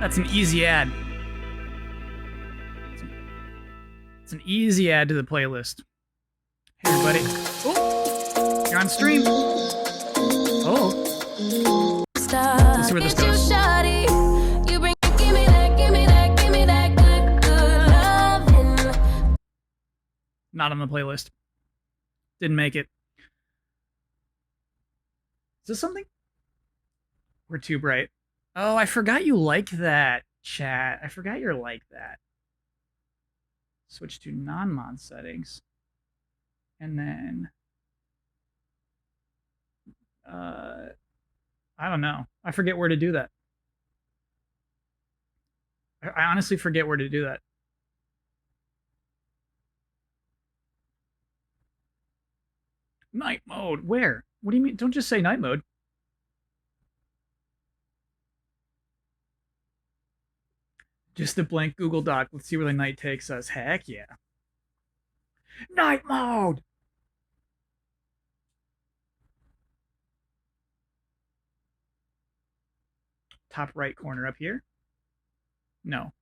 That's an easy ad. It's an easy add to the playlist. Hey, everybody. Oh, you're on stream. Oh. Let's see where this goes. Not on the playlist. Didn't make it. Is this something? We're too bright. Oh, I forgot you like that, chat. I forgot you're like that. Switch to non-mod settings. And then... I don't know. I forget where to do that. I honestly forget where to do that. Night mode. Where? What do you mean? Don't just say night mode. Just a blank Google Doc. Let's see where the night takes us. Heck yeah. Night mode! Top right corner up here. No.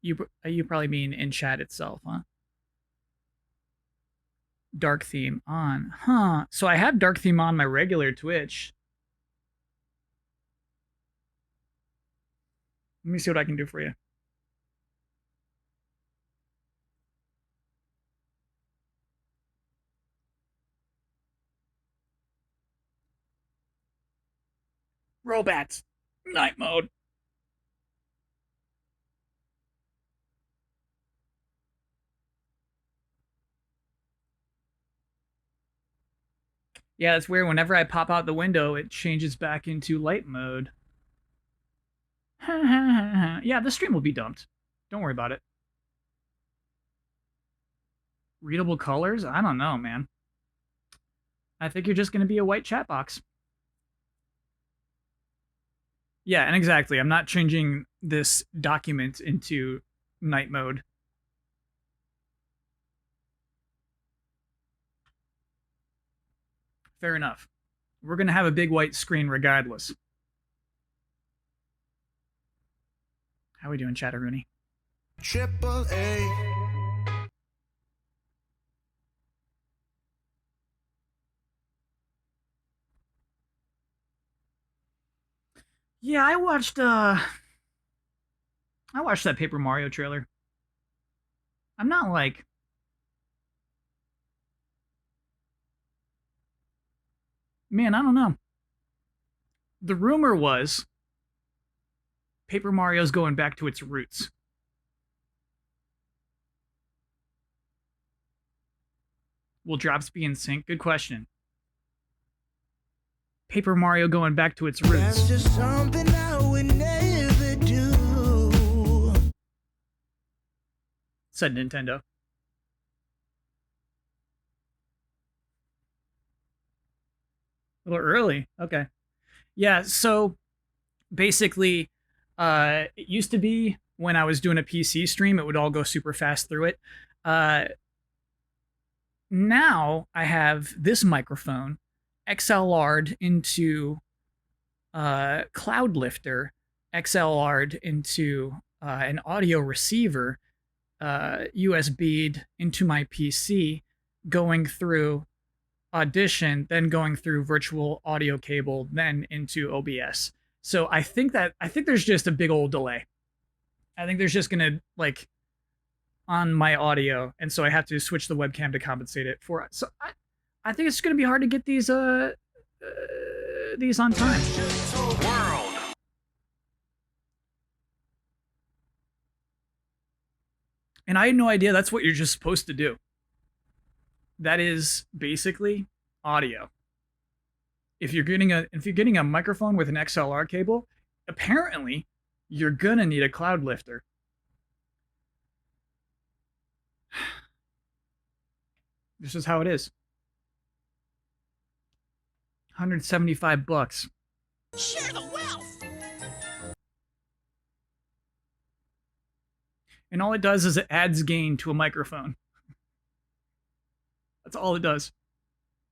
You probably mean in chat itself, huh? Dark theme on. Huh. So I have dark theme on my regular Twitch. Let me see what I can do for you. Robots. Night mode. Yeah, it's weird. Whenever I pop out the window, it changes back into light mode. Yeah, the stream will be dumped. Don't worry about it. Readable colors? I don't know, man. I think you're just going to be a white chat box. Yeah, and exactly. I'm not changing this document into night mode. Fair enough. We're going to have a big white screen regardless. How are we doing, Chatteroony? Triple A. Yeah, I watched that Paper Mario trailer. I'm not like... Man, I don't know. The rumor was Paper Mario's going back to its roots. Will drops be in sync? Good question. Paper Mario going back to its roots. That's just something I would never do. Said Nintendo. A little early. Okay. Yeah, so basically, it used to be when I was doing a PC stream, it would all go super fast through it. Now I have this microphone XLR'd into Cloud Lifter, XLR'd into an audio receiver, USB'd into my PC, going through Audition, then going through virtual audio cable, then into OBS. So I think there's just a big old delay. I think there's just gonna like on my audio, and so I have to switch the webcam to compensate it for it. So I think it's gonna be hard to get these on time. And I had no idea that's what you're just supposed to do. That is basically audio. If you're getting a microphone with an XLR cable, apparently you're gonna need a cloud lifter. This is how it is. $175. Share the wealth. And all it does is it adds gain to a microphone. That's all it does.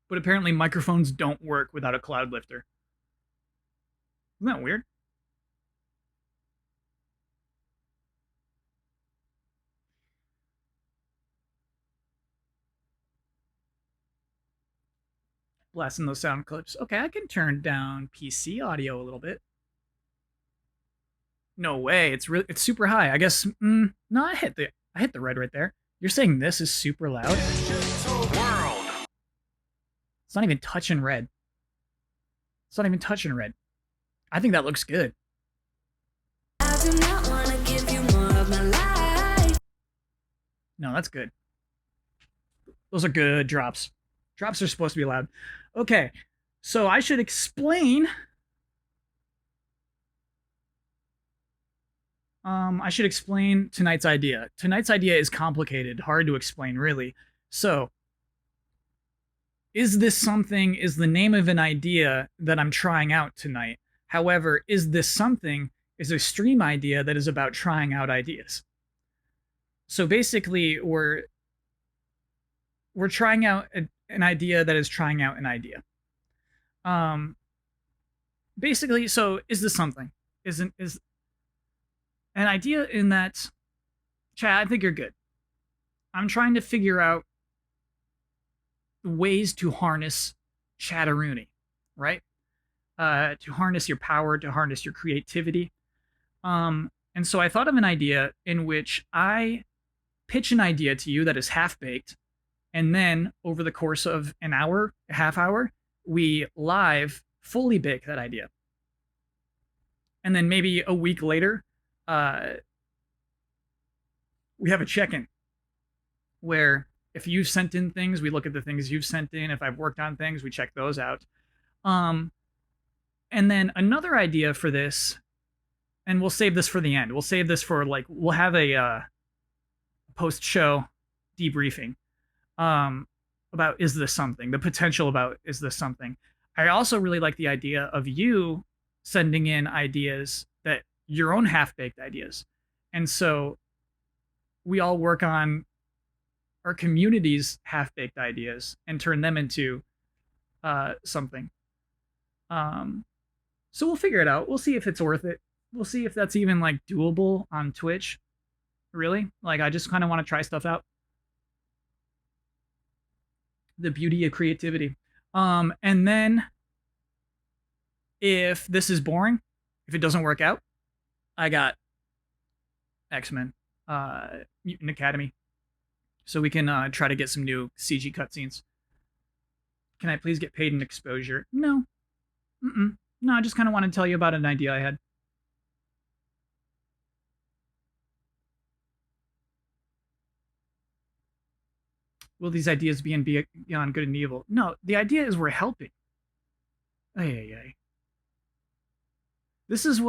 But apparently microphones don't work without a cloud lifter. Isn't that weird? Blasting those sound clips. Okay, I can turn down PC audio a little bit. No way, it's super high. I guess no, I hit the red right there. You're saying this is super loud? It's not even touching red. It's not even touching red. I think that looks good. I do not want to give you more of my life. No, that's good. Those are good drops. Drops are supposed to be loud. Okay, so I should explain. I should explain tonight's idea. Tonight's idea is complicated, hard to explain, really. So, is this something is the name of an idea that I'm trying out tonight. However, is this something is a stream idea that is about trying out ideas. So basically, we're trying out an idea that is trying out an idea. Basically, so is this something? Is an idea in that, Chad, I think you're good. I'm trying to figure out ways to harness Chatteroony, right? To harness your power, to harness your creativity. And so I thought of an idea in which I pitch an idea to you that is half-baked, and then over the course of an hour, a half hour, we live fully bake that idea. And then maybe a week later, we have a check-in where if you've sent in things, we look at the things you've sent in. If I've worked on things, we check those out. And then another idea for this, and we'll save this for the end. We'll save this for we'll have a post-show debriefing about is this something, the potential about is this something. I also really like the idea of you sending in ideas that your own half-baked ideas. And so we all work on our community's half-baked ideas and turn them into something. So we'll figure it out. We'll see if it's worth it. We'll see if that's even doable on Twitch. Really? I just kind of want to try stuff out. The beauty of creativity. And then if this is boring, if it doesn't work out, I got X-Men Mutant Academy. So we can try to get some new CG cutscenes. Can I please get paid in exposure? No. No, I just kind of want to tell you about an idea I had. Will these ideas be in beyond good and evil? No, the idea is we're helping. Ay. This is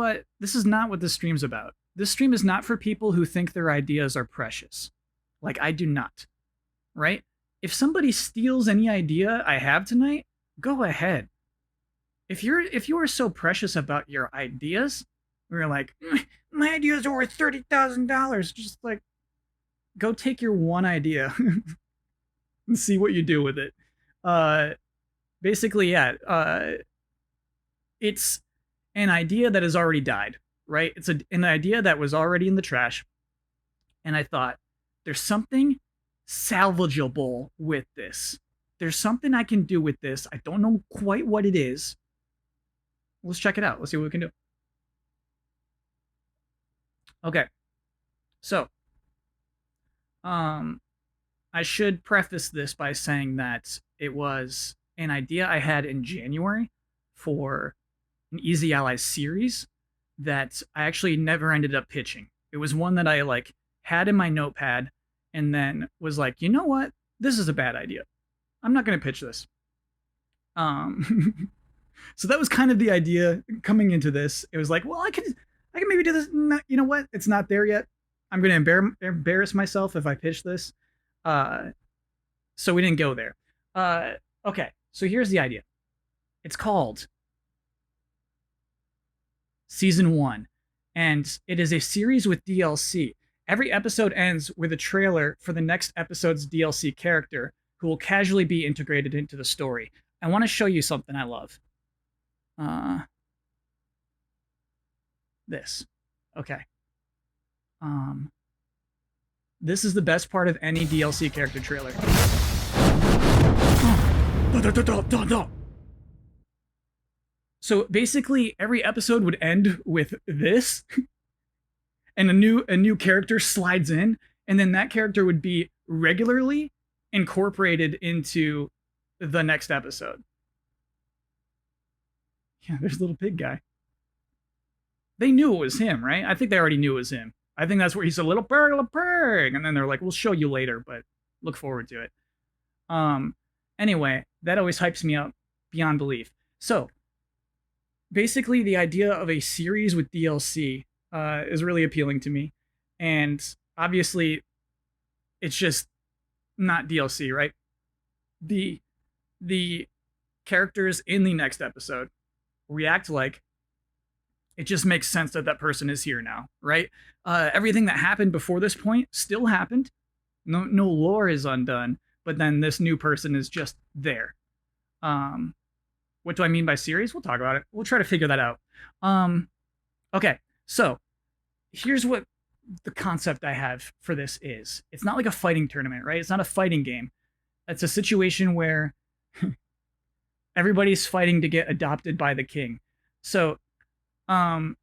not what this stream's about. This stream is not for people who think their ideas are precious. I do not. Right? If somebody steals any idea I have tonight, go ahead. If you are so precious about your ideas, we're my ideas are worth $30,000. Just go take your one idea and see what you do with it. Basically, yeah. It's an idea that has already died, right? It's an idea that was already in the trash. And I thought, there's something salvageable with this. There's something I can do with this. I don't know quite what it is. Let's check it out. Let's see what we can do. Okay. So, I should preface this by saying that it was an idea I had in January for an Easy Allies series that I actually never ended up pitching. It was one that I had in my notepad and then was you know what? This is a bad idea. I'm not going to pitch this. So that was kind of the idea coming into this. It was well, I can maybe do this. No, you know what? It's not there yet. I'm going to embarrass myself if I pitch this. So we didn't go there. Okay, so here's the idea. It's called Season 1, and it is a series with DLC. Every episode ends with a trailer for the next episode's DLC character who will casually be integrated into the story. I want to show you something I love. This. Okay. This is the best part of any DLC character trailer. So basically, every episode would end with this, and a new character slides in, and then that character would be regularly incorporated into the next episode. Yeah, there's little pig guy. They knew it was him, right? I think they already knew it was him. I think that's where he's a little pig, and then they're like, "We'll show you later, but look forward to it." Anyway, that always hypes me up beyond belief. So, basically, the idea of a series with DLC is really appealing to me, and obviously, it's just not DLC, right? The characters in the next episode react like it just makes sense that that person is here now, right? Everything that happened before this point still happened. No lore is undone, but then this new person is just there. What do I mean by series? We'll talk about it. We'll try to figure that out. Okay, so here's what the concept I have for this is. It's not like a fighting tournament, right? It's not a fighting game. It's a situation where everybody's fighting to get adopted by the king. So, the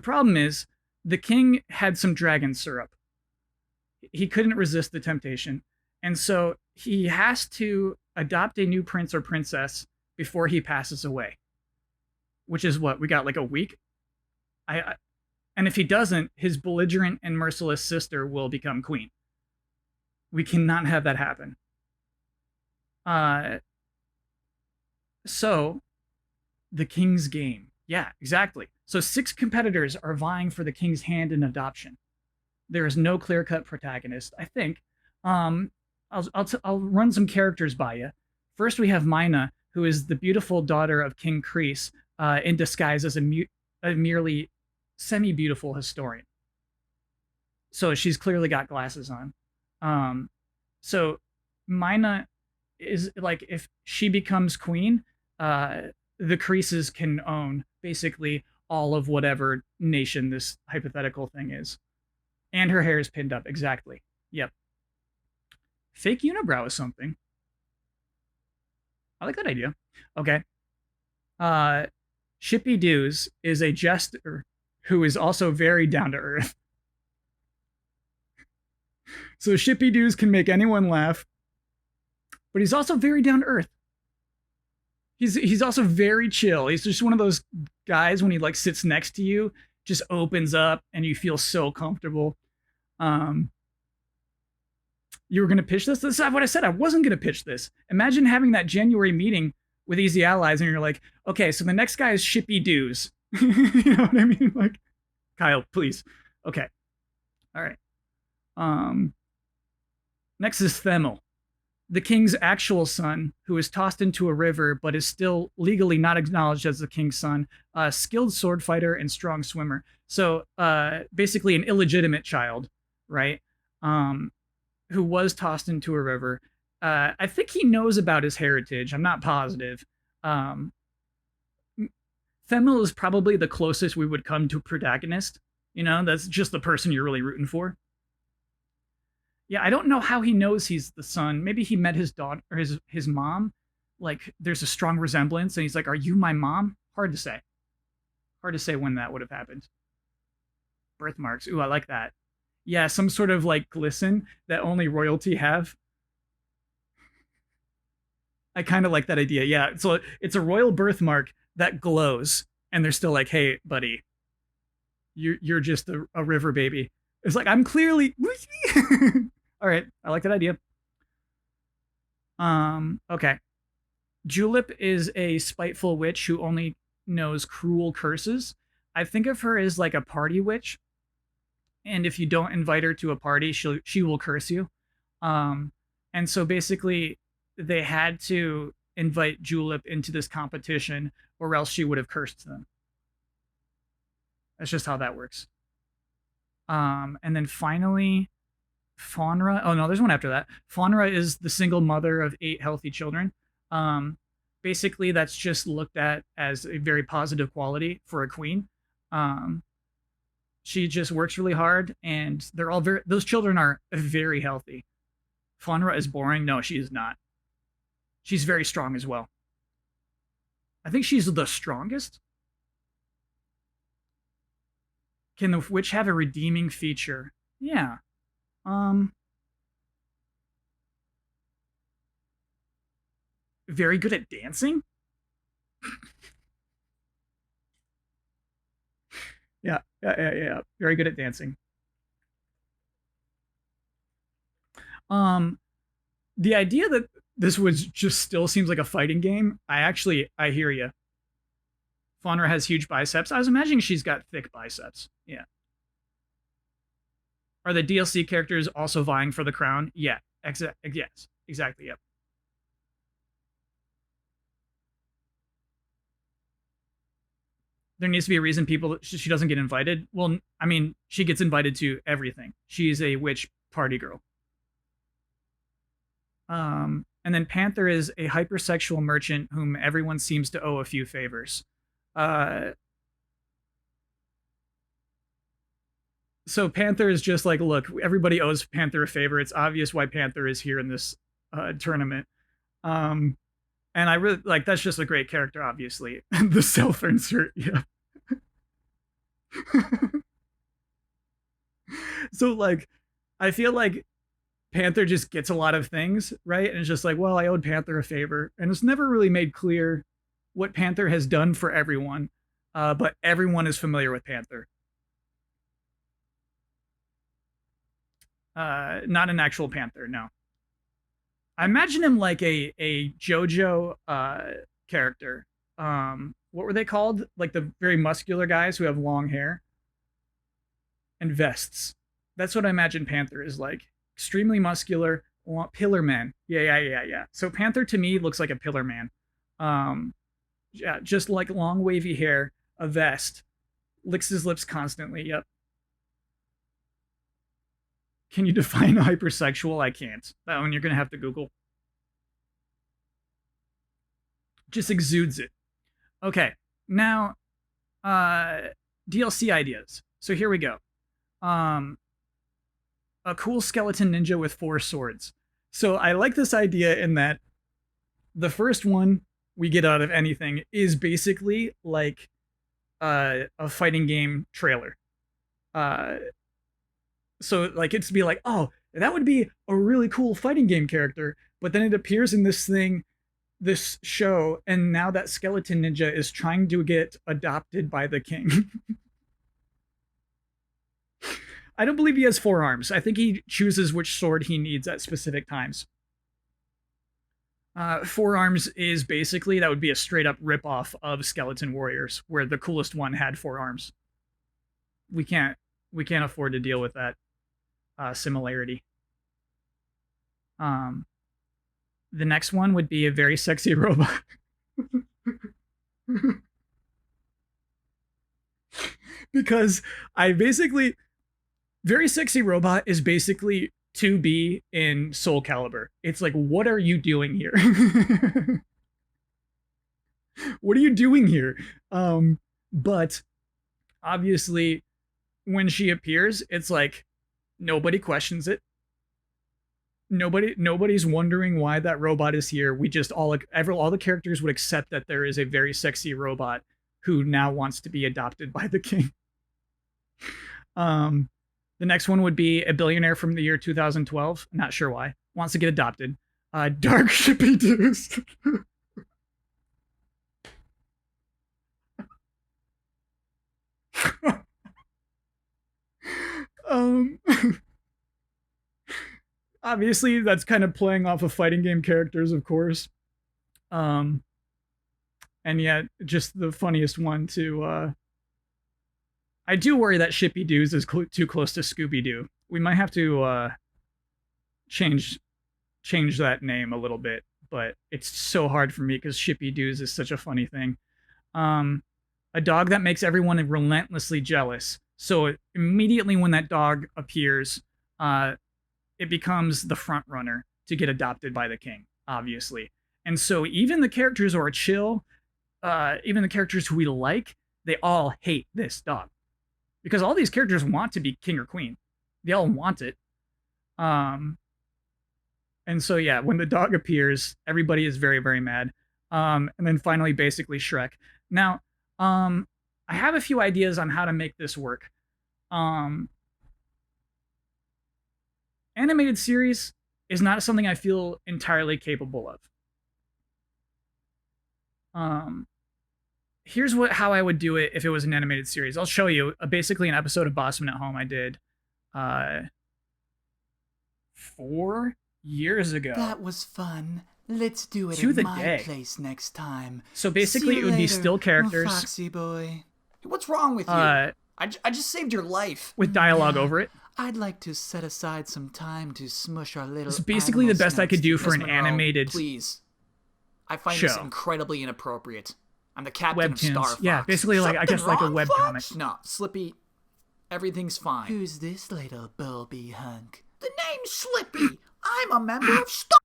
problem is the king had some dragon syrup. He couldn't resist the temptation. And so he has to adopt a new prince or princess before he passes away. Which is what? We got like a week? And if he doesn't, his belligerent and merciless sister will become queen. We cannot have that happen. So, the king's game. Yeah, exactly. So 6 competitors are vying for the king's hand in adoption. There is no clear-cut protagonist, I think. I'll run some characters by you. First, we have Mina, who is the beautiful daughter of King Kreese, in disguise as a merely semi-beautiful historian. So she's clearly got glasses on. So Mina is like, if she becomes queen, the Kreeses can own basically all of whatever nation this hypothetical thing is. And her hair is pinned up, exactly. Yep. Fake unibrow is something. I like that idea. Okay. Shippy Doos is a jester who is also very down to earth. So Shippy Doos can make anyone laugh, but he's also very down to earth. He's also very chill. He's just one of those guys when he like sits next to you, just opens up and you feel so comfortable. You were gonna pitch this? This is what I said. I wasn't gonna pitch this. Imagine having that January meeting with Easy Allies and you're like, okay, so the next guy is Shippy Doos. You know what I mean? Like, Kyle, please. Okay. All right. Next is Themel, the king's actual son, who is tossed into a river but is still legally not acknowledged as the king's son, a skilled sword fighter and strong swimmer. So basically an illegitimate child, right? Who was tossed into a river. I think he knows about his heritage. I'm not positive. Themel is probably the closest we would come to protagonist. You know, that's just the person you're really rooting for. Yeah, I don't know how he knows he's the son. Maybe he met his daughter or his mom. Like, there's a strong resemblance, and he's like, "Are you my mom?" Hard to say. Hard to say when that would have happened. Birthmarks. Ooh, I like that. Yeah, some sort of like glisten that only royalty have. I kind of like that idea. Yeah, so it's a royal birthmark that glows, and they're still like, "Hey, buddy, you're just a river baby." It's like, I'm clearly. All right, I like that idea. Okay. Julep is a spiteful witch who only knows cruel curses. I think of her as like a party witch, and if you don't invite her to a party, she will curse you. And so basically, they had to invite Julep into this competition, or else she would have cursed them. That's just how that works. And then finally, Faunra. Oh no, there's one after that. Faunra is the single mother of 8 healthy children. Basically, that's just looked at as a very positive quality for a queen. She just works really hard, and they're all those children are very healthy. Faunra is boring. No, she is not. She's very strong as well. I think she's the strongest. Can the witch have a redeeming feature? Yeah. Um, very good at dancing. Yeah. Very good at dancing. Um, the idea that this was just still seems like a fighting game. I hear you. Faunra has huge biceps. I was imagining she's got thick biceps. Yeah. Are the DLC characters also vying for the crown? Yeah. Yes. Exactly. Yep. There needs to be a reason people she doesn't get invited. Well, I mean, she gets invited to everything. She's a witch party girl. And then Panther is a hypersexual merchant whom everyone seems to owe a few favors. Uh, so Panther is just like, look, everybody owes Panther a favor. It's obvious why Panther is here in this tournament. And I really like that's just a great character, obviously. The self-insert, yeah. So like, I feel like Panther just gets a lot of things, right? And it's just like, well, I owed Panther a favor. And it's never really made clear what Panther has done for everyone. But everyone is familiar with Panther. Not an actual Panther, no. I imagine him like a JoJo character. What were they called? Like the very muscular guys who have long hair and vests. That's what I imagine Panther is like. Extremely muscular, pillar man. Yeah. So Panther to me looks like a pillar man. Yeah, just like long wavy hair, a vest, licks his lips constantly. Yep. Can you define hypersexual? I can't. That one you're gonna have to Google. Just exudes it. Okay, now DLC ideas. So here we go. A cool skeleton ninja with 4 swords. So I like this idea in that the first one we get out of anything is basically like a fighting game trailer. So like it's to be like, oh, that would be a really cool fighting game character, but then it appears in this thing, this show, and now that skeleton ninja is trying to get adopted by the king. I don't believe he has 4 arms. I think he chooses which sword he needs at specific times. 4 arms is basically, that would be a straight up ripoff of Skeleton Warriors, where the coolest one had 4 arms. We can't afford to deal with that similarity. The next one would be a very sexy robot. Because very sexy robot is basically 2B in Soul Calibur. It's like, what are you doing here? What are you doing here? But obviously, when she appears, it's like nobody questions it. Nobody's wondering why that robot is here. We just all the characters would accept that there is a very sexy robot who now wants to be adopted by the king. The next one would be a billionaire from the year 2012. Not sure why. Wants to get adopted. Dark Shippy Doos. Obviously, that's kind of playing off of fighting game characters, of course. And yet, just the funniest one to I do worry that Shippy Doos is too close to Scooby Doo. We might have to change that name a little bit, but it's so hard for me because Shippy Doos is such a funny thing. A dog that makes everyone relentlessly jealous. So immediately when that dog appears, it becomes the front runner to get adopted by the king, obviously. And so even the characters who are chill, even the characters who we like, they all hate this dog. Because all these characters want to be king or queen. They all want it. And so yeah, when the dog appears, everybody is very, very mad. And then finally, basically Shrek. Now, I have a few ideas on how to make this work. Um, Animated series is not something I feel entirely capable of. Um, Here's how I would do it if it was an animated series. I'll show you basically an episode of Bossman at Home I did 4 years ago. That was fun. Let's do it To at the my day. place next time. So basically, See it you would be later, still characters Foxy boy. What's wrong with you? I just saved your life. with dialogue Yeah. over it. I'd like to set aside some time to smush our little. It's basically the animal best I could snacks. do for Miss an Monroe, animated Please. I find this show. incredibly inappropriate. I'm the captain of Star Webtoons. Fox. Yeah, basically like I guess like a Something wrong, webcomic. Fox? No, Slippy. Everything's fine. Who's this little bulby hunk? The name's Slippy. I'm a member of Star.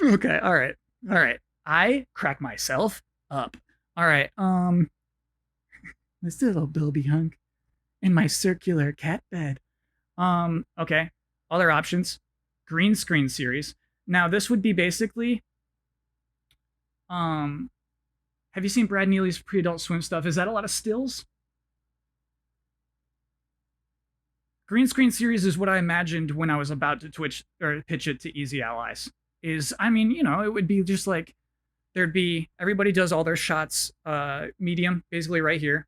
Okay, all right. All right. I crack myself up. All right. This little Bilby hunk in my circular cat bed. Okay. Other options. Green screen series. Now this would be basically have you seen Brad Neely's pre-adult swim stuff? Is that a lot of stills? Green screen series is what I imagined when I was about to pitch it to Easy Allies. I mean, it would be just like there'd be everybody does all their shots medium, basically right here,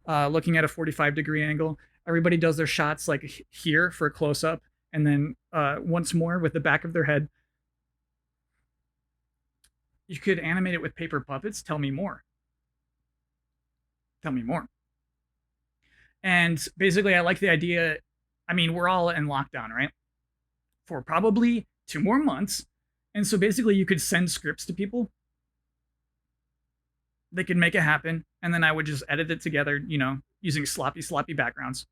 looking at a 45-degree angle. Everybody does their shots like here for a close-up, and then once more with the back of their head. You could animate it with paper puppets. Tell me more. Tell me more. And basically, I like the idea. I mean, we're all in lockdown, right? For probably 2 more months. And so basically, you could send scripts to people. They could make it happen. And then I would just edit it together, using sloppy backgrounds.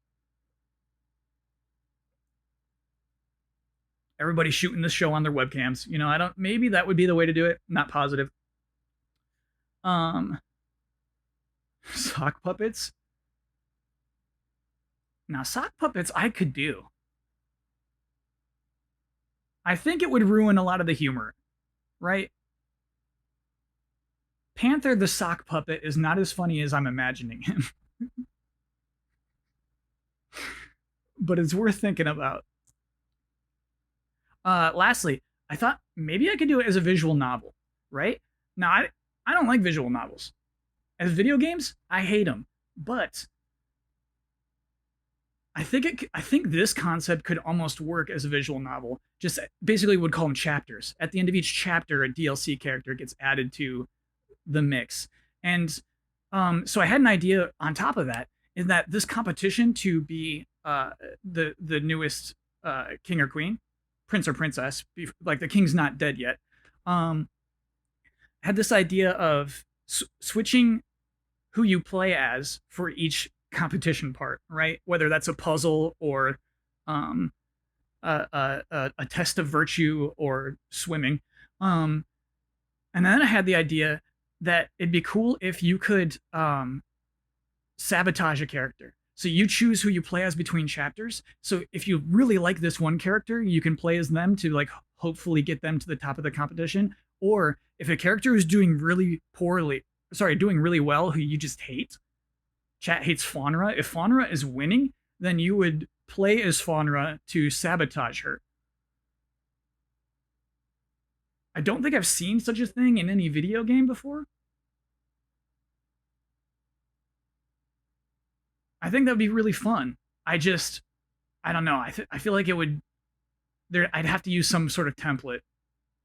Everybody shooting the show on their webcams. Maybe that would be the way to do it. Not positive. Sock puppets. Now, sock puppets I could do. I think it would ruin a lot of the humor, right? Panther the sock puppet is not as funny as I'm imagining him. But it's worth thinking about. Lastly, I thought maybe I could do it as a visual novel, right? Now, I don't like visual novels. As video games, I hate them. But I think this concept could almost work as a visual novel. Just basically would call them chapters. At the end of each chapter, a DLC character gets added to the mix. And so I had an idea on top of that, in that this competition to be the newest king or queen, prince or princess, like the king's not dead yet, had this idea of switching who you play as for each competition part, right? Whether that's a puzzle or a test of virtue or swimming. And then I had the idea that it'd be cool if you could sabotage a character. So you choose who you play as between chapters. So if you really like this one character, you can play as them to like hopefully get them to the top of the competition. Or if a character is doing really well, who you just hate, chat hates Fawnra. If Fawnra is winning, then you would play as Fawnra to sabotage her. I don't think I've seen such a thing in any video game before. I think that'd be really fun. I don't know. I feel like it would. I'd have to use some sort of template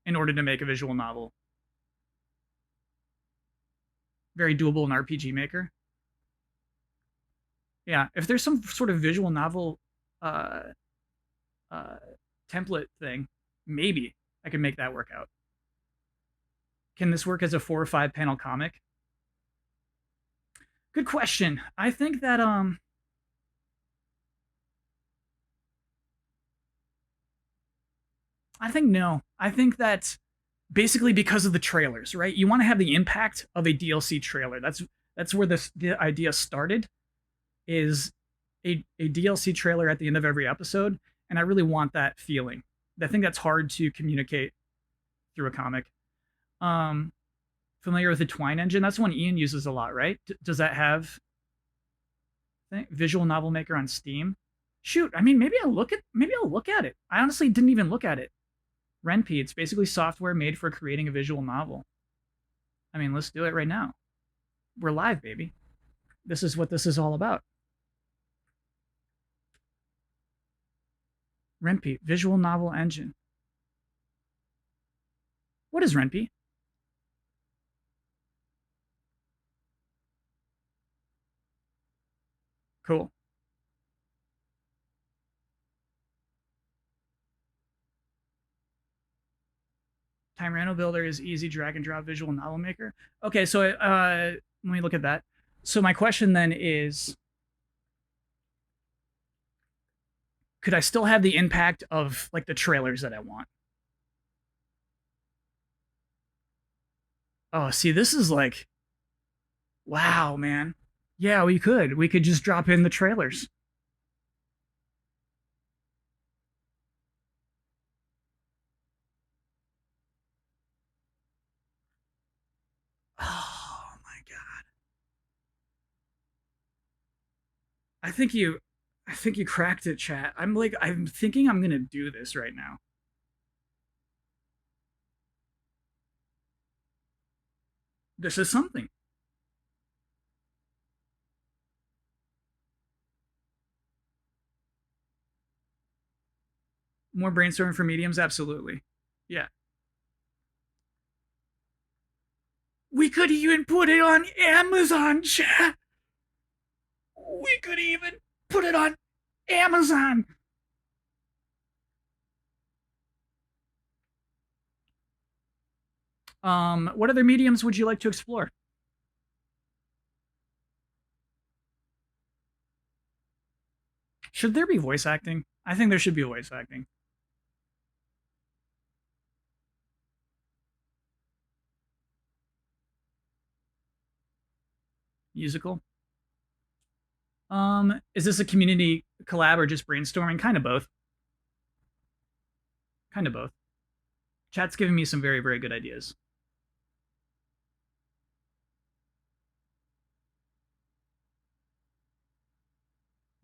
in order to make a visual novel. Very doable in RPG Maker. Yeah, if there's some sort of visual novel template thing, maybe I can make that work out. Can this work as a 4 or 5 panel comic? Good question. I think that I think no. I think that basically because of the trailers, right? You want to have the impact of a DLC trailer. That's where the idea started, is a DLC trailer at the end of every episode, and I really want that feeling. I think that's hard to communicate through a comic. Um, Familiar with the Twine engine? That's one Ian uses a lot, right? Does that have visual novel maker on Steam? Shoot, I mean, maybe I'll look at it. I honestly didn't even look at it. Ren'Py, it's basically software made for creating a visual novel. I mean, let's do it right now. We're live, baby. This is what this is all about. Ren'Py, visual novel engine. What is Ren'Py? Cool. Tyranno Builder is easy drag and drop visual novel maker. Okay, so let me look at that. So my question then is, could I still have the impact of like the trailers that I want? Oh, see, this is like, wow, man. Yeah, we could. We could just drop in the trailers. Oh my god. I think you I think you cracked it, chat. I'm thinking I'm gonna do this right now. This is something. More brainstorming for mediums? Absolutely. Yeah. We could even put it on Amazon, chat. We could even put it on Amazon. What other mediums would you like to explore? Should there be voice acting? I think there should be voice acting. Musical. Is this a community collab or just brainstorming? Kind of both. Kind of both. Chat's giving me some very, very good ideas.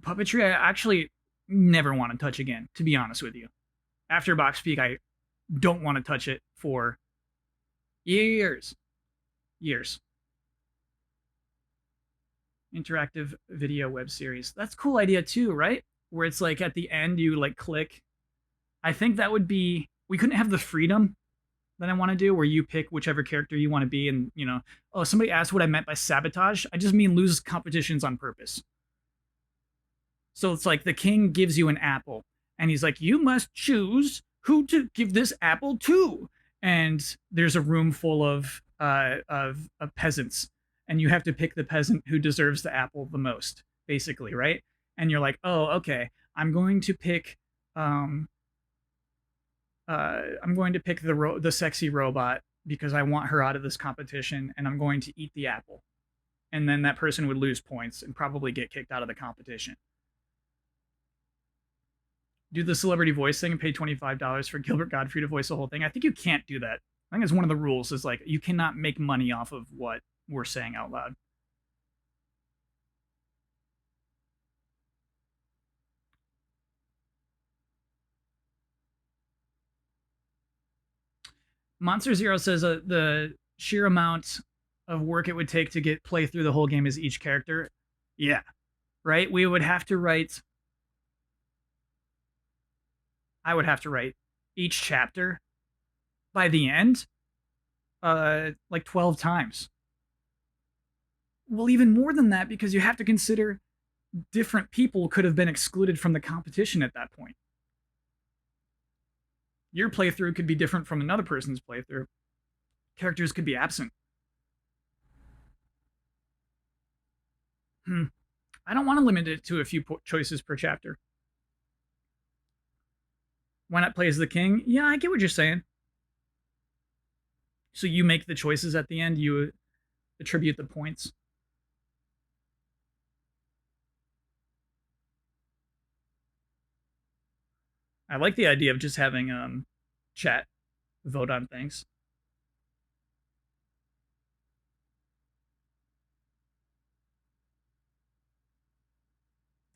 Puppetry, I actually never want to touch again, to be honest with you. After Box Peak, I don't want to touch it for years. Years. Interactive video web series. That's a cool idea too, right? Where it's like at the end you like click. I think that would be, we couldn't have the freedom that I want to do where you pick whichever character you want to be and, you know, oh, somebody asked what I meant by sabotage. I just mean lose competitions on purpose. So it's like the king gives you an apple and he's like, you must choose who to give this apple to. And there's a room full of peasants, and you have to pick the peasant who deserves the apple the most, basically, right? And you're like, oh, okay, I'm going to pick the sexy robot because I want her out of this competition, and I'm going to eat the apple. And then that person would lose points and probably get kicked out of the competition. Do the celebrity voice thing and pay $25 for Gilbert Godfrey to voice the whole thing. I think you can't do that. I think it's one of the rules is like you cannot make money off of what we're saying out loud. Monster Zero says the sheer amount of work it would take to play through the whole game as each character. Yeah, right. We would have to write. I would have to write each chapter by the end, like 12 times. Well, even more than that, because you have to consider different people could have been excluded from the competition at that point. Your playthrough could be different from another person's playthrough. Characters could be absent. I don't want to limit it to a few choices per chapter. Why not play as the king? Yeah, I get what you're saying. So you make the choices at the end, you attribute the points. I like the idea of just having chat vote on things.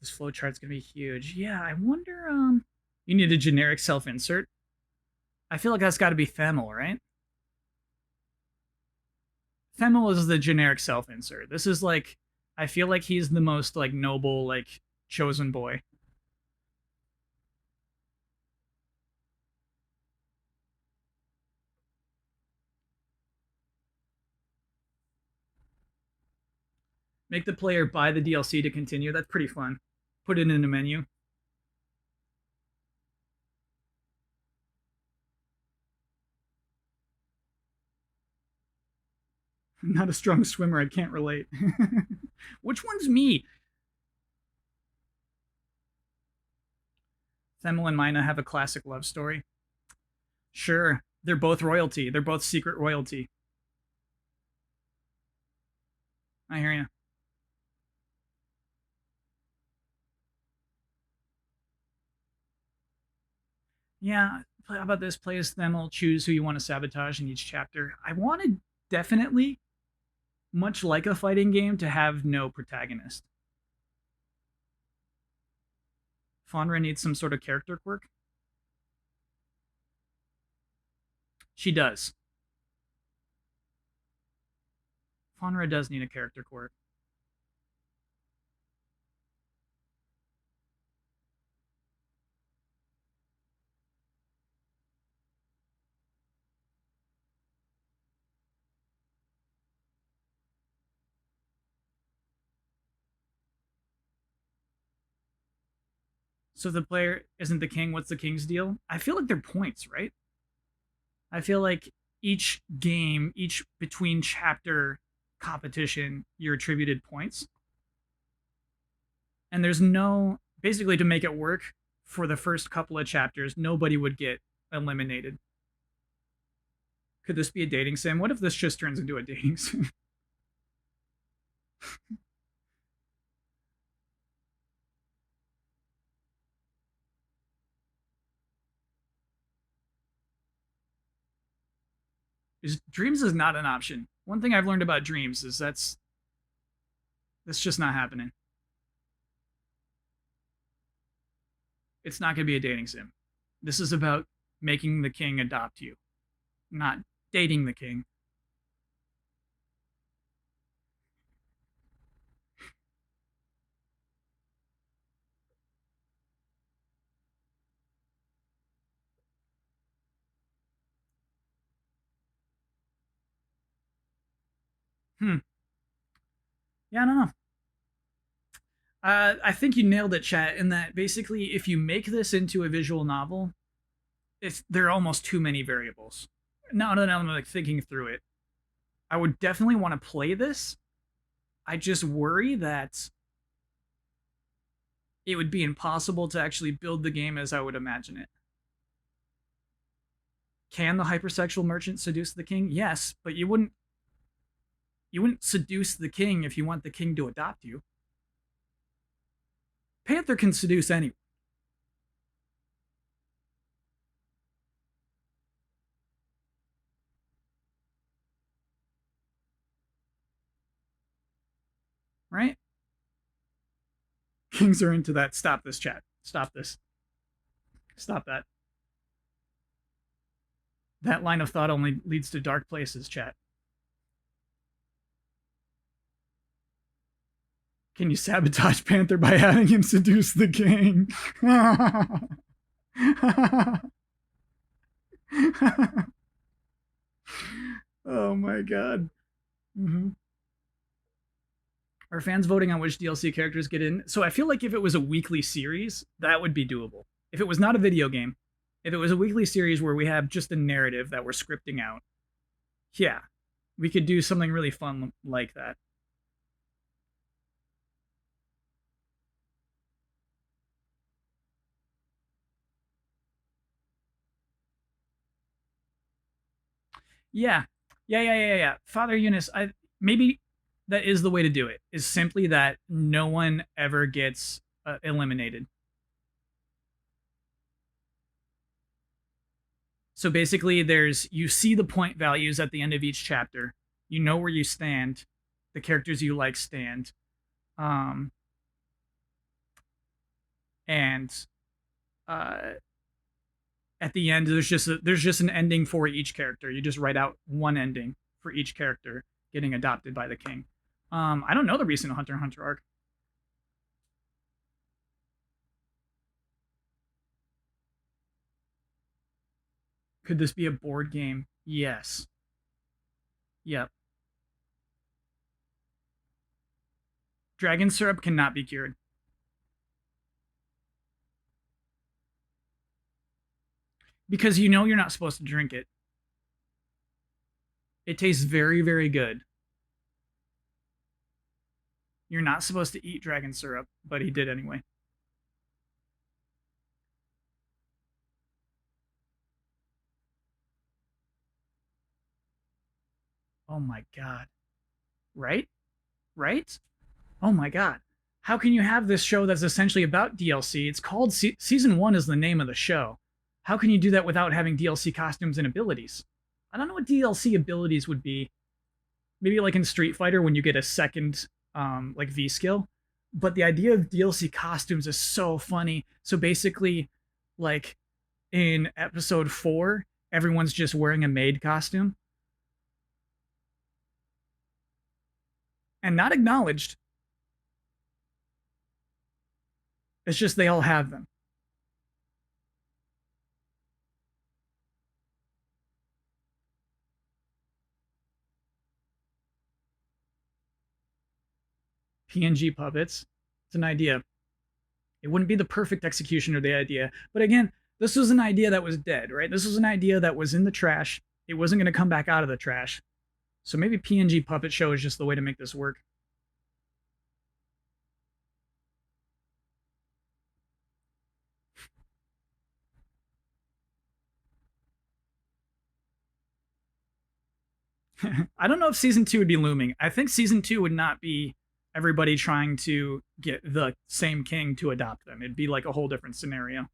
This flowchart's gonna be huge. Yeah, I wonder. You need a generic self insert. I feel like that's got to be Themel, right? Themel is the generic self insert. This is like, I feel like he's the most like noble, like chosen boy. Make the player buy the DLC to continue. That's pretty fun. Put it in a menu. I'm not a strong swimmer. I can't relate. Which one's me? Themel and Mina have a classic love story. Sure, they're both royalty. They're both secret royalty. I hear you. Yeah, how about this? Play as Themel, choose who you want to sabotage in each chapter. I wanted definitely, much like a fighting game, to have no protagonist. Fonra needs some sort of character quirk. She does. Fonra does need a character quirk. So if the player isn't the king, what's the king's deal? I feel like they're points, right? I feel like each game, each between chapter competition, you're attributed points. And there's no, basically, to make it work for the first couple of chapters, nobody would get eliminated. Could this be a dating sim? What if this just turns into a dating sim? Dreams is not an option. One thing I've learned about dreams is that's just not happening. It's not going to be a dating sim. This is about making the king adopt you, not dating the king. Hmm. Yeah, I don't know. I think you nailed it, chat. In that, basically, if you make this into a visual novel, there are almost too many variables. Now that I'm like thinking through it, I would definitely want to play this. I just worry that it would be impossible to actually build the game as I would imagine it. Can the hypersexual merchant seduce the king? Yes, but you wouldn't seduce the king if you want the king to adopt you. Panther can seduce anyone. Right? Kings are into that. Stop this, chat. Stop this. Stop that. That line of thought only leads to dark places, chat. Can you sabotage Panther by having him seduce the king? Oh my god. Mm-hmm. Are fans voting on which DLC characters get in? So I feel like if it was a weekly series, that would be doable. If it was not a video game, if it was a weekly series where we have just a narrative that we're scripting out, yeah, we could do something really fun like that. Yeah, yeah. Father Eunice, maybe that is the way to do it. Is simply that no one ever gets eliminated. So basically, you see the point values at the end of each chapter. You know where you stand. The characters you like stand. Um, and uh, at the end, there's just an ending for each character. You just write out one ending for each character getting adopted by the king. I don't know the recent Hunter x Hunter arc. Could this be a board game? Yes. Yep. Dragon syrup cannot be cured. Because you know you're not supposed to drink it. It tastes very, very good. You're not supposed to eat dragon syrup, but he did anyway. Oh my god. Right? Right? Oh my god. How can you have this show that's essentially about DLC? It's called Season 1 is the name of the show. How can you do that without having DLC costumes and abilities? I don't know what DLC abilities would be. Maybe like in Street Fighter when you get a second like V skill. But the idea of DLC costumes is so funny. So basically, like in episode 4, everyone's just wearing a maid costume. And not acknowledged. It's just they all have them. PNG puppets. It's an idea. It wouldn't be the perfect execution of the idea. But again, this was an idea that was dead, right? This was an idea that was in the trash. It wasn't going to come back out of the trash. So maybe PNG Puppet Show is just the way to make this work. I don't know if season 2 would be looming. I think season 2 would not be everybody trying to get the same king to adopt them. It'd be like a whole different scenario.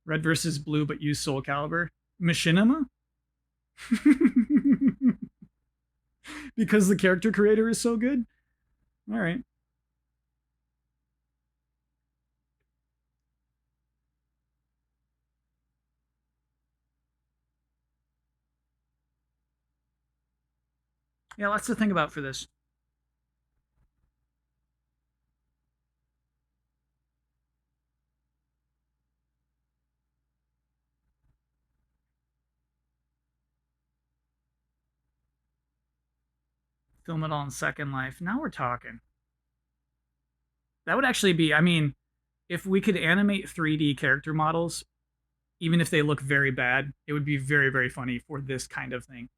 Red versus blue, but use Soul Calibur. Machinima? Because the character creator is so good? All right. Yeah, lots to think about for this. Film it all in Second Life. Now we're talking. That would actually be, I mean, if we could animate 3D character models, even if they look very bad, it would be very, very funny for this kind of thing,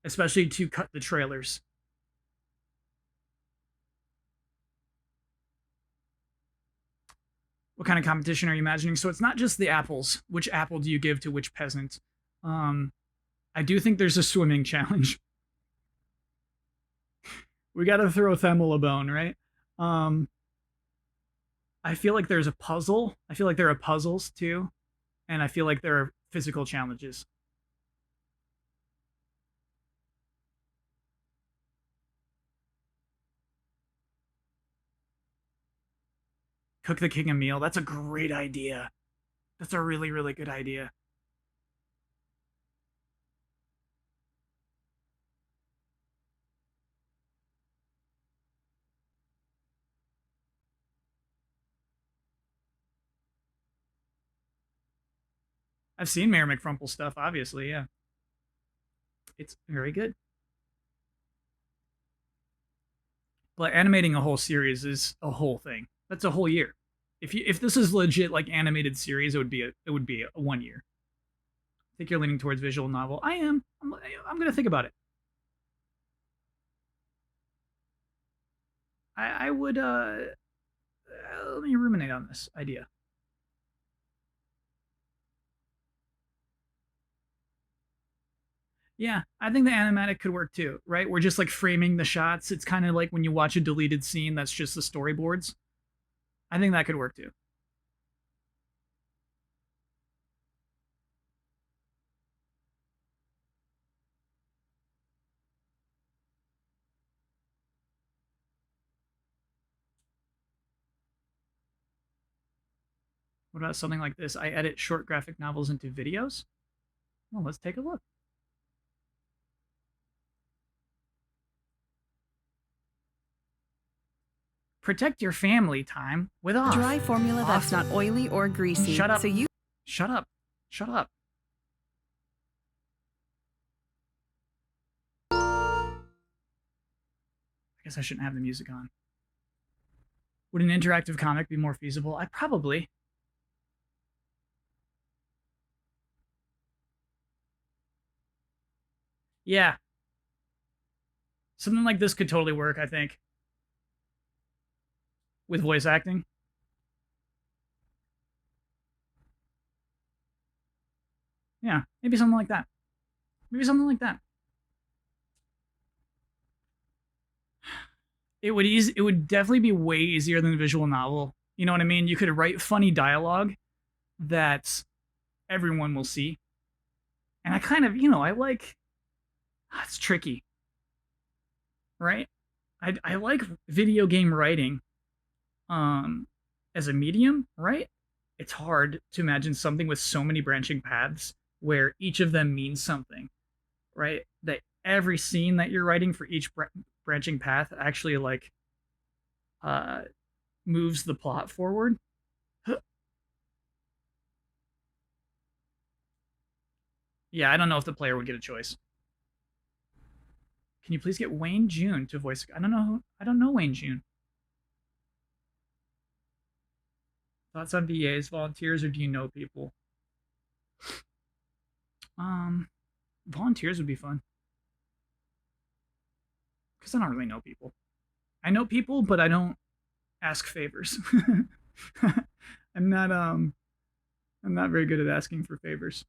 especially to cut the trailers. What kind of competition are you imagining? So it's not just the apples. Which apple do you give to which peasant? I do think there's a swimming challenge. We got to throw Themel a bone, right? I feel like there's a puzzle. I feel like there are puzzles too, and I feel like there are physical challenges. Cook the king a meal. That's a great idea. That's a really, really good idea. I've seen Mayor McFrumple stuff, obviously, yeah. It's very good. But animating a whole series is a whole thing. That's a whole year. If this is legit like animated series, it would be a 1 year. I think you're leaning towards visual novel. I am. I'm gonna think about it. I would let me ruminate on this idea. Yeah, I think the animatic could work too, right? We're just like framing the shots. It's kind of like when you watch a deleted scene that's just the storyboards. I think that could work too. What about something like this? I edit short graphic novels into videos. Well, let's take a look. Protect your family time with off. Dry formula Off. that's not oily or greasy. Shut up. So you Shut up. Shut up. I guess I shouldn't have the music on. Would an interactive comic be more feasible? I probably. Yeah. Something like this could totally work, I think. With voice acting. Yeah, maybe something like that. Maybe something like that. It would definitely be way easier than the visual novel. You know what I mean? You could write funny dialogue that everyone will see. And I kind of, I like it's tricky, right? I like video game writing um as a medium, right? It's hard to imagine something with so many branching paths where each of them means something, right? That every scene that you're writing for each branching path actually like uh moves the plot forward. Yeah, I don't know if the player would get a choice. Can you please get Wayne June to voice? I don't know Wayne June. Thoughts on VAs, volunteers, or do you know people? Um, Volunteers would be fun because I don't really know people. I know people, but I don't ask favors. I'm not I'm not very good at asking for favors.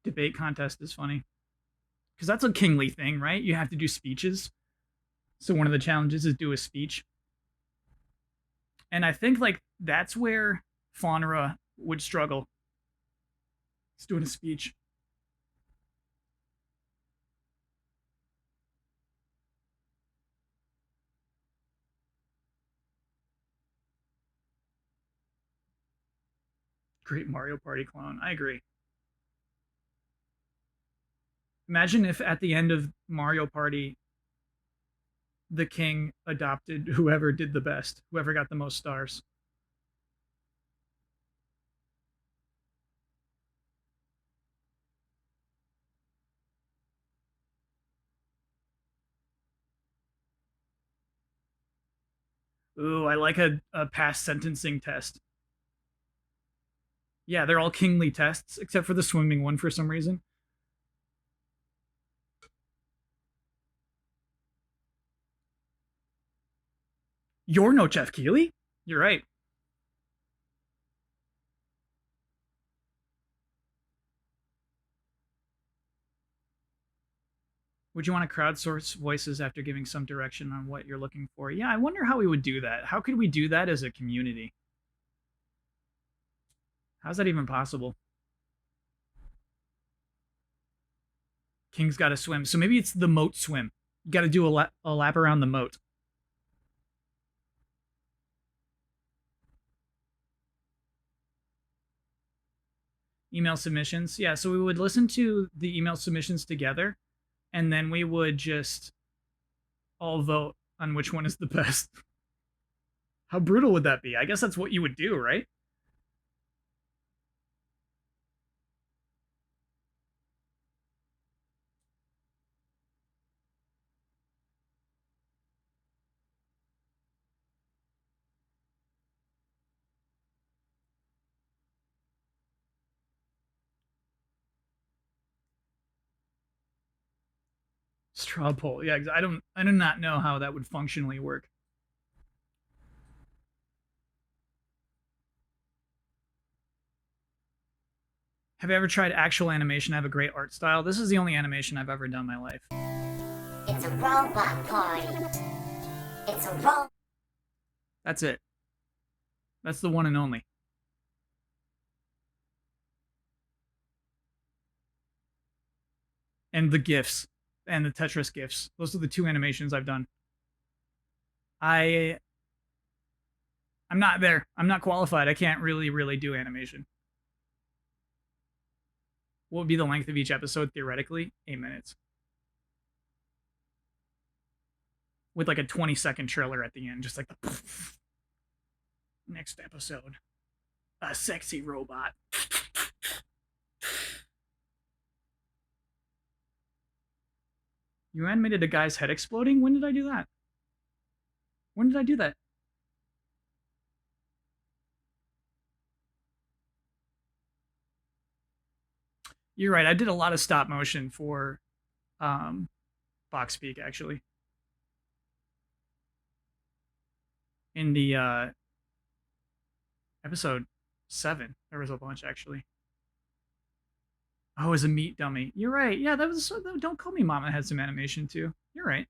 Debate contest is funny because that's a kingly thing, right? You have to do speeches. So one of the challenges is do a speech. And I think like that's where Faunra would struggle. He's doing a speech. Great Mario Party clone. I agree. Imagine if at the end of Mario Party, the king adopted whoever did the best, whoever got the most stars. Ooh, I like a past sentencing test. Yeah, they're all kingly tests, except for the swimming one for some reason. You're no Jeff Keighley? You're right. Would you want to crowdsource voices after giving some direction on what you're looking for? Yeah, I wonder how we would do that. How could we do that as a community? How's that even possible? King's got to swim. So maybe it's the moat swim. You got to do a lap around the moat. Email submissions. Yeah, so we would listen to the email submissions together, and then we would just all vote on which one is the best. How brutal would that be? I guess that's what you would do, right? Straw poll. Yeah, I do not know how that would functionally work. Have you ever tried actual animation? I have a great art style. This is the only animation I've ever done in my life. It's a robot party. It's a robot. That's it. That's the one and only. And the GIFs. And the Tetris GIFs. Those are the two animations I've done. I'm not there. I'm not qualified. I can't really do animation. What would be the length of each episode, theoretically? 8 minutes. With like a 20-second trailer at the end. Just like the... Next episode. A sexy robot. You animated a guy's head exploding? When did I do that? When did I do that? You're right. I did a lot of stop motion for Box Peak, actually. In the episode 7, there was a bunch, actually. Oh, it was a meat dummy. You're right. Yeah, that was... Don't Call Me Mama had some animation, too. You're right.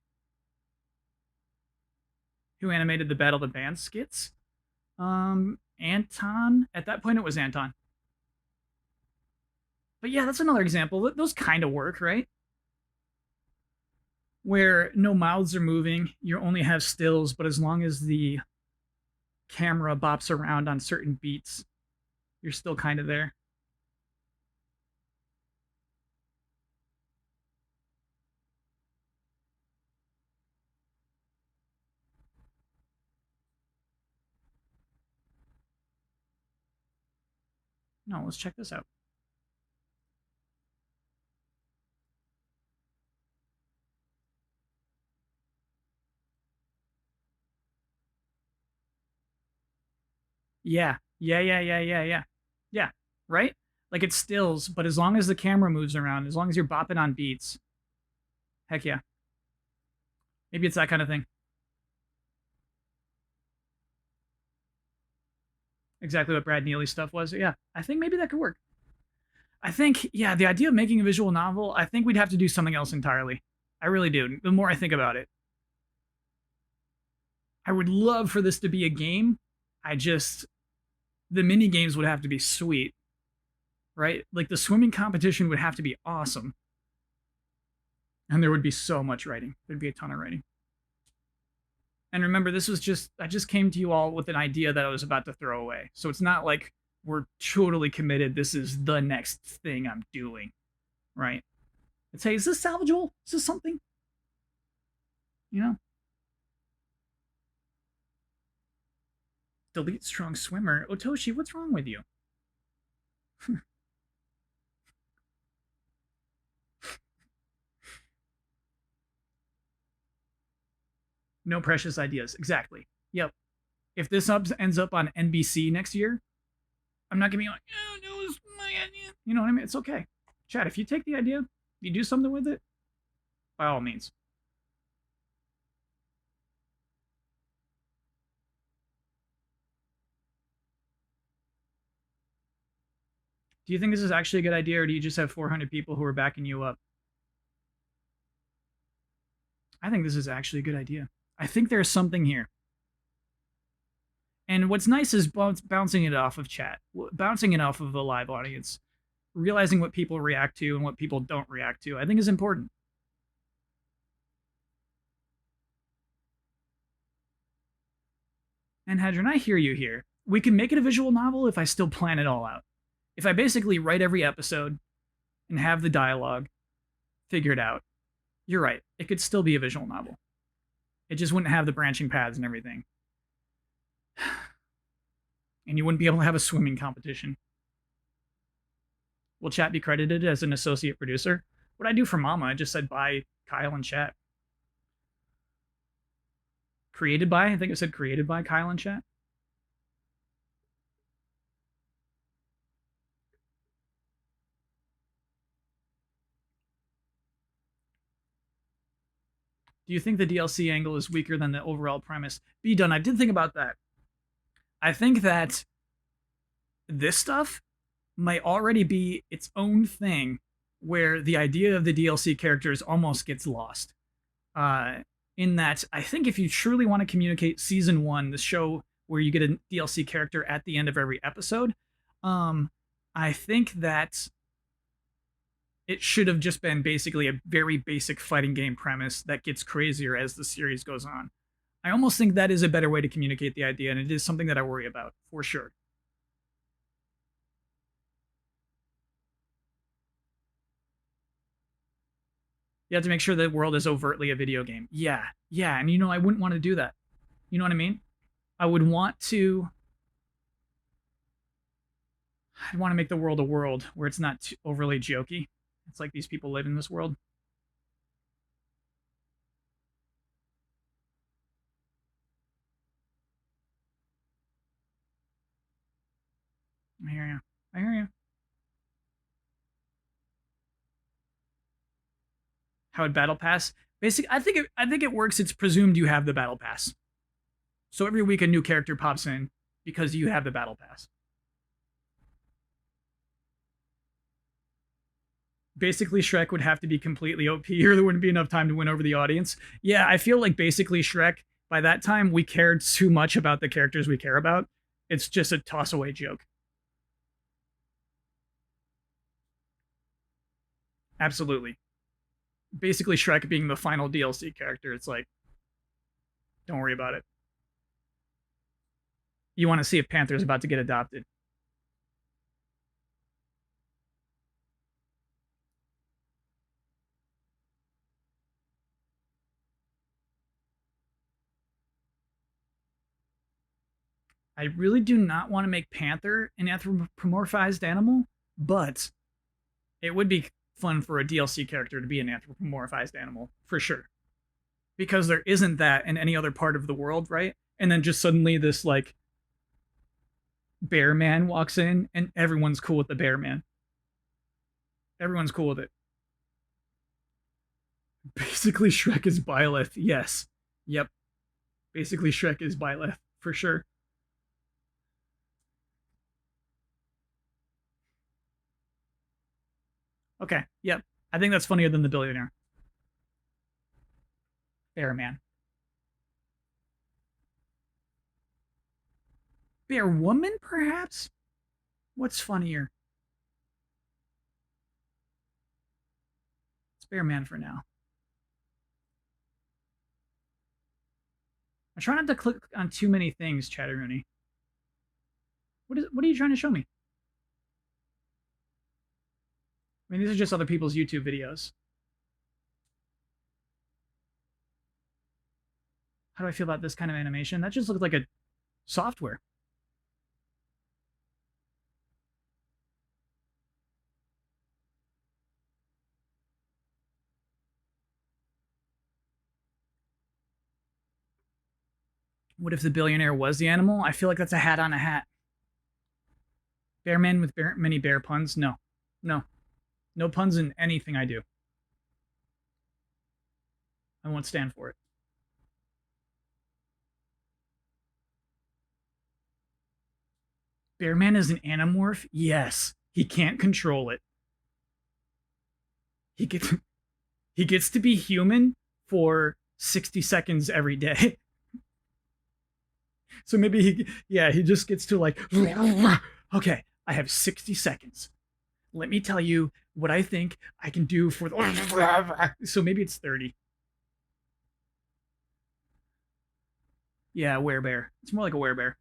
Who animated the Battle of the Bands skits? Anton. At that point, it was Anton. But yeah, that's another example. Those kind of work, right? Where no mouths are moving, you only have stills, but as long as the camera bops around on certain beats, you're still kind of there. No, let's check this out. Yeah. Yeah, right? Like it stills, but as long as the camera moves around, as long as you're bopping on beats, heck yeah. Maybe it's that kind of thing. Exactly what Brad Neely's stuff was. Yeah, I think maybe that could work. I think, yeah, the idea of making a visual novel, I think we'd have to do something else entirely. I really do. The more I think about it, I would love for this to be a game. The mini games would have to be sweet, right? Like the swimming competition would have to be awesome. And there would be so much writing. There'd be a ton of writing. And remember, I just came to you all with an idea that I was about to throw away. So it's not like we're totally committed. This is the next thing I'm doing, right? It's, hey, is this salvageable? Is this something? You know? Delete strong swimmer. Otoshi, what's wrong with you? No precious ideas. Exactly. Yep. If this ends up on NBC next year, I'm not gonna be like, oh, that was my idea. You know what I mean? It's okay. Chad, if you take the idea, you do something with it, by all means. Do you think this is actually a good idea, or do you just have 400 people who are backing you up? I think this is actually a good idea. I think there's something here. And what's nice is bouncing it off of chat, bouncing it off of a live audience, realizing what people react to and what people don't react to, I think is important. And Hadron, I hear you here. We can make it a visual novel if I still plan it all out. If I basically write every episode and have the dialogue figured out, you're right. It could still be a visual novel. It just wouldn't have the branching paths and everything. And you wouldn't be able to have a swimming competition. Will Chat be credited as an associate producer? What I do for Mama, I just said by Kyle and Chat. Created by? I think it said created by Kyle and Chat. Do you think the DLC angle is weaker than the overall premise? Be done. I did think about that. I think that this stuff might already be its own thing where the idea of the DLC characters almost gets lost. Uh, in that, I think if you truly want to communicate season one, the show where you get a DLC character at the end of every episode, I think that it should have just been basically a very basic fighting game premise that gets crazier as the series goes on. I almost think that is a better way to communicate the idea, and it is something that I worry about, for sure. You have to make sure the world is overtly a video game. Yeah, yeah, and I wouldn't want to do that. You know what I mean? I would want to. I'd want to make the world a world where it's not too overly jokey. It's like these people live in this world. I hear you. I hear you. How would battle pass? Basically, I think it works. It's presumed you have the battle pass. So every week a new character pops in because you have the battle pass. Basically, Shrek would have to be completely OP or there wouldn't be enough time to win over the audience. Yeah, I feel like basically Shrek, by that time, we cared too much about the characters we care about. It's just a toss away joke. Absolutely. Basically, Shrek being the final DLC character, it's like, don't worry about it. You want to see if Panther's about to get adopted. I really do not want to make Panther an anthropomorphized animal, but it would be fun for a DLC character to be an anthropomorphized animal, for sure. Because there isn't that in any other part of the world, right? And then just suddenly this, like, bear man walks in, and everyone's cool with the bear man. Everyone's cool with it. Basically, Shrek is Byleth. Yes. Yep. Basically, Shrek is Byleth, for sure. Okay, yep. I think that's funnier than the billionaire. Bear man. Bear woman, perhaps? What's funnier? It's bear man for now. I try not to click on too many things, Chatteroony. What are you trying to show me? I mean, these are just other people's YouTube videos. How do I feel about this kind of animation? That just looks like a software. What if the billionaire was the animal? I feel like that's a hat on a hat. Bearman with many bear puns? No. No. No puns in anything I do. I won't stand for it. Bearman is an animorph? Yes. He can't control it. He gets to be human for 60 seconds every day. So maybe he just gets to like, okay, I have 60 seconds. Let me tell you what I think I can do for the... So maybe it's 30. Yeah, werebear. It's more like a werebear.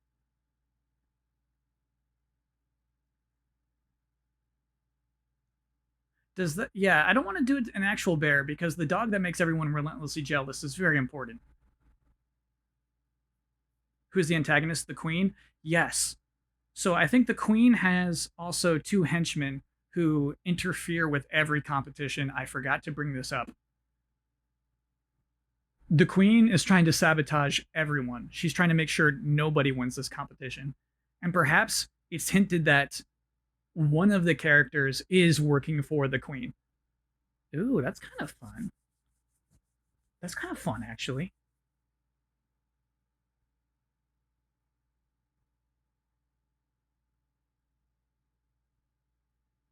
Does that... Yeah, I don't want to do an actual bear because the dog that makes everyone relentlessly jealous is very important. Who's the antagonist? The queen? Yes. So I think the queen has also two henchmen who interfere with every competition. I forgot to bring this up. The queen is trying to sabotage everyone. She's trying to make sure nobody wins this competition. And perhaps it's hinted that one of the characters is working for the queen. Ooh, that's kind of fun. That's kind of fun, actually.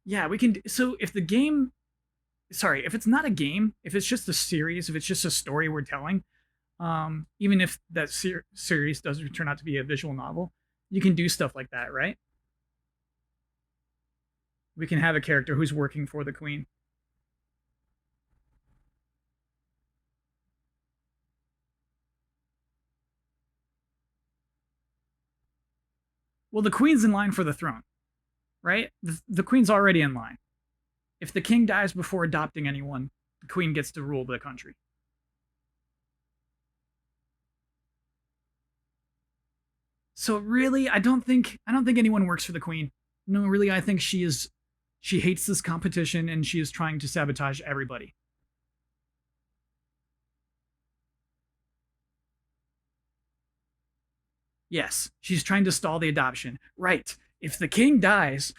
Yeah, we can. So if the game, sorry, if it's not a game, if it's just a series, if it's just a story we're telling, even if that series does turn out to be a visual novel, you can do stuff like that, right? We can have a character who's working for the queen. Well, the queen's in line for the throne, right? The queen's already in line. If the king dies before adopting anyone, the queen gets to rule the country. So really, I don't think anyone works for the queen. No, really, I think she hates this competition and she is trying to sabotage everybody. Yes, she's trying to stall the adoption. Right. If the king dies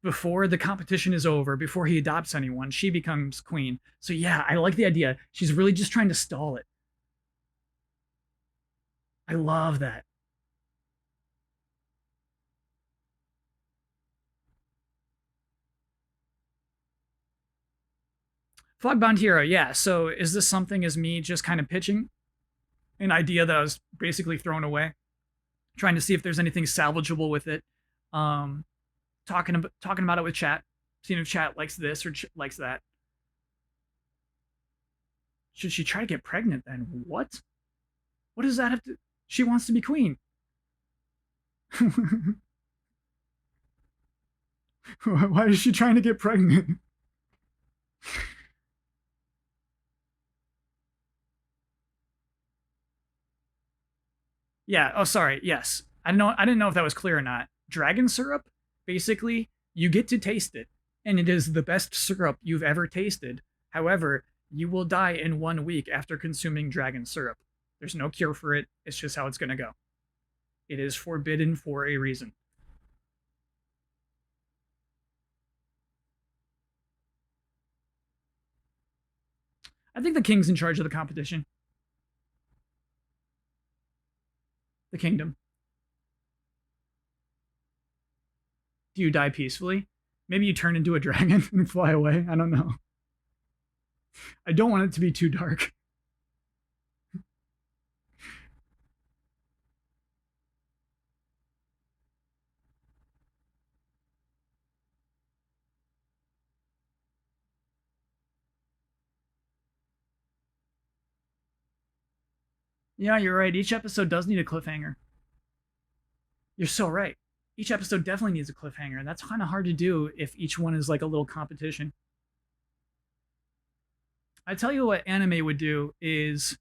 before the competition is over, before he adopts anyone, she becomes queen. So yeah, I like the idea. She's really just trying to stall it. I love that. Fogbound Hero, yeah. So is this something as me just kind of pitching an idea that I was basically thrown away, trying to see if there's anything salvageable with it? Um, talking about it with chat, seeing if chat likes this or likes that. Should she try to get pregnant then? What? What does that have to? She wants to be queen. Why is she trying to get pregnant? Yeah. Oh, sorry. Yes. I don't know. I didn't know if that was clear or not. Dragon syrup, basically, you get to taste it, and it is the best syrup you've ever tasted. However, you will die in 1 week after consuming dragon syrup. There's no cure for it. It's just how it's going to go. It is forbidden for a reason. I think the king's in charge of the competition. The kingdom. Do you die peacefully? Maybe you turn into a dragon and fly away. I don't know. I don't want it to be too dark. Yeah, you're right. Each episode does need a cliffhanger. You're so right. Each episode definitely needs a cliffhanger, and that's kind of hard to do if each one is like a little competition. I tell you what anime would do is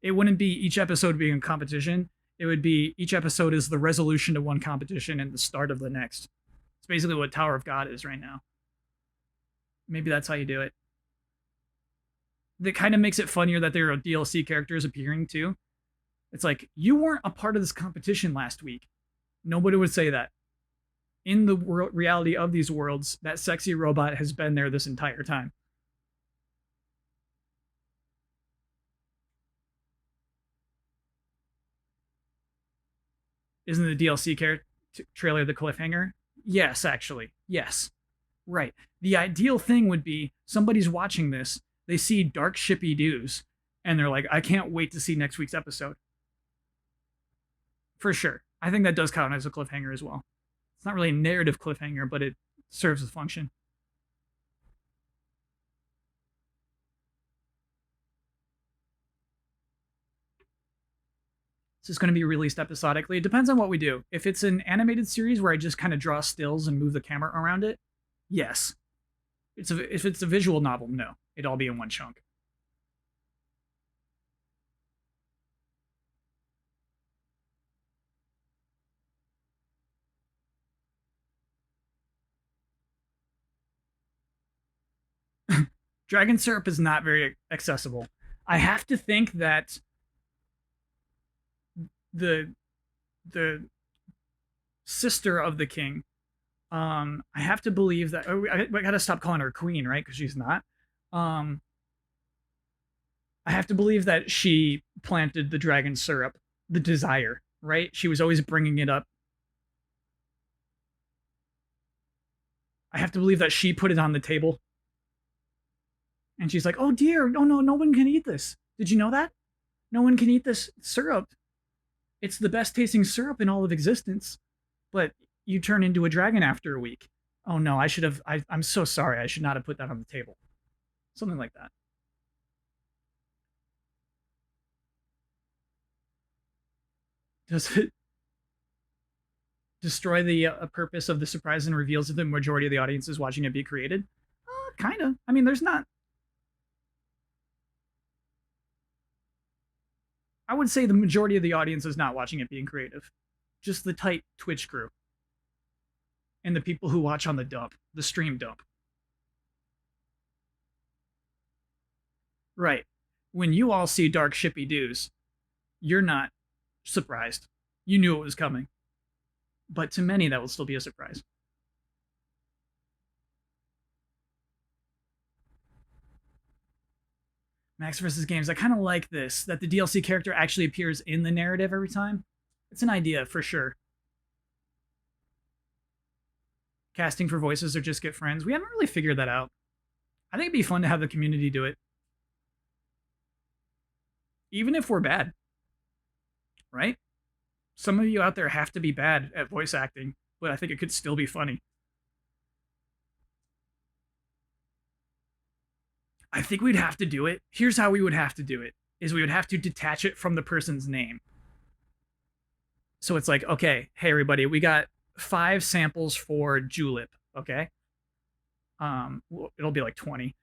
it wouldn't be each episode being a competition. It would be each episode is the resolution to one competition and the start of the next. It's basically what Tower of God is right now. Maybe that's how you do it. That kind of makes it funnier that there are DLC characters appearing too. It's like, you weren't a part of this competition last week. Nobody would say that. In the reality of these worlds, that sexy robot has been there this entire time. Isn't the DLC trailer the cliffhanger? Yes, actually. Yes. Right. The ideal thing would be somebody's watching this, they see dark shippy doos, and they're like, I can't wait to see next week's episode. For sure. I think that does count as a cliffhanger as well. It's not really a narrative cliffhanger, but it serves a function. Is this going to be released episodically? It depends on what we do. If it's an animated series where I just kind of draw stills and move the camera around it, yes. If it's a visual novel, no. It'd all be in one chunk. Dragon syrup is not very accessible. I have to think that the the sister of the king, I have to believe that I gotta stop calling her queen, right? Because she's not. Um, I have to believe that she planted the dragon syrup, the desire, right? She was always bringing it up. I have to believe that she put it on the table. And she's like, oh dear, no, no one can eat this. Did you know that? No one can eat this syrup. It's the best tasting syrup in all of existence. But you turn into a dragon after a week. Oh no, I'm so sorry. I should not have put that on the table. Something like that. Does it destroy the purpose of the surprise and reveals if the majority of the audience is watching it be created? Kind of. I mean, there's not... I would say the majority of the audience is not watching it being creative. Just the tight Twitch crew. And the people who watch on the dump. The stream dump. Right. When you all see Dark Shippy Doos, you're not surprised. You knew it was coming. But to many, that will still be a surprise. Max versus Games. I kind of like this, that the DLC character actually appears in the narrative every time. It's an idea, for sure. Casting for voices or just get friends. We haven't really figured that out. I think it'd be fun to have the community do it. Even if we're bad. Right? Some of you out there have to be bad at voice acting, but I think it could still be funny. I think we'd have to do it. Here's how we would have to do it, is we would have to detach it from the person's name. So it's like, okay, hey everybody, we got 5 samples for Julep, okay? It'll be like 20,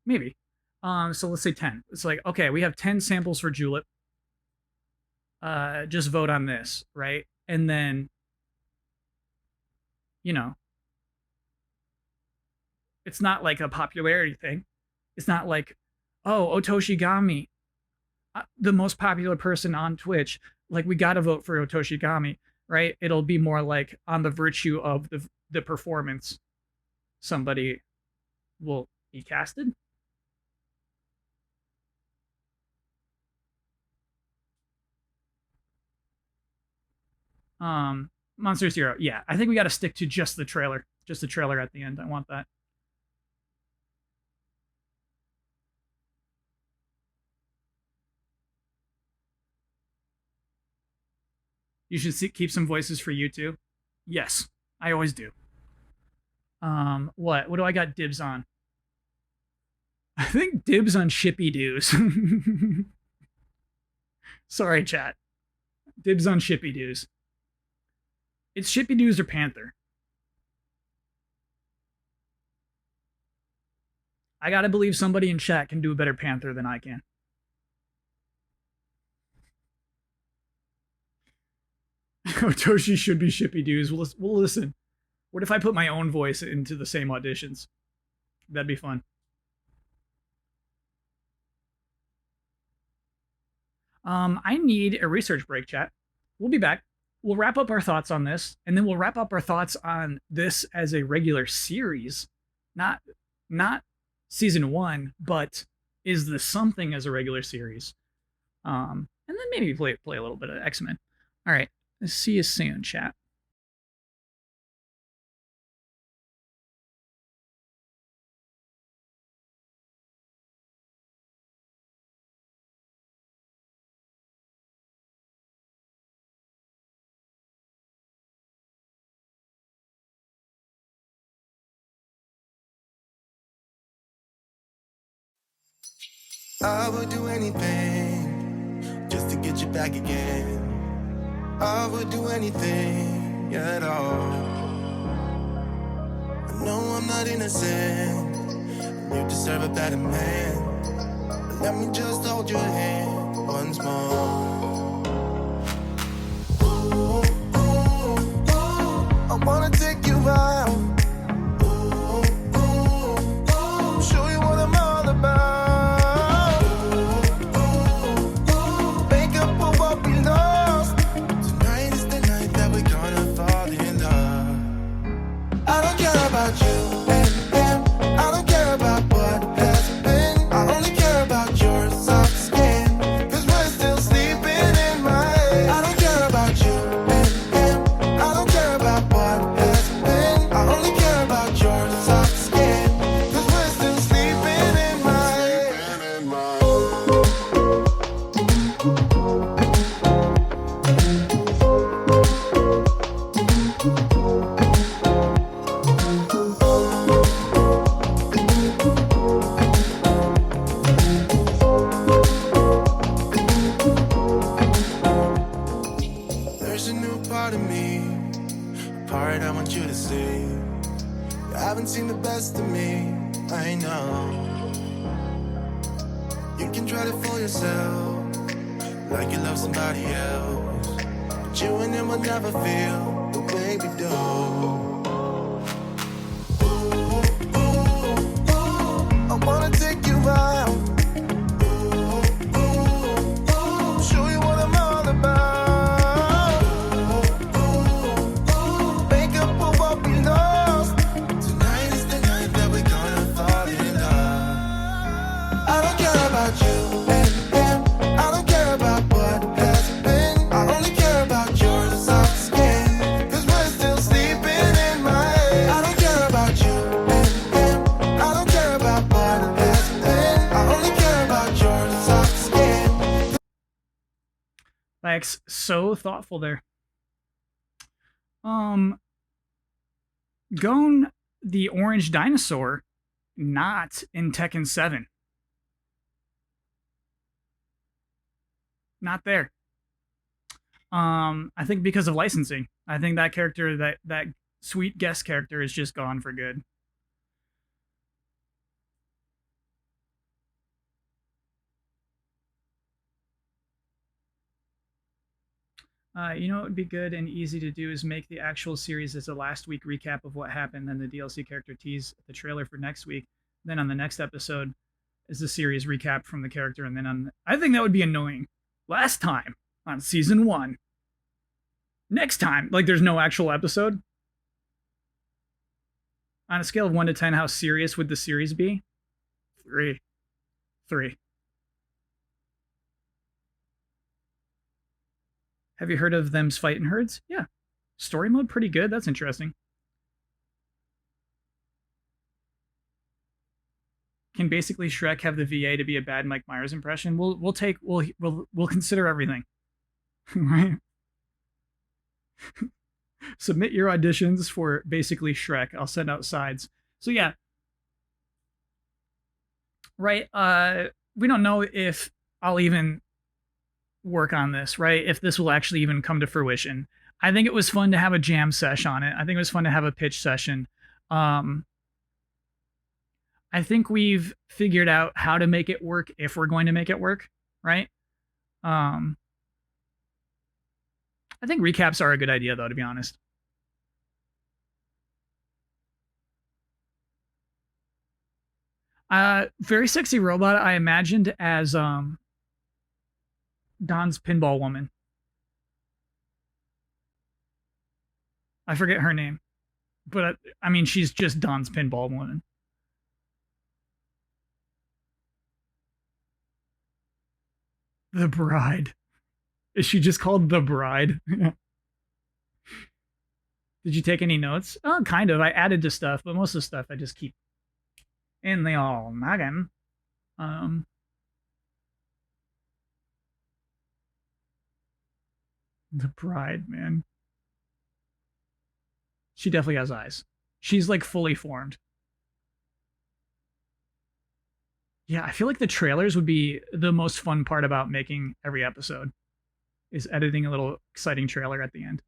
maybe. So let's say 10. It's like, okay, we have 10 samples for Julep. Just vote on this, right? And then, you know, it's not like a popularity thing. It's not like, oh, Otoshigami, the most popular person on Twitch. Like, we got to vote for Otoshigami, right? It'll be more like on the virtue of the performance. Somebody will be casted. Monster Zero. Yeah, I think we got to stick to just the trailer. Just the trailer at the end. I want that. You should keep some voices for you too. Yes, I always do. What do I got dibs on? I think dibs on Shippy Doos. Sorry, chat. Dibs on Shippy Doos. It's Shippy Doos or Panther. I gotta believe somebody in chat can do a better Panther than I can. Otoshi should be Shippy Doos. We'll listen. What if I put my own voice into the same auditions? That'd be fun. I need a research break, chat. We'll be back. We'll wrap up our thoughts on this, and then we'll wrap up our thoughts on this as a regular series. Not season 1, but is this something as a regular series? And then maybe play a little bit of X-Men. All right. See you soon, chat. I would do anything just to get you back again. I would do anything at all. I know I'm not innocent, and you deserve a better man. But let me just hold your hand once more. Ooh, ooh, ooh, I wanna take you out. Ooh, ooh, ooh, show you what I'm all about. I don't care about you and him. I don't care about what has been. I only care about your soft skin. try to fool yourself like you love somebody else, but you and him will never feel the way we do. Ooh, ooh, ooh, I wanna take you out. Ooh, ooh, ooh, show you what I'm all about. Ooh, ooh, make up for what we lost. Tonight is the night that we're gonna fall in love. I don't care about you and him. I don't care about what has been. I only care about your soft skin. 'Cause we're still sleeping in my head. I don't care about you and him. I don't care about what has been. I only care about your soft skin. Thanks. So thoughtful there. Gon the orange dinosaur, not in Tekken 7. Not there. I think because of licensing. I think that character, that sweet guest character, is just gone for good. You know what would be good and easy to do is make the actual series as a last week recap of what happened, then the DLC character tease the trailer for next week. Then on the next episode is the series recap from the character, and then I think that would be annoying. Last time on season 1. Next time, like there's no actual episode. On a scale of 1 to 10, how serious would the series be? 3. 3. Have you heard of them's fighting herds? Yeah. Story mode, pretty good. That's interesting. Can basically Shrek have the VA to be a bad Mike Myers impression? We'll consider everything. Right? Submit your auditions for basically Shrek. I'll send out sides. So yeah. Right, we don't know if I'll even work on this, right? If this will actually even come to fruition. I think it was fun to have a jam sesh on it. I think it was fun to have a pitch session. I think we've figured out how to make it work if we're going to make it work, right? I think recaps are a good idea, though, to be honest. Very sexy robot I imagined as Don's pinball woman. I forget her name, but I mean, she's just Don's pinball woman. The Bride. Is she just called The Bride? Did you take any notes? Oh, kind of. I added to stuff, but most of the stuff I just keep in the old noggin. The Bride, man. She definitely has eyes. She's like fully formed. Yeah, I feel like the trailers would be the most fun part about making every episode, is editing a little exciting trailer at the end.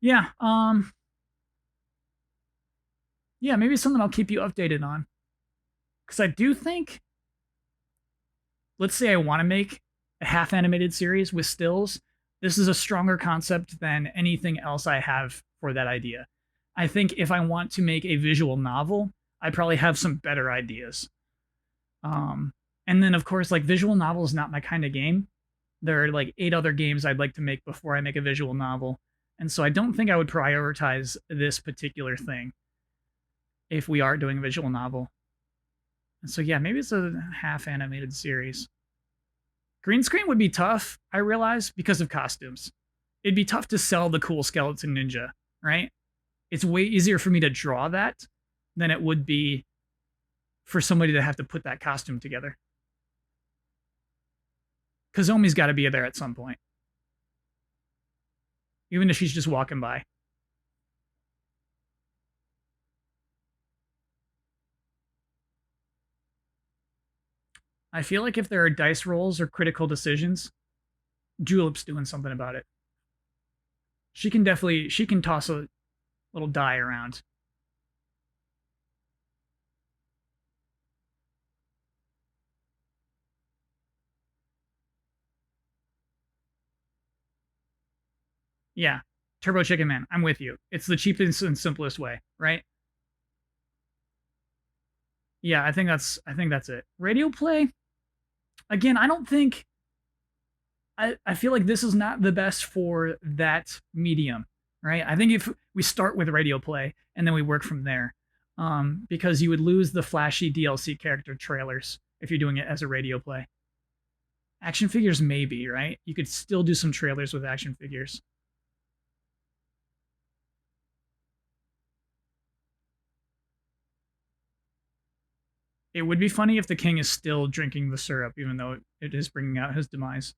Yeah, yeah, maybe something I'll keep you updated on. Because I do think, let's say I want to make a half animated series with stills. This is a stronger concept than anything else I have for that idea. I think if I want to make a visual novel, I probably have some better ideas. And then, of course, like, visual novel is not my kind of game. There are like 8 other games I'd like to make before I make a visual novel. And so I don't think I would prioritize this particular thing if we are doing a visual novel. And so, yeah, maybe it's a half animated series. Green screen would be tough, I realize, because of costumes. It'd be tough to sell the cool skeleton ninja, right? It's way easier for me to draw that than it would be for somebody to have to put that costume together. Kazomi's got to be there at some point. Even if she's just walking by. I feel like if there are dice rolls or critical decisions, Julep's doing something about it. She can toss a little die around. Yeah. Turbo Chicken Man. I'm with you. It's the cheapest and simplest way, right? Yeah, I think that's it. Radio play. Again, I don't think I feel like this is not the best for that medium, right? I think if we start with radio play and then we work from there, because you would lose the flashy DLC character trailers if you're doing it as a radio play. Action figures, maybe, right? You could still do some trailers with action figures. It would be funny if the king is still drinking the syrup, even though it is bringing out his demise.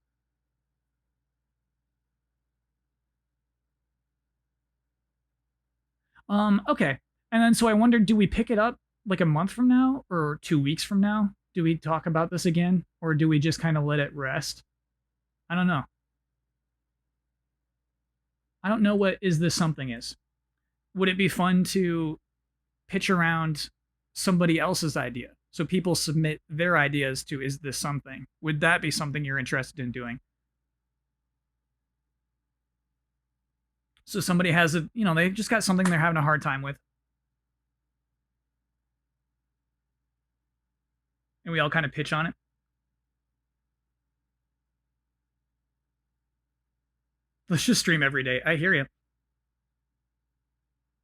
Okay. And then so I wondered, do we pick it up like a month from now or 2 weeks from now? Do we talk about this again? Or do we just kind of let it rest? I don't know. I don't know what is this something is. Would it be fun to pitch around somebody else's idea? So people submit their ideas to is this something? Would that be something you're interested in doing? So somebody has a, they've just got something they're having a hard time with. And we all kind of pitch on it. Let's just stream every day. I hear you.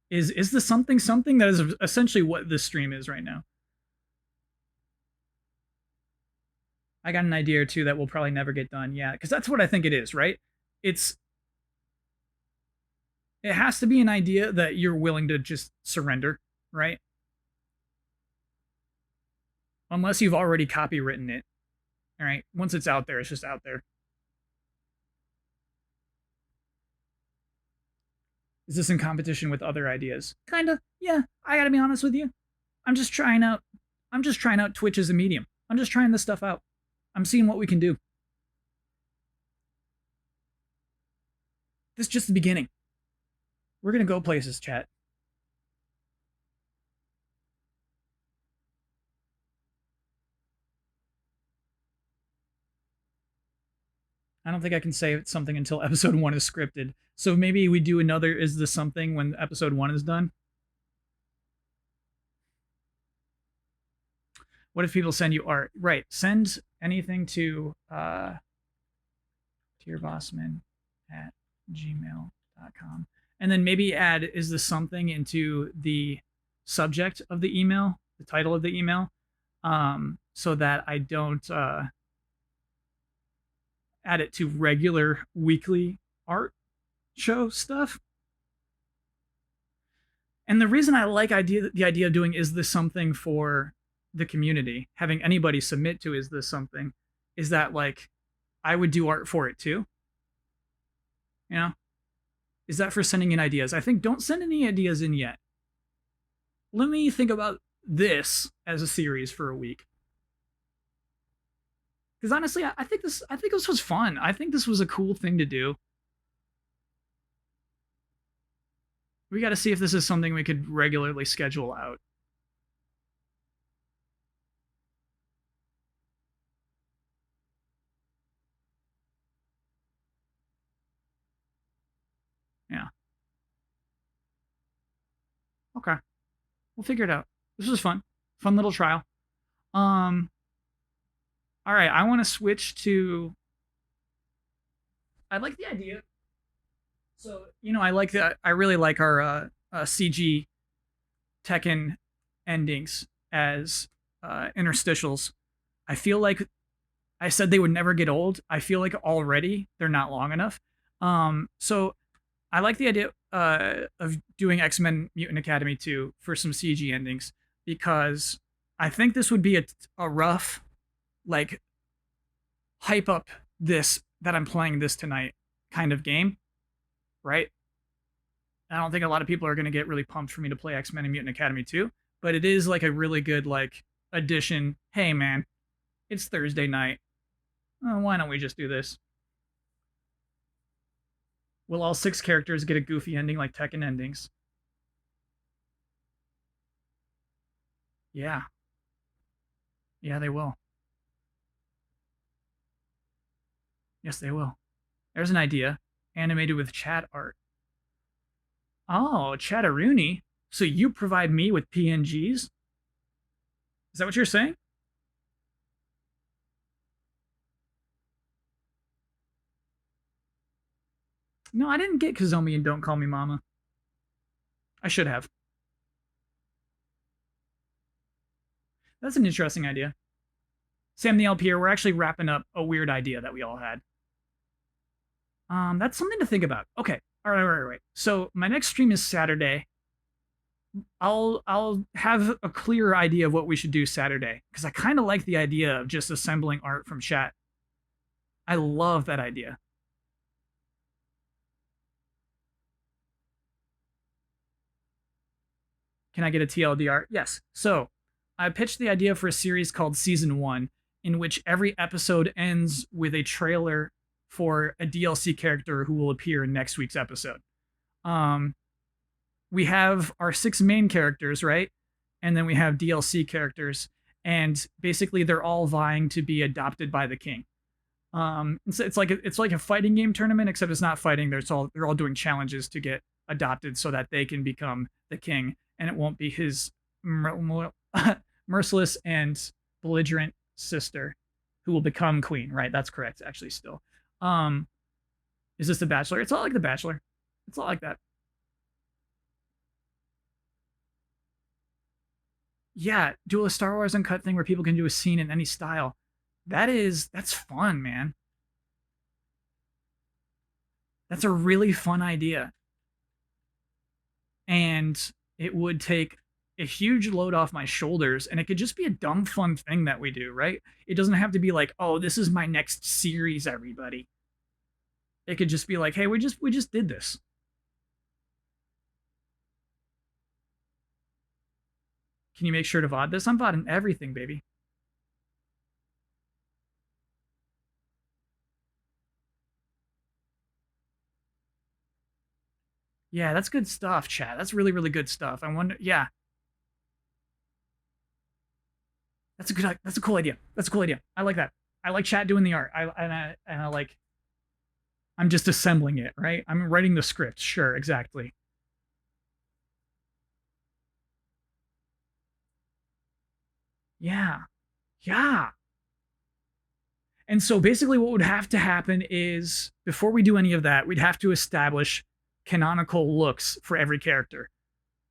Is this something that is essentially what this stream is right now? I got an idea or two that will probably never get done. Yeah, because that's what I think it is, right? It has to be an idea that you're willing to just surrender, right? Unless you've already copywritten it. All right. Once it's out there, it's just out there. Is this in competition with other ideas? Kinda. Yeah, I gotta be honest with you. I'm just trying out Twitch as a medium. I'm just trying this stuff out. I'm seeing what we can do. This is just the beginning. We're gonna go places, chat. I don't think I can say something until episode 1 is scripted. So maybe we do another Is This Something when episode 1 is done? What if people send you art? Right. Send anything to dearbossman@gmail.com. And then maybe add Is This Something into the subject of the email, the title of the email, so that I don't add it to regular weekly art show stuff. And the reason I like the idea of doing Is This Something for the community, having anybody submit to Is This Something, is that like I would do art for it too. You know? Is that for sending in ideas? I think don't send any ideas in yet. Let me think about this as a series for a week. Because honestly, I think this was fun. I think this was a cool thing to do. We got to see if this is something we could regularly schedule out. Yeah. Okay. We'll figure it out. This was fun. Fun little trial. All right, I want to switch to. I like the idea. So I like that. I really like our CG Tekken endings as interstitials. I feel like I said they would never get old. I feel like already they're not long enough. So I like the idea of doing X-Men Mutant Academy 2 for some CG endings because I think this would be a rough, like, hype up this that I'm playing this tonight kind of game, right? I don't think a lot of people are going to get really pumped for me to play X-Men and Mutant Academy 2, but it is like a really good like addition. Hey man, it's Thursday night. Why don't we just do this? Will all 6 characters get a goofy ending like Tekken endings? Yeah. Yeah, they will. Yes, they will. There's an idea. Animated with chat art. Oh, Chatteroonie. So you provide me with PNGs? Is that what you're saying? No, I didn't get Kazomi and Don't Call Me Mama. I should have. That's an interesting idea. Sam the LP, we're actually wrapping up a weird idea that we all had. That's something to think about. Okay. All right. So my next stream is Saturday. I'll have a clearer idea of what we should do Saturday because I kind of like the idea of just assembling art from chat. I love that idea. Can I get a TLDR? Yes. So I pitched the idea for a series called Season 1, in which every episode ends with a trailer for a DLC character who will appear in next week's episode. We have our 6 main characters, right? And then we have DLC characters, and basically they're all vying to be adopted by the king. It's like a fighting game tournament, except it's not fighting. They're all doing challenges to get adopted so that they can become the king, and it won't be his merciless and belligerent sister who will become queen. Right? That's correct. Actually, still. Is this The Bachelor? It's all like The Bachelor. It's all like that. Yeah, do a Star Wars Uncut thing where people can do a scene in any style. That's fun, man. That's a really fun idea. And it would take a huge load off my shoulders, and it could just be a dumb fun thing that we do, right? It doesn't have to be like, oh, this is my next series, everybody. It could just be like, hey, we just did this. Can you make sure to VOD this? I'm VODing everything, baby. Yeah, that's good stuff, chat. That's really, really good stuff. I wonder, yeah. That's a cool idea. That's a cool idea. I like that. I like chat doing the art. I like, I'm just assembling it, right? I'm writing the script. Sure, exactly. Yeah. Yeah. And so basically what would have to happen is before we do any of that, we'd have to establish canonical looks for every character.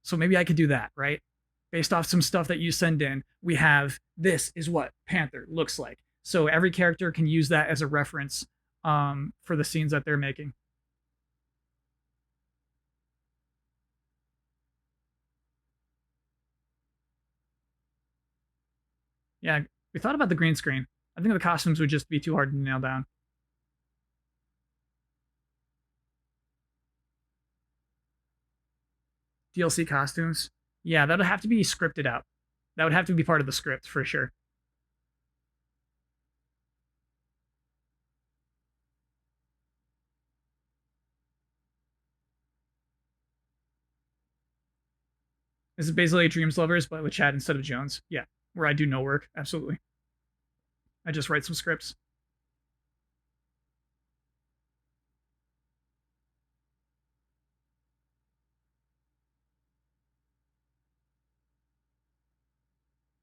So maybe I could do that, right? Based off some stuff that you send in, we have this is what Panther looks like. So every character can use that as a reference for the scenes that they're making. Yeah, we thought about the green screen. I think the costumes would just be too hard to nail down. DLC costumes. Yeah, that would have to be scripted out. That would have to be part of the script for sure. This is basically Dreams Lovers, but with Chad instead of Jones. Yeah, where I do no work. Absolutely. I just write some scripts.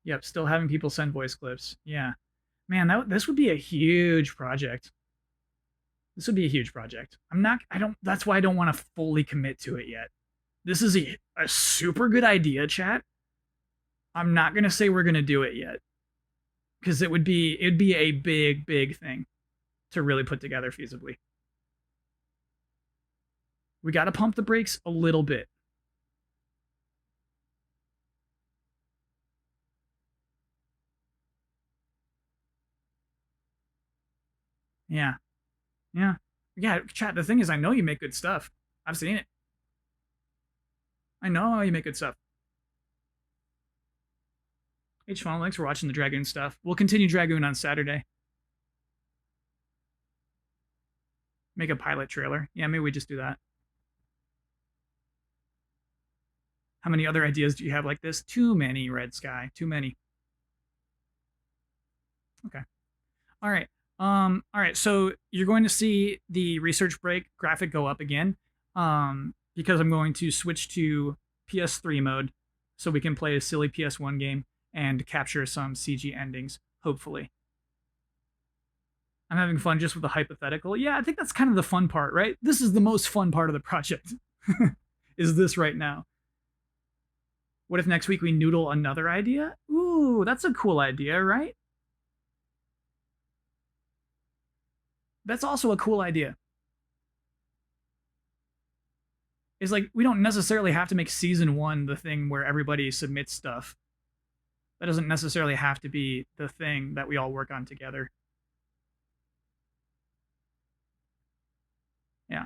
Yep, still having people send voice clips. Yeah. Man, this would be a huge project. This would be a huge project. That's why I don't want to fully commit to it yet. This is a super good idea, chat. I'm not going to say we're going to do it yet. Because it'd be a big thing to really put together feasibly. We got to pump the brakes a little bit. Yeah. Chat, the thing is, I know you make good stuff. I've seen it. I know you make good stuff. H Funnel, thanks for watching the Dragoon stuff. We'll continue Dragoon on Saturday. Make a pilot trailer. Yeah, maybe we just do that. How many other ideas do you have like this? Too many, Red Sky. Too many. Okay. All right. All right, so you're going to see the research break graphic go up again, because I'm going to switch to PS3 mode so we can play a silly PS1 game and capture some CG endings, hopefully. I'm having fun just with the hypothetical. Yeah, I think that's kind of the fun part, right? This is the most fun part of the project, is this right now. What if next week we noodle another idea? Ooh, that's a cool idea, right? That's also a cool idea. It's like, we don't necessarily have to make season 1 the thing where everybody submits stuff. That doesn't necessarily have to be the thing that we all work on together. Yeah.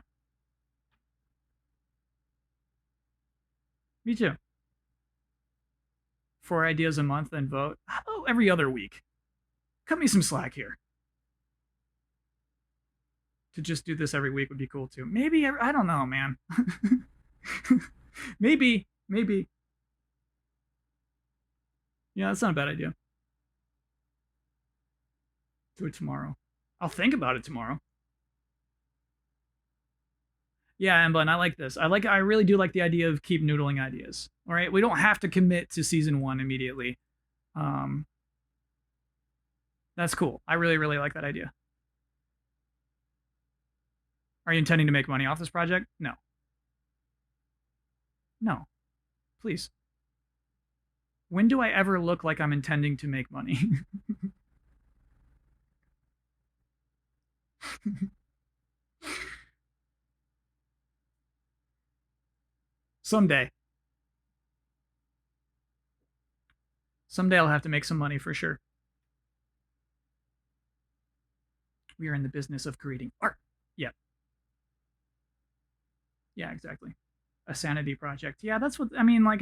Me too. 4 ideas a month, then vote. Oh, every other week. Cut me some slack here. To just do this every week would be cool too. Maybe, I don't know, man. maybe. Yeah, that's not a bad idea. Do it tomorrow. I'll think about it tomorrow. Yeah, Emblem, I like this. I really do like the idea of keep noodling ideas. All right, we don't have to commit to season 1 immediately. That's cool. I really, really like that idea. Are you intending to make money off this project? No. No. Please. When do I ever look like I'm intending to make money? Someday. Someday I'll have to make some money for sure. We are in the business of creating art. Yeah. Yeah, exactly. A sanity project. Yeah, that's what I mean. Like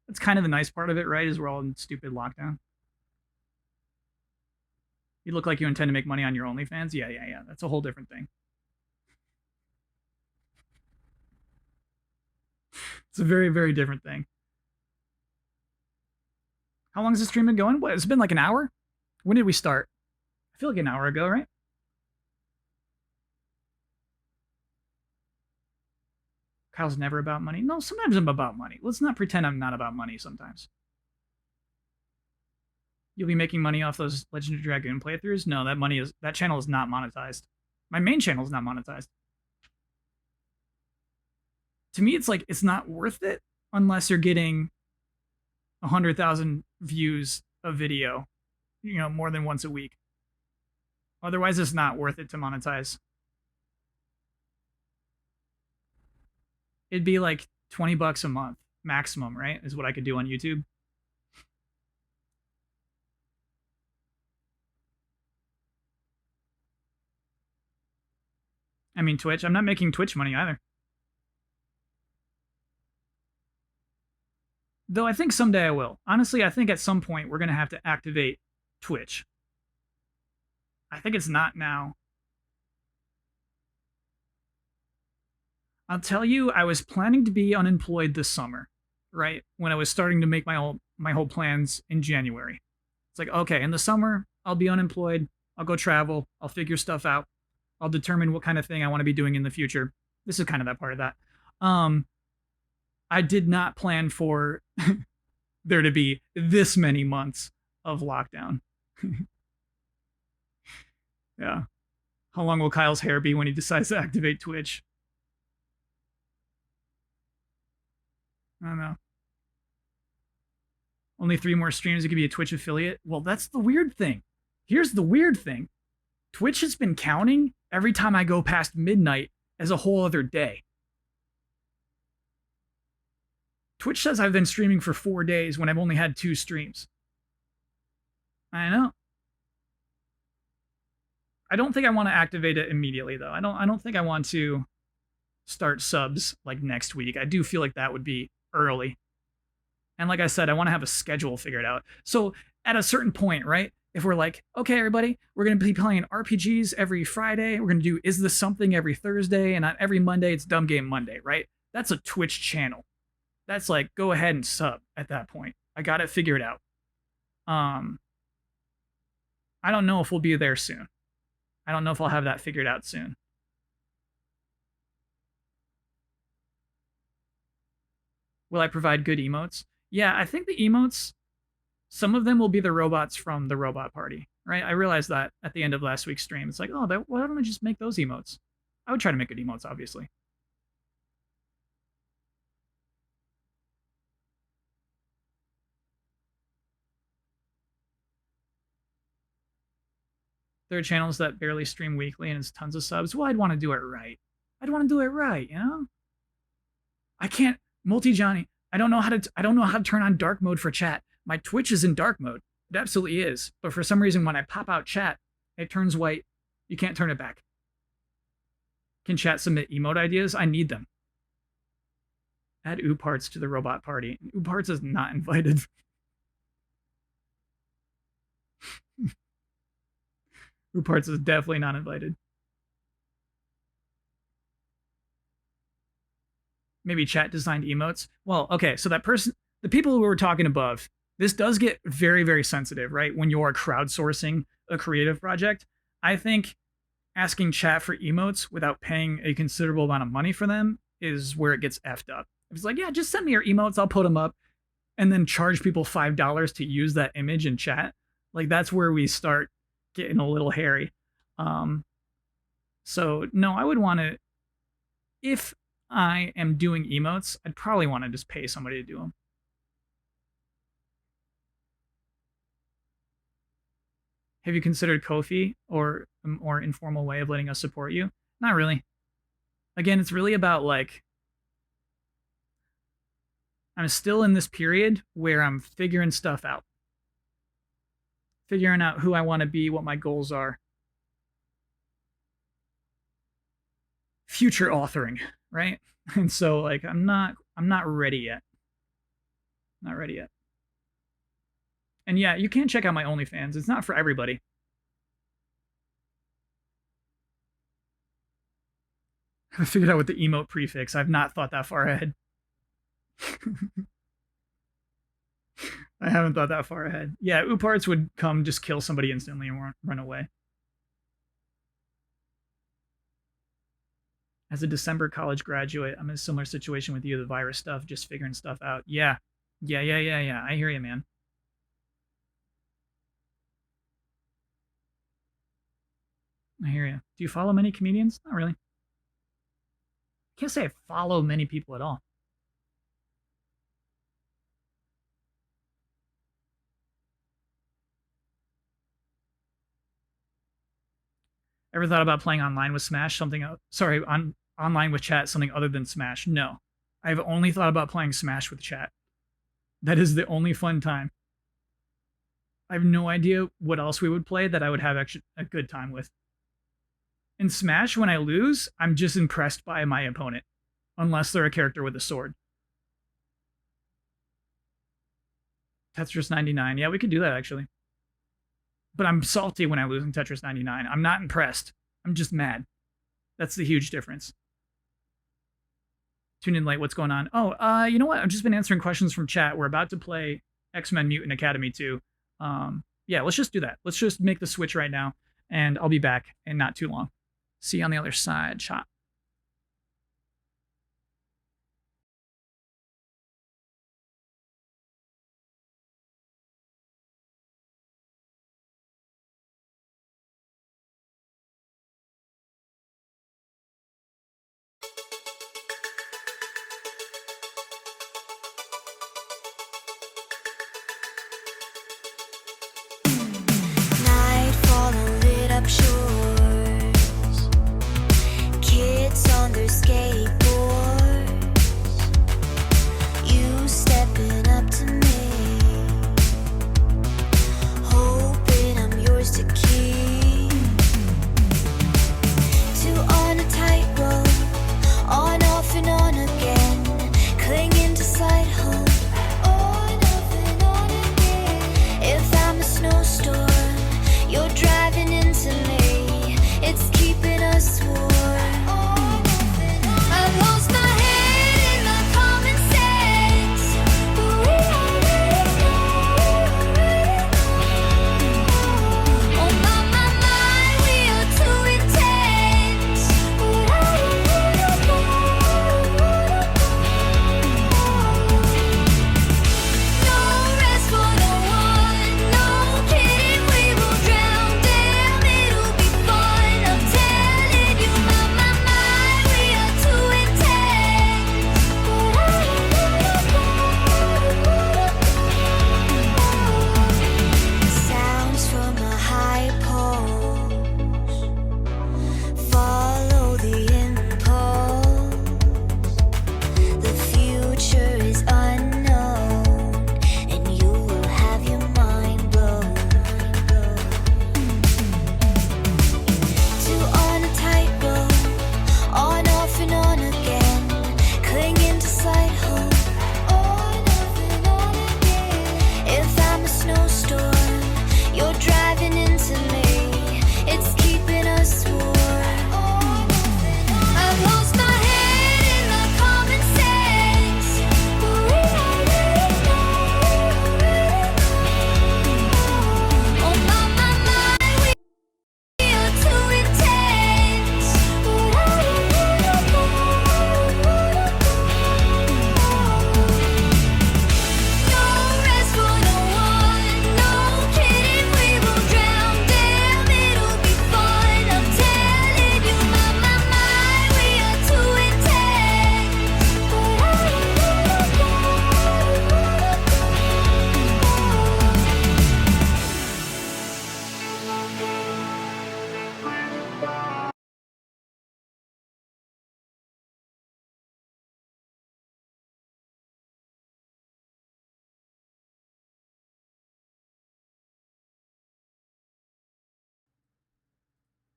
it's kind of the nice part of it, right? Is we're all in stupid lockdown. You look like you intend to make money on your OnlyFans. Yeah. That's a whole different thing. It's a very, very different thing. How long has the stream been going? What? It's been like an hour? When did we start? I feel like an hour ago, right? Kyle's never about money. No, sometimes I'm about money. Let's not pretend I'm not about money sometimes. You'll be making money off those Legend of Dragoon playthroughs? No, that channel is not monetized. My main channel is not monetized. To me, it's like it's not worth it unless you're getting 100,000 views a video, more than once a week. Otherwise, it's not worth it to monetize. It'd be like $20 a month maximum, right? Is what I could do on YouTube. I mean, Twitch. I'm not making Twitch money either. Though I think someday I will. Honestly, I think at some point we're going to have to activate Twitch. I think it's not now. I'll tell you, I was planning to be unemployed this summer, right? When I was starting to make my whole plans in January. It's like, okay, in the summer, I'll be unemployed. I'll go travel. I'll figure stuff out. I'll determine what kind of thing I want to be doing in the future. This is kind of that part of that. I did not plan for there to be this many months of lockdown. Yeah. How long will Kyle's hair be when he decides to activate Twitch? I don't know. Only 3 more streams, it could be a Twitch affiliate. Well, that's the weird thing. Here's the weird thing. Twitch has been counting every time I go past midnight as a whole other day. Twitch says I've been streaming for 4 days when I've only had 2 streams. I know. I don't think I want to activate it immediately, though. I don't think I want to start subs like next week. I do feel like that would be early. And like I said, I want to have a schedule figured out. So at a certain point, right? If we're like, okay, everybody, we're going to be playing RPGs every Friday. We're going to do Is This Something every Thursday. And on every Monday, it's Dumb Game Monday, right? That's a Twitch channel. That's like, go ahead and sub at that point. I got it figured out. I don't know if we'll be there soon. I don't know if I'll have that figured out soon. Will I provide good emotes? Yeah, I think the emotes, some of them will be the robots from the robot party, right? I realized that at the end of last week's stream. It's like, oh, why don't I just make those emotes? I would try to make good emotes, obviously. There are channels that barely stream weekly and it's tons of subs. Well, I'd want to do it right. I'd want to do it right, you know? I can't Multi-Johnny. I don't know how to turn on dark mode for chat. My Twitch is in dark mode. It absolutely is. But for some reason when I pop out chat, it turns white. You can't turn it back. Can chat submit emote ideas? I need them. Add Ooparts to the robot party. Ooparts is not invited. Ooparts is definitely not invited. Maybe chat designed emotes. Well, okay, so that person, the people who were talking above, this does get very, very sensitive, right? When you're crowdsourcing a creative project. I think asking chat for emotes without paying a considerable amount of money for them is where it gets effed up. If it's like, yeah, just send me your emotes, I'll put them up, and then charge people $5 to use that image in chat. Like, that's where we start getting a little hairy. So no, I would want to, if I am doing emotes, I'd probably want to just pay somebody to do them. Have you considered Ko-fi or a more informal way of letting us support you? Not really. Again, it's really about like, I'm still in this period where I'm figuring stuff out. Figuring out who I want to be, what my goals are. Future authoring, right? And so like I'm not ready yet. Not ready yet. And yeah, you can check out my OnlyFans. It's not for everybody. I figured out with the emote prefix. I've not thought that far ahead. I haven't thought that far ahead. Yeah, Ooparts would come, just kill somebody instantly and run away. As a December college graduate, I'm in a similar situation with you, the virus stuff, just figuring stuff out. Yeah. I hear you, man. I hear you. Do you follow many comedians? Not really. I can't say I follow many people at all. Ever thought about playing online with Smash? Online with chat, something other than Smash? No. I've only thought about playing Smash with chat. That is the only fun time. I have no idea what else we would play that I would have actually a good time with. In Smash, when I lose, I'm just impressed by my opponent. Unless they're a character with a sword. Tetris 99. Yeah, we could do that, actually. But I'm salty when I lose in Tetris 99. I'm not impressed. I'm just mad. That's the huge difference. Tune in late. What's going on? Oh, you know what? I've just been answering questions from chat. We're about to play X-Men Mutant Academy 2. Yeah, let's just do that. Let's just make the switch right now. And I'll be back in not too long. See you on the other side. Chat. Nightfall and lit up shores,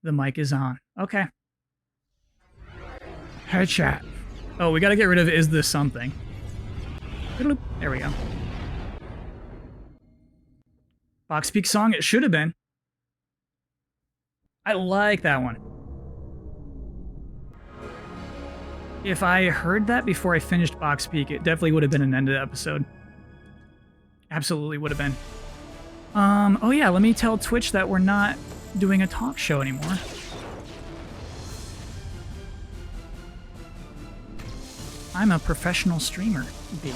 The mic is on. Okay. Hey, chat. Oh, we gotta get rid of is this something. There we go. Box Peak song, it should have been. I like that one. If I heard that before I finished Box Peak, it definitely would have been an ended episode. Absolutely would have been. Oh yeah, let me tell Twitch that we're not doing a talk show anymore. I'm a professional streamer, baby.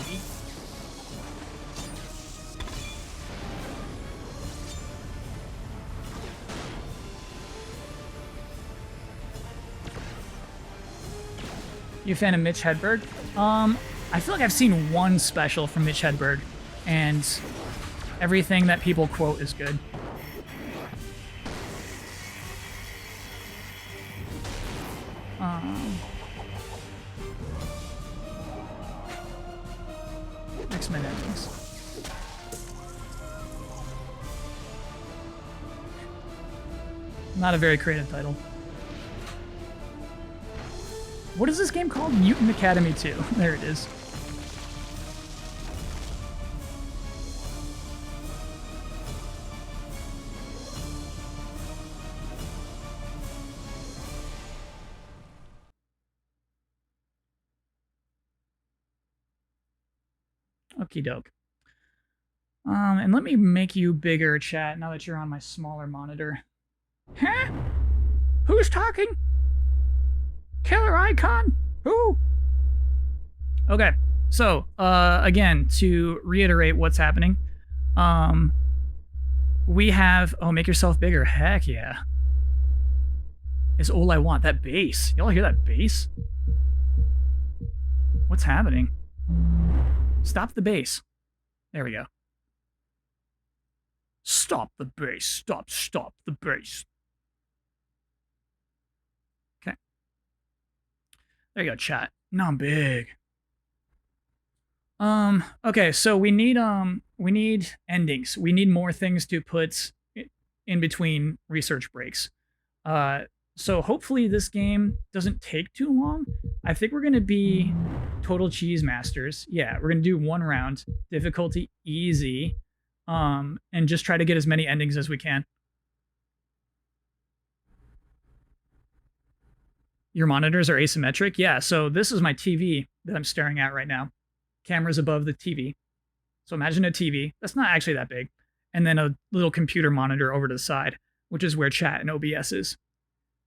You a fan of Mitch Hedberg? I feel like I've seen one special from Mitch Hedberg, and everything that people quote is good. X-Men endings. Not a very creative title. What is this game called? Mutant Academy 2. There it is. Okie doke. And let me make you bigger, chat, now that you're on my smaller monitor. Huh? Who's talking? Killer Icon? Who? Okay, so, again, to reiterate what's happening, we have... Oh, make yourself bigger. Heck yeah. Is all I want. That bass. Y'all hear that bass? What's happening? Stop the bass. There we go. Stop the bass. Stop the bass. Okay. There you go, chat. Now I'm big. Okay, so we need endings. We need more things to put in between research breaks. So hopefully this game doesn't take too long. I think we're going to be total cheese masters. Yeah, we're going to do one round, difficulty easy, and just try to get as many endings as we can. Your monitors are asymmetric? Yeah, so this is my TV that I'm staring at right now. Camera's above the TV. So imagine a TV. That's not actually that big. And then a little computer monitor over to the side, which is where chat and OBS is.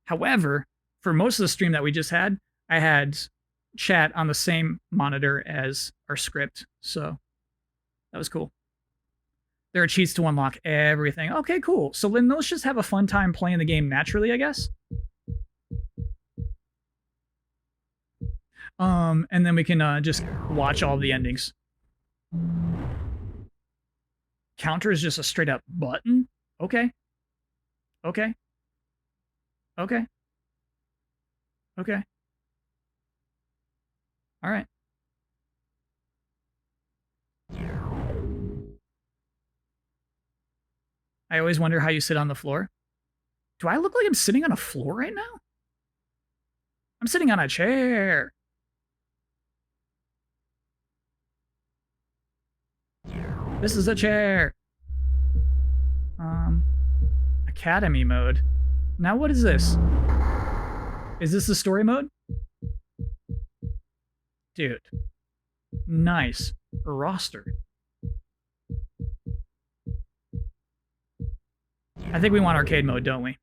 However, for most of the stream that we just had, I had chat on the same monitor as our script. So that was cool. There are cheats to unlock everything. Okay, cool. So then let's just have a fun time playing the game naturally, I guess. And then we can just watch all the endings. Counter is just a straight up button? Okay. Okay. Okay. Okay. All right. I always wonder how you sit on the floor. Do I look like I'm sitting on a floor right now? I'm sitting on a chair. This is a chair. Academy mode. Now what is this? Is this the story mode? Dude. Nice. Roster. I think we want arcade mode, don't we?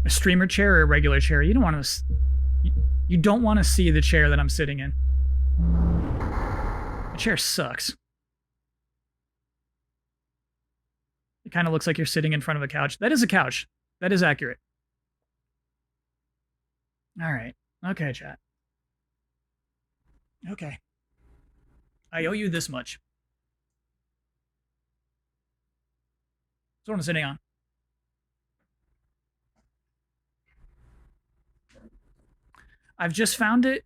A streamer chair or a regular chair? You don't want to... You don't want to see the chair that I'm sitting in. The chair sucks. It kind of looks like you're sitting in front of a couch. That is a couch. That is accurate. All right. Okay, chat. Okay. I owe you this much. That's what I'm sitting on. I've just found it.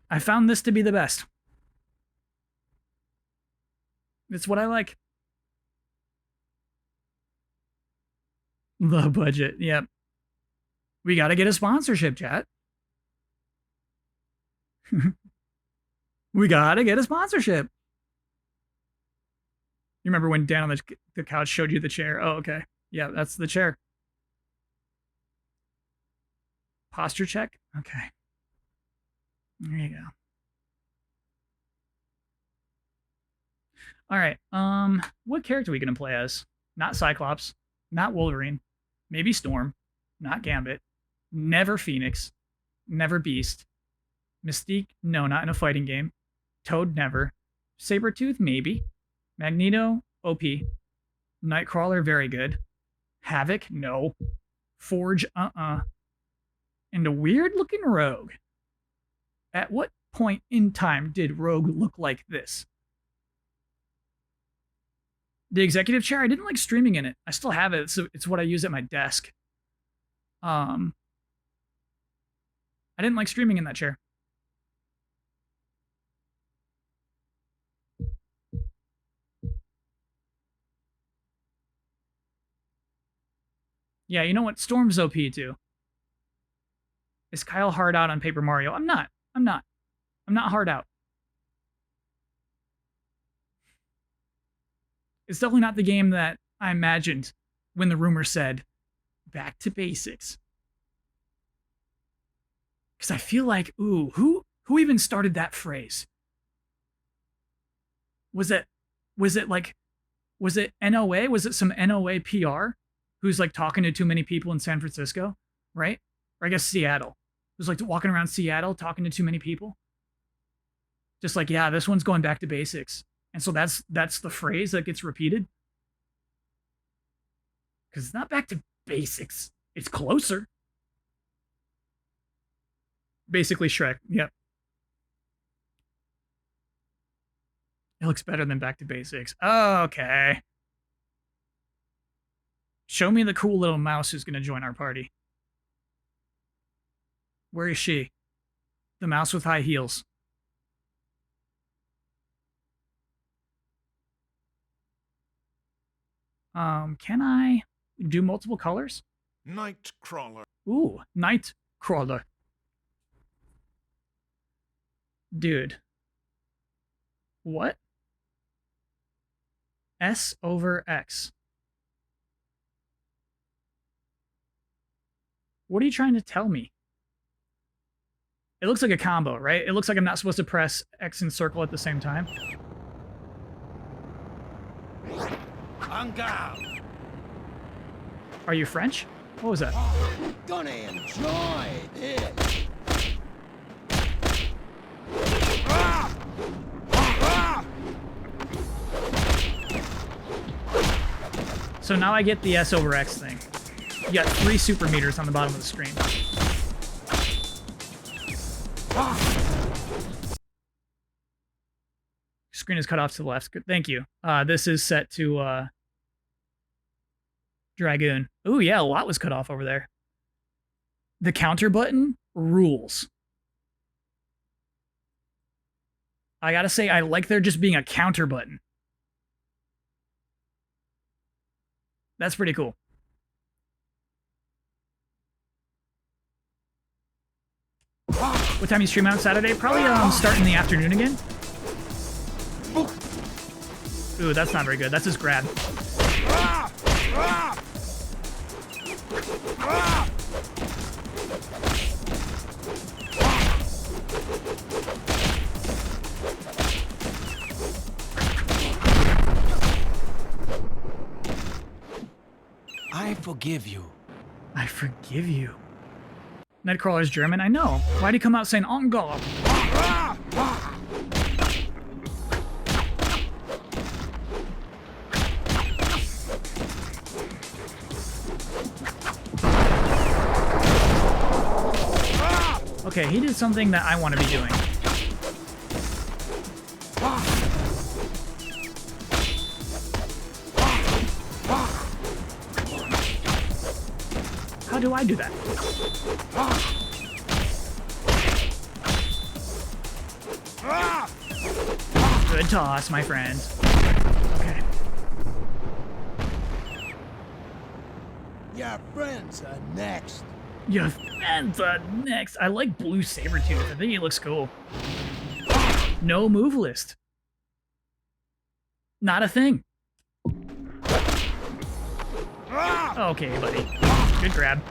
I found this to be the best. It's what I like. The budget, yep. We got to get a sponsorship, chat. We got to get a sponsorship. You remember when Dan on the couch showed you the chair? Oh, okay. Yeah, that's the chair. Posture check? Okay. There you go. All right. What character are we going to play as? Not Cyclops. Not Wolverine. Maybe Storm. Not Gambit. Never Phoenix. Never Beast. Mystique? No, not in a fighting game. Toad? Never. Sabretooth? Maybe. Magneto? OP. Nightcrawler? Very good. Havoc? No. Forge? And a weird-looking Rogue. At what point in time did Rogue look like this? The executive chair, I didn't like streaming in it. I still have it, so it's what I use at my desk. I didn't like streaming in that chair. Yeah, you know what? Storm's OP too. Is Kyle hard out on Paper Mario? I'm not hard out. It's definitely not the game that I imagined when the rumor said, back to basics. Because I feel like, ooh, who even started that phrase? Was it NOA? Was it some NOA PR who's like talking to too many people in San Francisco, right? Or I guess Seattle. Who's like walking around Seattle talking to too many people? Just like, yeah, this one's going back to basics. And so that's the phrase that gets repeated. Because it's not back to basics. It's closer. Basically Shrek. Yep. It looks better than Back to Basics. Okay. Show me the cool little mouse who's going to join our party. Where is she? The mouse with high heels. Can I do multiple colors? Nightcrawler. Ooh, Nightcrawler. Dude. What? S over X. What are you trying to tell me? It looks like a combo, right? It looks like I'm not supposed to press X and circle at the same time. Are you French? What was that? Gonna enjoy this. So now I get the S over X thing. You got 3 super meters on the bottom of the screen. Screen is cut off to the left. Good, thank you. This is set to Dragoon. Ooh, yeah, a lot was cut off over there. The counter button rules. I gotta say, I like there just being a counter button. That's pretty cool. What time you stream on Saturday? Probably start in the afternoon again. Ooh, that's not very good. That's his grab. I forgive you. I forgive you. Nightcrawler's German, I know. Why'd he come out saying "on God"? Okay, he did something that I want to be doing. How do I do that? Good toss, my friend. Okay. Your friends are next. You and the next. I like blue Sabretooth. I think he looks cool. No move list. Not a thing. Okay, buddy. Good grab.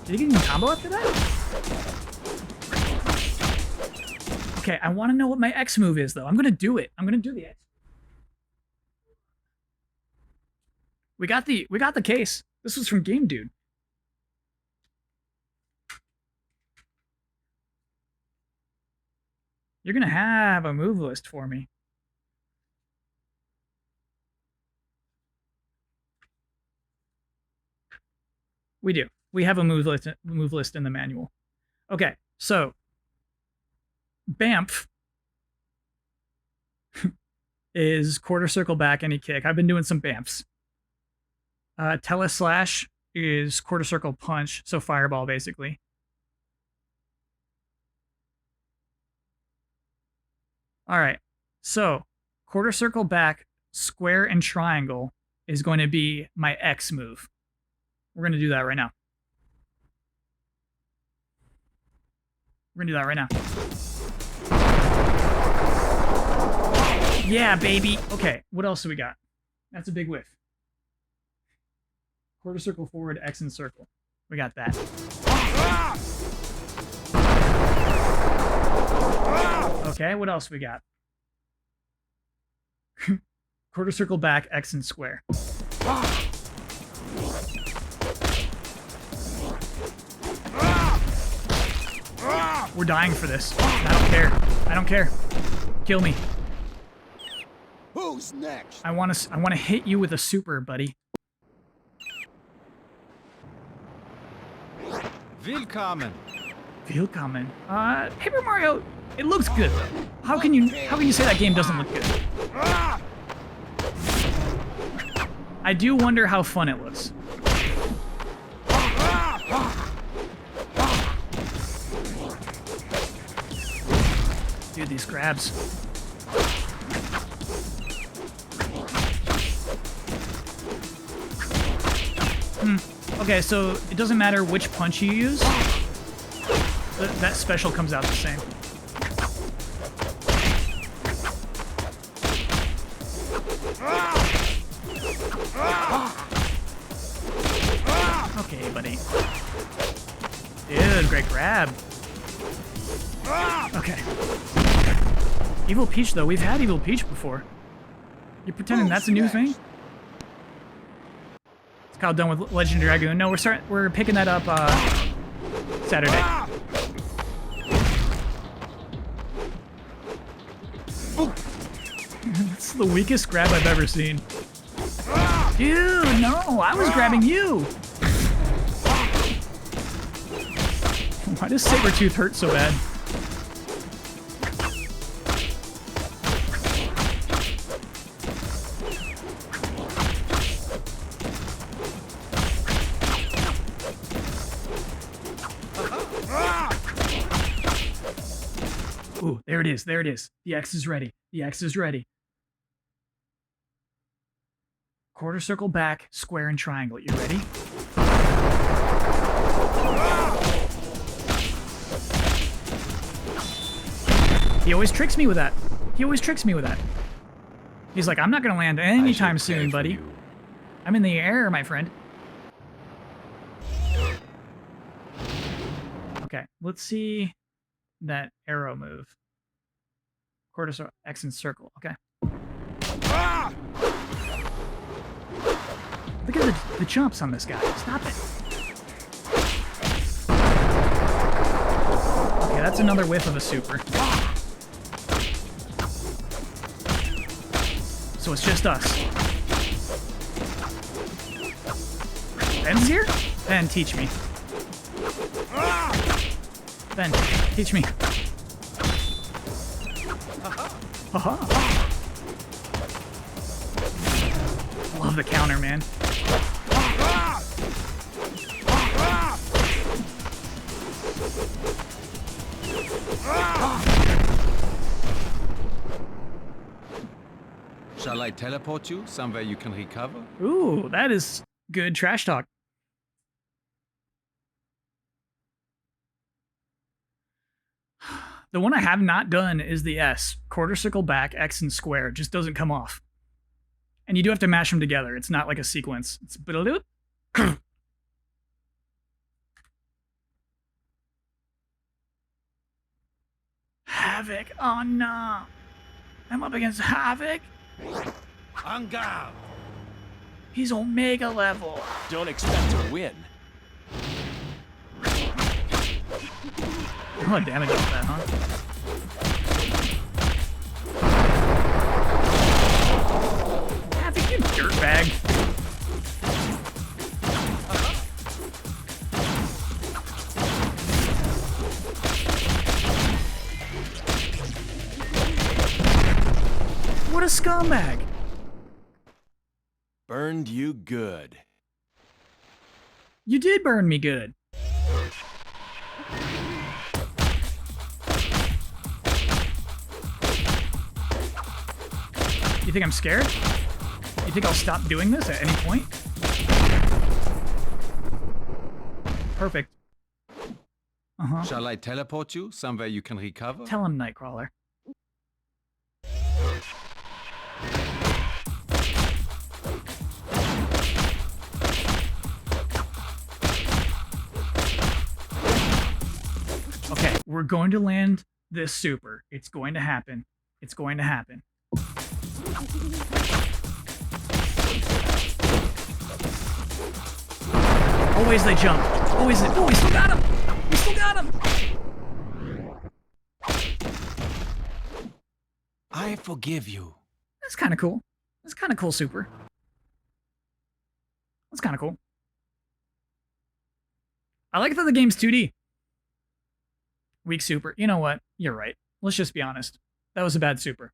Did he get a combo after that? Okay, I want to know what my X move is, though. I'm gonna do it. I'm gonna do the X. We got the case. This was from Game Dude. You're gonna have a move list for me. We do. We have a move list in the manual. Okay, so Bamf is quarter circle back any kick. I've been doing some Bamfs. Teleslash is quarter circle punch, so fireball basically. All right, so quarter circle back, square and triangle is going to be my X move. We're going to do that right now. We're going to do that right now. Yeah, baby. Okay, what else do we got? That's a big whiff. Quarter circle forward, X and circle. We got that. Okay, what else we got? Quarter circle back, X and square. We're dying for this. I don't care. I don't care. Kill me. Who's next? I want to hit you with a super, buddy. Willkommen. Willkommen. Paper Mario, it looks good though. How can you say that game doesn't look good? I do wonder how fun it looks. Dude, these grabs. Okay, so it doesn't matter which punch you use. That special comes out the same. Okay, buddy. Dude, great grab. Okay. Evil Peach, though. We've had Evil Peach before. You pretending that's a new thing? It's Kyle done with Legend Dragoon. No, we're picking that up Saturday. That's the weakest grab I've ever seen. Dude, no, I was grabbing you. Why does Sabretooth hurt so bad? Ooh, there it is, there it is. The X is ready. The X is ready. Quarter circle back, square and triangle. You ready? He always tricks me with that. He always tricks me with that. He's like, I'm not gonna land anytime soon, buddy. I'm in the air, my friend. Okay, let's see that arrow move. Quarter circle, X and circle. Okay. Look at the jumps on this guy. Stop it. Okay, that's another whiff of a super. So it's just us. Ben's here? Ben, teach me. Ben, teach me. Haha. Love the counter, man. Shall I teleport you somewhere you can recover? Ooh, that is Good trash talk. The one I have not done is the S. Quarter circle back, X and square. It just doesn't come off. And you do have to mash them together. It's not like a sequence. It's Havoc. Oh no. I'm up against Havoc. En garde! He's Omega level. Don't expect to win. A lot of damage off that, huh? Havoc, you dirtbag. What a scumbag. Burned you good. You did burn me good. You think I'm scared? You think I'll stop doing this at any point? Perfect. Uh-huh. Shall I teleport you somewhere you can recover? Tell him, Nightcrawler. Okay, we're going to land this super. It's going to happen. It's going to happen. Always they jump. Always they... Oh, we still got him! We still got him! I forgive you. That's kind of cool. That's kind of cool, super. That's kind of cool. I like that the game's 2D. Weak super. You know what? You're right. Let's just be honest. That was a bad super.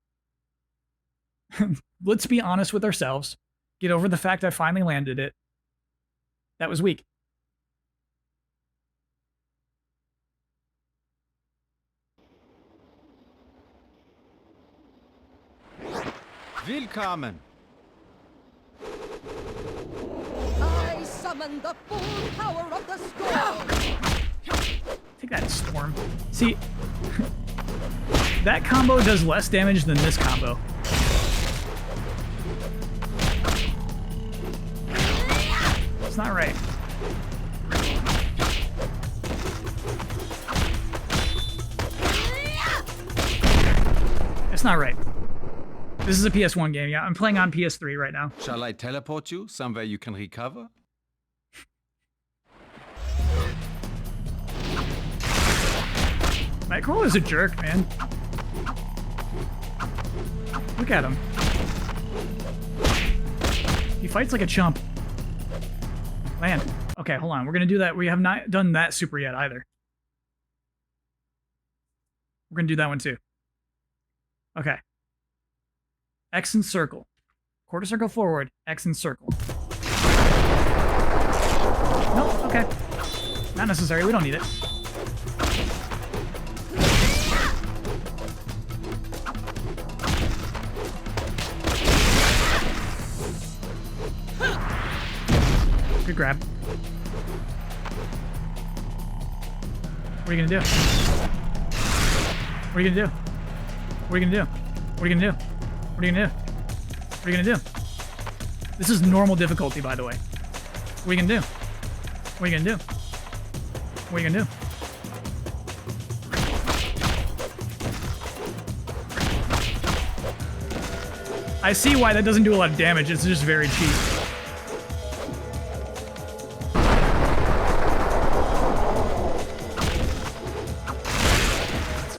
Let's be honest with ourselves. Get over the fact I finally landed it. That was weak. Willkommen. I summon the full power of the storm. Take that, Storm. See, that combo does less damage than this combo. It's not right. It's not right. This is a PS1 game, yeah. I'm playing on PS3 right now. Shall I teleport you somewhere you can recover? Nightcrawler's a jerk, man. Look at him. He fights like a chump. Land. Okay, hold on. We're gonna do that. We have not done that super yet either. We're gonna do that one too. Okay. X and circle. Quarter circle forward. X and circle. Nope. Okay. Not necessary. We don't need it. Good grab. What are you gonna do? What are you gonna do? What are you gonna do? What are you gonna do? What are you gonna do? What are you gonna do? This is normal difficulty, by the way. What are you gonna do? What are you gonna do? What are you gonna do? I see why that doesn't do a lot of damage. It's just very cheap.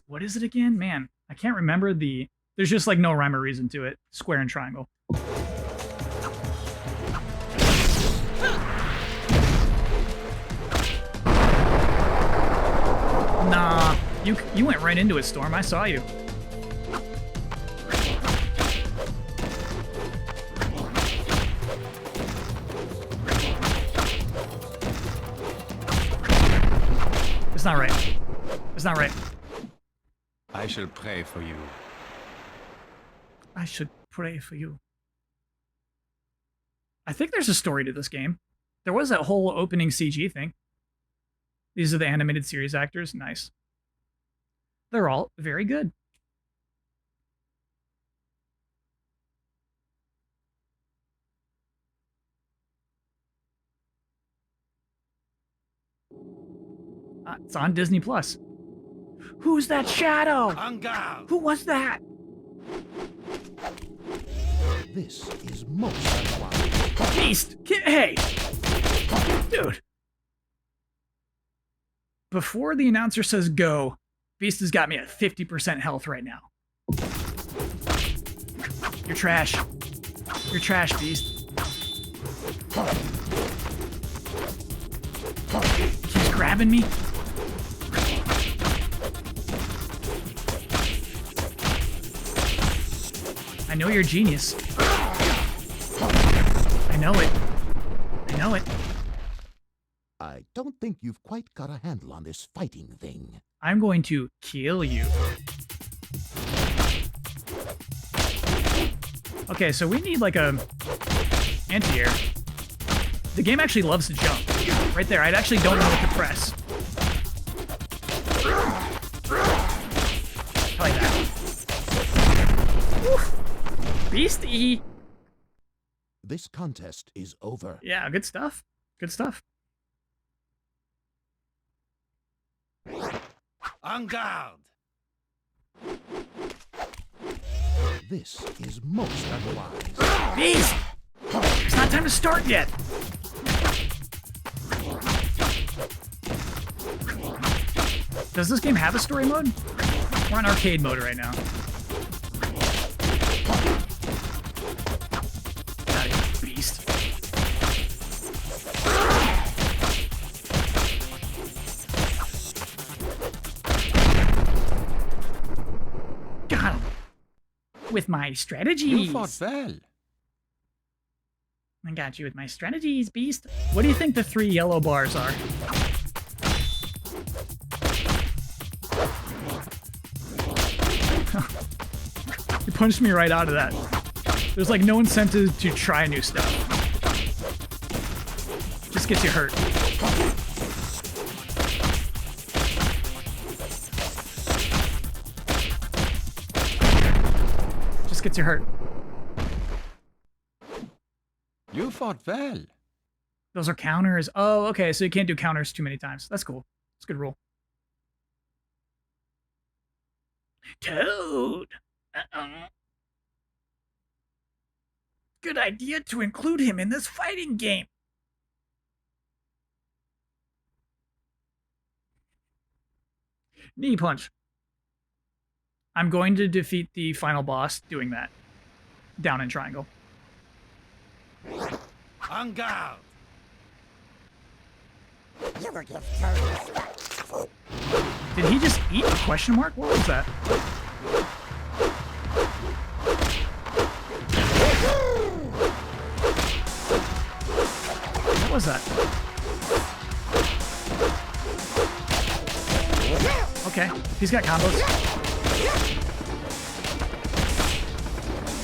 What is it again? Man, I can't remember the... There's just like no rhyme or reason to it. Square and triangle. Nah, you went right into it, Storm. I saw you. It's not right. It's not right. I shall pray for you. I should pray for you. I think there's a story to this game. There was that whole opening CG thing. These are the animated series actors. Nice. They're all very good. It's on Disney Plus. Who's that shadow? En garde! Who was that? This is most unwise. Beast! Hey! Dude. Before the announcer says go, Beast has got me at 50% health right now. You're trash. You're trash, Beast. He's grabbing me. I know you're a genius. I know it. I know it. I don't think you've quite got a handle on this fighting thing. I'm going to kill you. Okay, so we need like a anti-air. The game actually loves to jump. Right there, I actually don't know what to press. I like that. Woo. Beastie! This contest is over. Yeah, good stuff. Good stuff. En garde! This is most unwise. Beast! It's not time to start yet. Does this game have a story mode? We're on arcade mode right now. Got it, Beast. Got him. With my strategies. You fought well. I got you with my strategies, Beast. What do you think the 3 yellow bars are? You punched me right out of that. There's like no incentive to try new stuff. Just gets you hurt. Just gets you hurt. You fought well. Those are counters. Oh, okay, so you can't do counters too many times. That's cool. It's a good rule. Toad! Uh-oh. Good idea to include him in this fighting game. Knee punch. I'm going to defeat the final boss doing that. Down in triangle. En garde! You will give Toad respect. Did he just eat a question mark? What was that? What was that? Okay, he's got combos.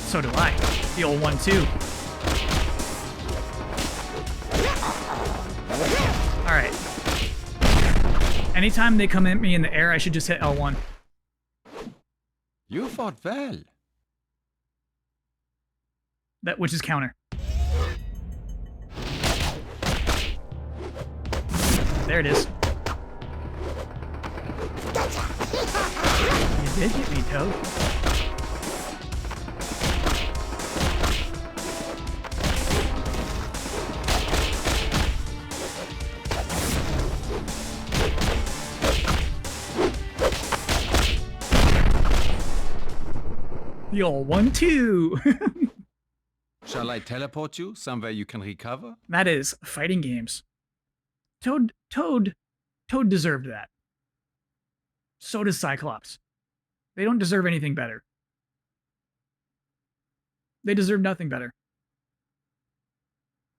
So do I. The old 1-2. Alright. Anytime they come at me in the air, I should just hit L1. You fought well. Which is counter. There it is. You did get me, Toad. The old 1-2. Shall I teleport you somewhere you can recover? That is fighting games. Toad deserved that. So does Cyclops. They don't deserve anything better. They deserve nothing better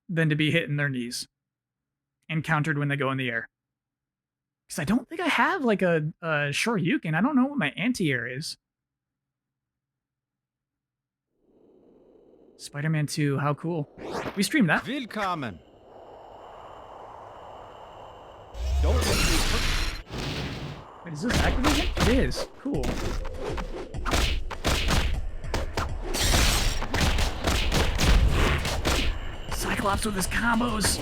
than to be hit in their knees and countered when they go in the air. Because I don't think I have like a Shoryuken. I don't know what my anti-air is. Spider-Man 2, how cool. We streamed that. Willkommen. Wait, is this Activision? It is. Cool. Cyclops with his combos.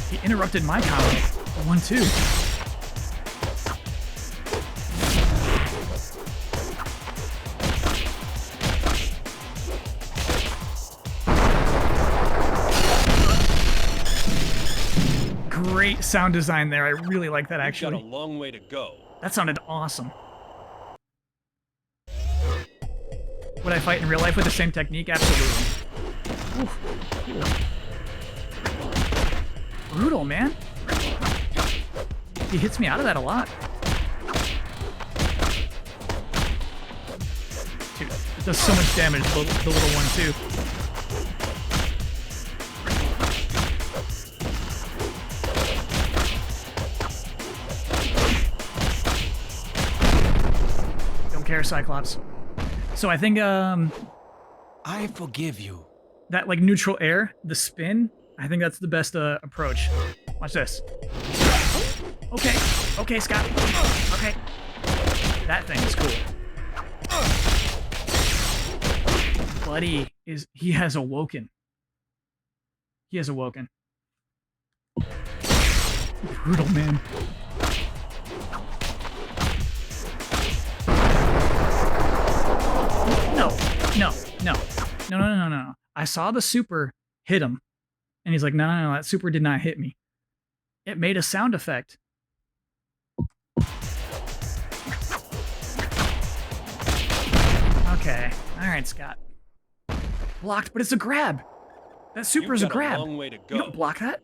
He interrupted my combo. 1-2. Great sound design there. I really like that, actually. Got a long way to go. That sounded awesome. Would I fight in real life with the same technique? Absolutely. Oof. Brutal, man. He hits me out of that a lot. Dude, it does so much damage, the little one, too. Care, Cyclops. So I think I forgive you. that like neutral air, the spin, I think that's the best approach. Watch this. Okay, okay, Scott. Okay, that thing is cool. Buddy he has awoken. He has awoken. Brutal, man. No. I saw the super hit him, and he's like, no, that super did not hit me. It made a sound effect. Okay, all right, Scott. Blocked, but it's a grab. That super's a grab. Long way to go. You don't block that.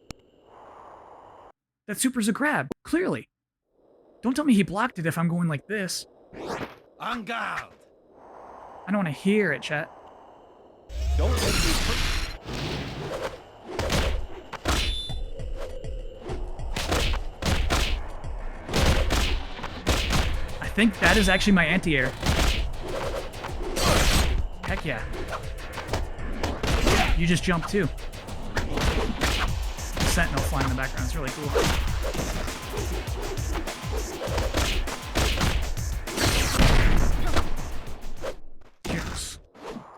That super's a grab, clearly. Don't tell me he blocked it if I'm going like this. En garde. I don't want to hear it, chat. Don't let me I think that is actually my anti-air. Heck yeah. You just jumped too. Sentinel flying in the background. It's really cool.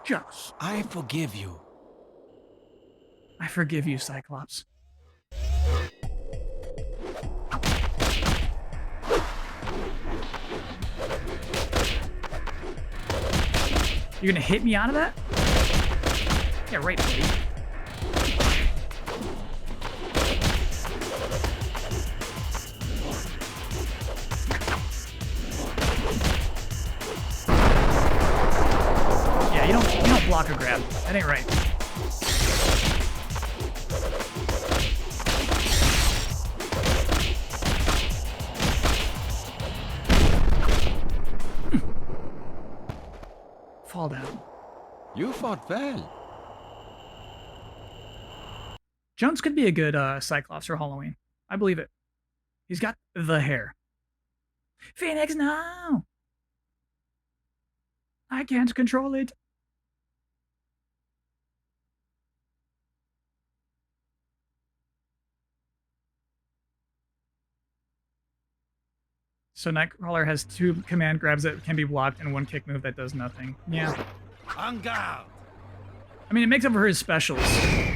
Yes. I forgive you. I forgive you, Cyclops. You're gonna hit me out of that? Yeah, right, buddy. Yeah, you don't block a grab. That ain't right. Fall down. You fought well. Jones could be a good Cyclops for Halloween. I believe it. He's got the hair. Phoenix, no! I can't control it. So Nightcrawler has 2 command grabs that can be blocked and 1 kick move that does nothing. Yeah. En garde. I mean, it makes up for his specials.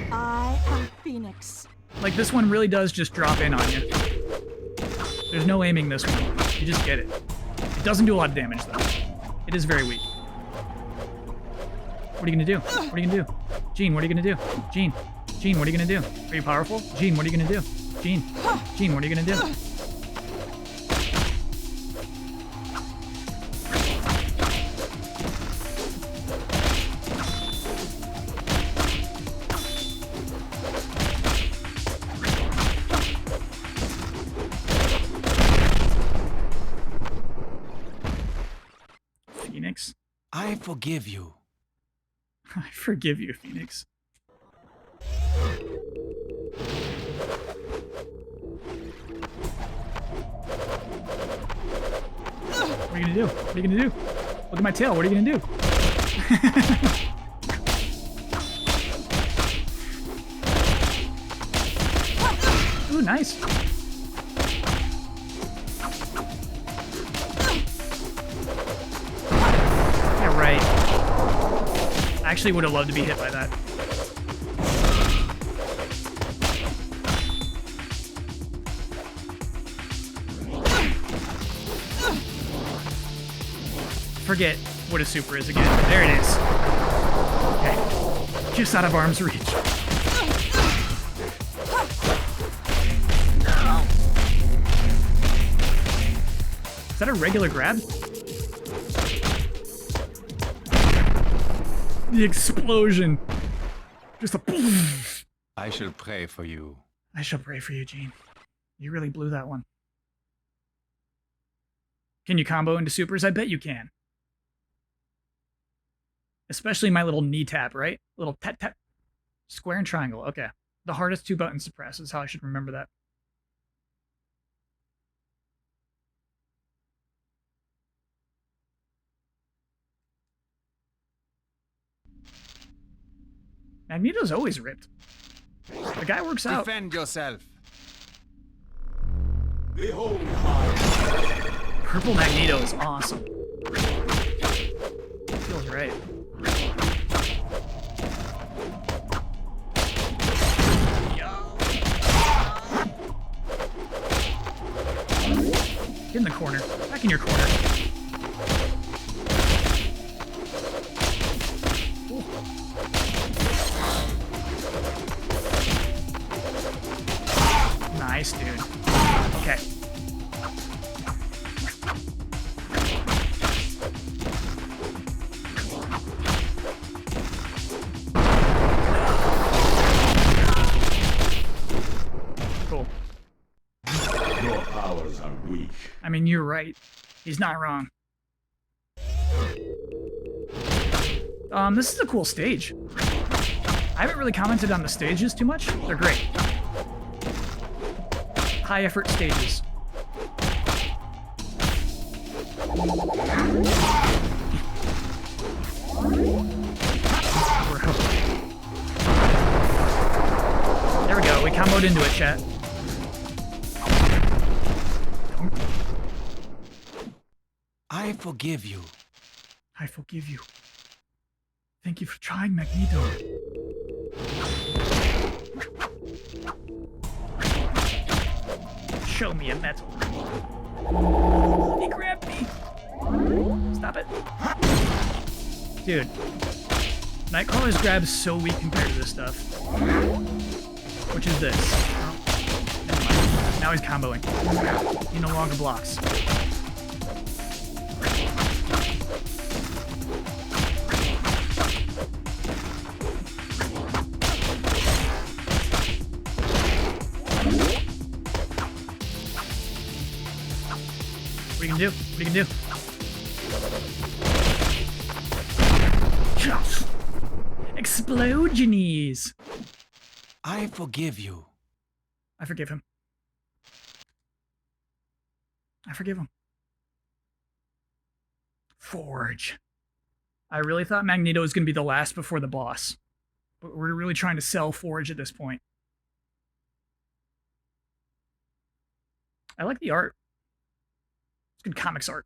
I am Phoenix. Like, this one really does just drop in on you. There's no aiming this one. You just get it. It doesn't do a lot of damage, though. It is very weak. What are you gonna do? What are you gonna do? Gene, what are you gonna do? Gene, what are you gonna do? Are you powerful? Gene, what are you gonna do? Gene, what are you gonna do? Phoenix. I forgive you. I forgive you, Phoenix. are you gonna do? What are you gonna do? Look at my tail. What are you gonna do? Ooh, nice. Yeah, right. I actually would have loved to be hit by that. Forget what a super is again. There it is. Okay. Just out of arm's reach. Is that a regular grab? The explosion. Just a poof. I shall pray for you. I shall pray for you, Gene. You really blew that one. Can you combo into supers? I bet you can. Especially my little knee tap, right? Little tap tap. Square and triangle. Okay. The hardest 2 buttons to press is how I should remember that. Magneto's always ripped. The guy works out. Defend yourself. Behold my Purple Magneto is awesome. Feels right. Get in the corner. Back in your corner. Ooh. Nice, dude. Okay. Cool. Your powers are weak. I mean, you're right. He's not wrong. This is a cool stage. I haven't really commented on the stages too much. They're great. High effort stages. There we go. We comboed into it, chat. I forgive you. I forgive you. Thank you for trying, Magneto. Show me a metal. He grabbed me. Stop it. Dude. Nightcrawler's grab is so weak compared to this stuff. Which is this. Oh, never mind. Now he's comboing. He no longer blocks. What are you gonna do? What are you gonna do? Explosions! I forgive you. I forgive him. I forgive him. Forge. I really thought Magneto was gonna be the last before the boss. But we're really trying to sell Forge at this point. I like the art. It's good comics art.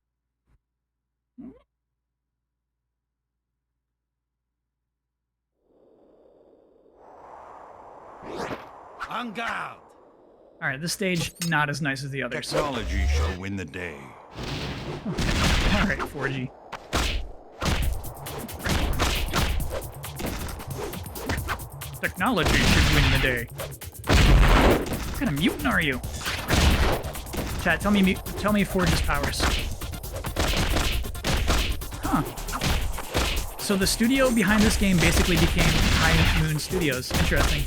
En garde! Alright, this stage, not as nice as the others. Technology shall win the day. Alright, 4G. Technology should win the day. What kind of mutant are you? Chat, tell me Forge's powers. Huh. So the studio behind this game basically became High Moon Studios. Interesting.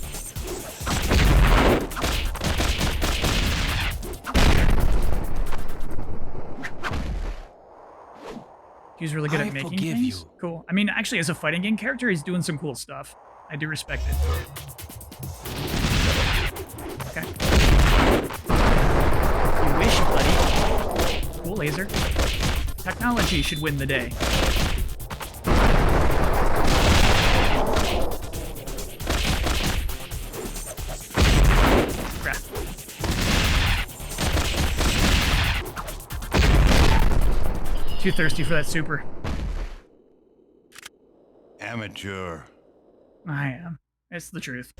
He's really good at making things. You. Cool. I mean, actually, as a fighting game character, he's doing some cool stuff. I do respect it. Okay. You wish, buddy. Cool laser. Technology should win the day. Crap. Too thirsty for that super. Amateur. I am. It's the truth.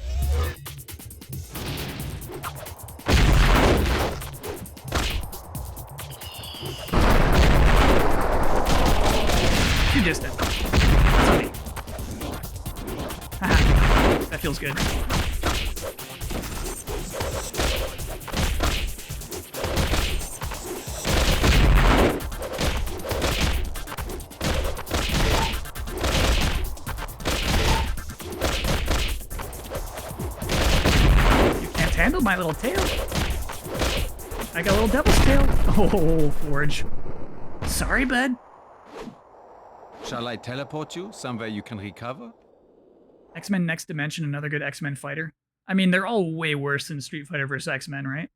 Too distant. That's on me. Haha. That feels good. You can't handle my little tail. I got a little devil's tail. Oh, Forge. Sorry, bud. Shall I teleport you somewhere you can recover? X-Men Next Dimension, another good X-Men fighter. I mean, they're all way worse than Street Fighter vs. X-Men, right?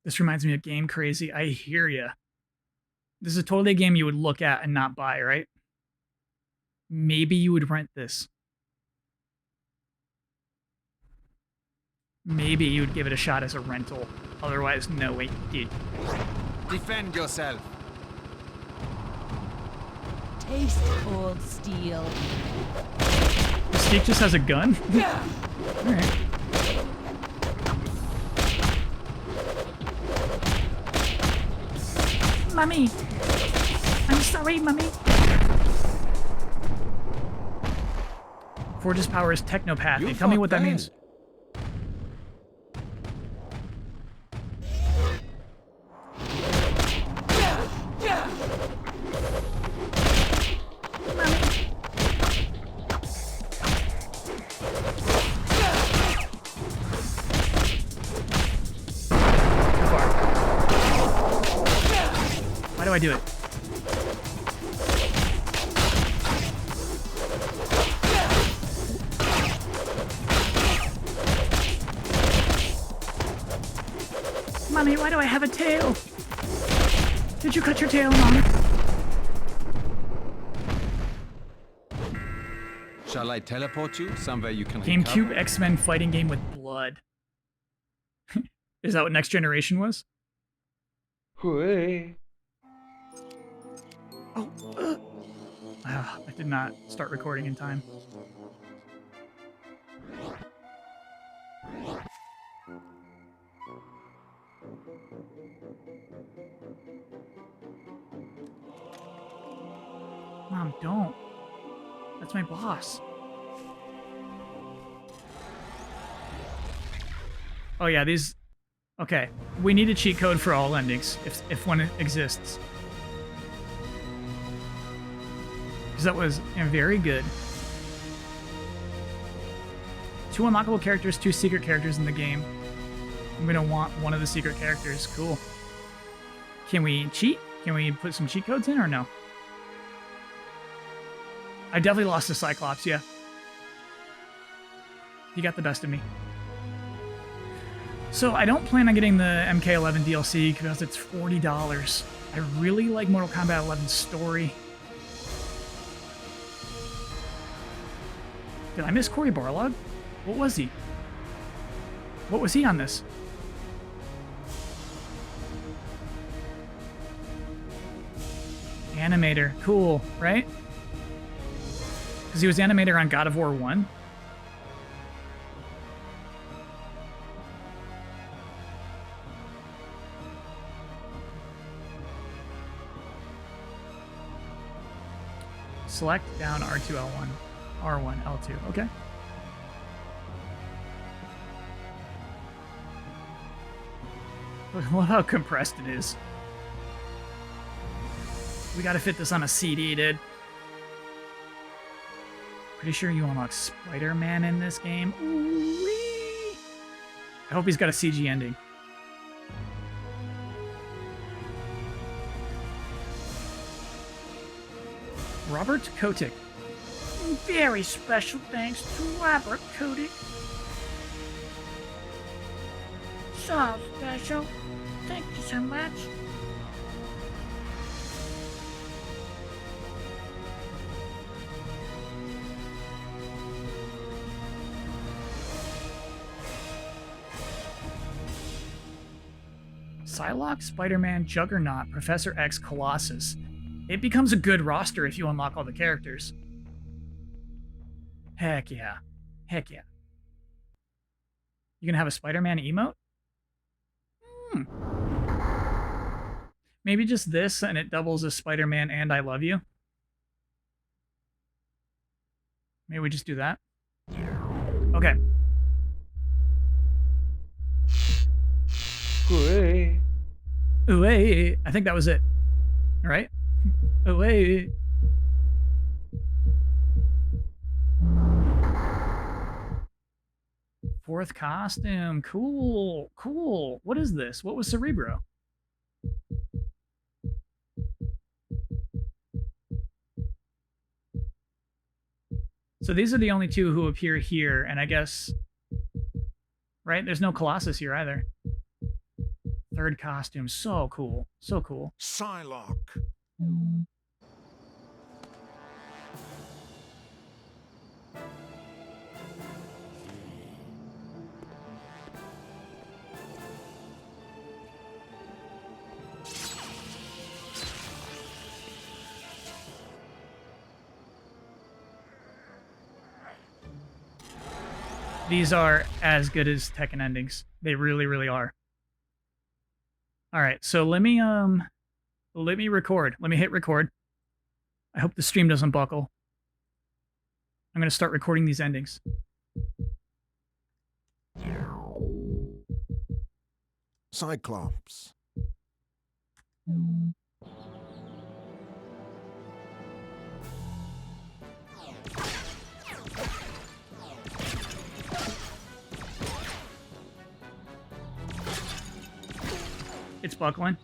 This reminds me of Game Crazy. I hear ya. This is totally a game you would look at and not buy, right? Maybe you would rent this. Maybe you would give it a shot as a rental. Otherwise, no way, dude. Defend yourself. Taste cold steel. Mystique just has a gun? Alright. Mummy! I'm sorry, Mummy. Forge's power is technopathy. You Tell me fought what that well. means. Why do I do it? Mommy, why do I have a tail? Did you cut your tail, Mom? Shall I teleport you somewhere you can GameCube recover? X-Men fighting game with blood. Is that what Next Generation was? I did not start recording in time. Mom, don't. That's my boss. Oh yeah, these... Okay, we need a cheat code for all endings, if one exists. Because that was very good. 2 unlockable characters, 2 secret characters in the game. I'm gonna want one of the secret characters. Cool. Can we cheat? Can we put some cheat codes in or no? I definitely lost to Cyclops, yeah. He got the best of me. So I don't plan on getting the MK11 DLC because it's $40. I really like Mortal Kombat 11's story. Did I miss Cory Barlog? What was he? What was he on this? Animator. Cool, right? Because he was animator on God of War 1. Select down R2, L1. R1, L2. Okay. Look how compressed it is. We gotta fit this on a CD, dude. Pretty sure you unlock Spider-Man in this game. Ooh-wee. I hope he's got a CG ending. Robert Kotick. Very special thanks to Robert Kotick. So special. Thank you so much. Psylocke, Spider-Man, Juggernaut, Professor X, Colossus. It becomes a good roster if you unlock all the characters. Heck yeah. Heck yeah. You gonna have a Spider-Man emote? Maybe just this and it doubles as Spider-Man and I love you. Maybe we just do that. Okay. Ooh, I think that was it. All right. Ooh, fourth costume. Cool. Cool. What is this? What was Cerebro? So these are the only two who appear here, and I guess... Right? There's no Colossus here either. Third costume. So cool. So cool. Psylocke. These are as good as Tekken endings. They really, really are. All right, so let me record. Let me hit record. I hope the stream doesn't buckle. I'm gonna start recording these endings. Cyclops. It's buckling.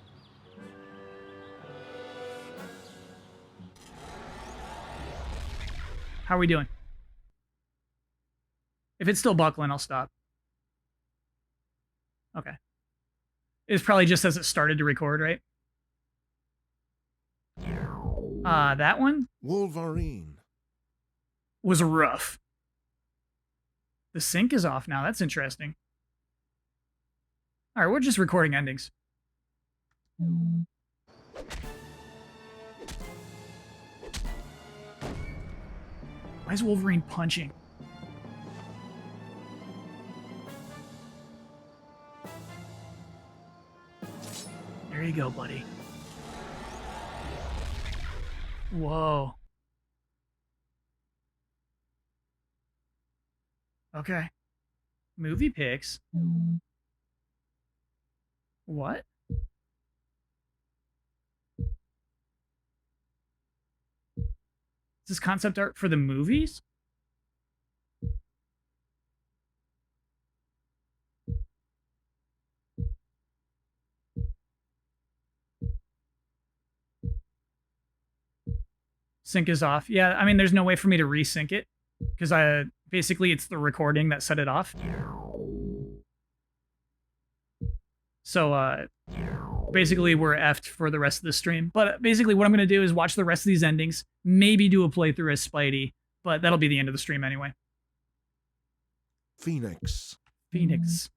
How are we doing? If it's still buckling, I'll stop. Okay. It's probably just as it started to record, right? That one Wolverine. was rough. The sync is off now. That's interesting. All right, we're just recording endings. Why is Wolverine punching? There you go, buddy. Whoa. Okay. Movie picks. What? Is this concept art for the movies? Sync is off. Yeah, I mean, there's no way for me to resync it because basically it's the recording that set it off. So basically we're effed for the rest of the stream. But basically what I'm going to do is watch the rest of these endings, maybe do a playthrough as Spidey, but that'll be the end of the stream anyway. Phoenix. Phoenix.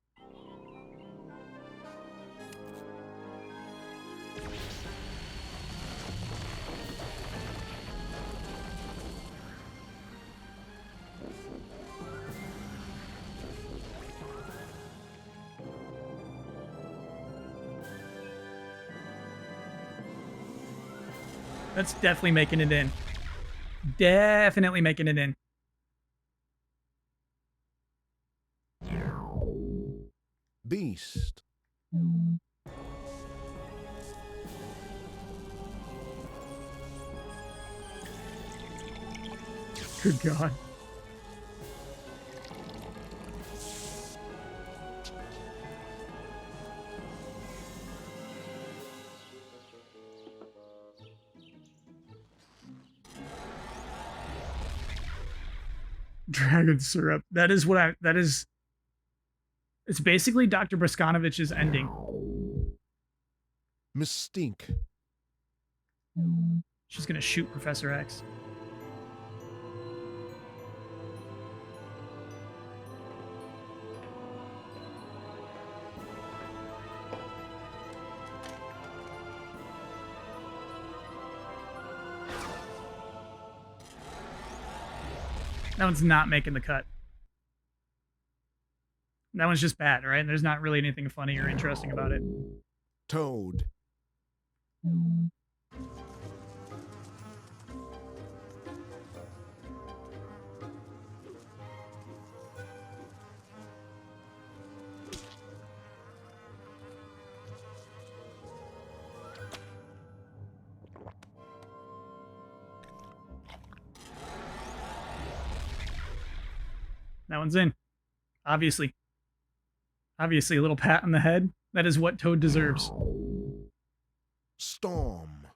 That's definitely making it in. Definitely making it in. Beast. Good God. Dragon syrup. That is what that is. It's basically Dr. Briskanovich's ending. Mystique. She's gonna shoot Professor X. That one's not making the cut. That one's just bad, right? There's not really anything funny or interesting about it. Toad. That one's in. Obviously. Obviously, a little pat on the head. That is what Toad deserves. Storm.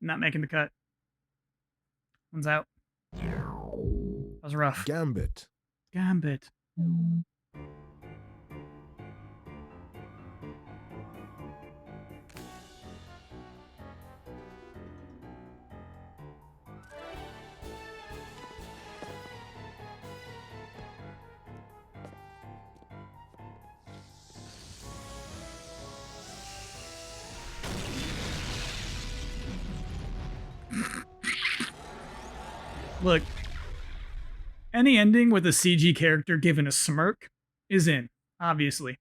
Not making the cut. One's out. That was rough. Gambit. Gambit. Look, any ending with a CG character given a smirk is in, obviously.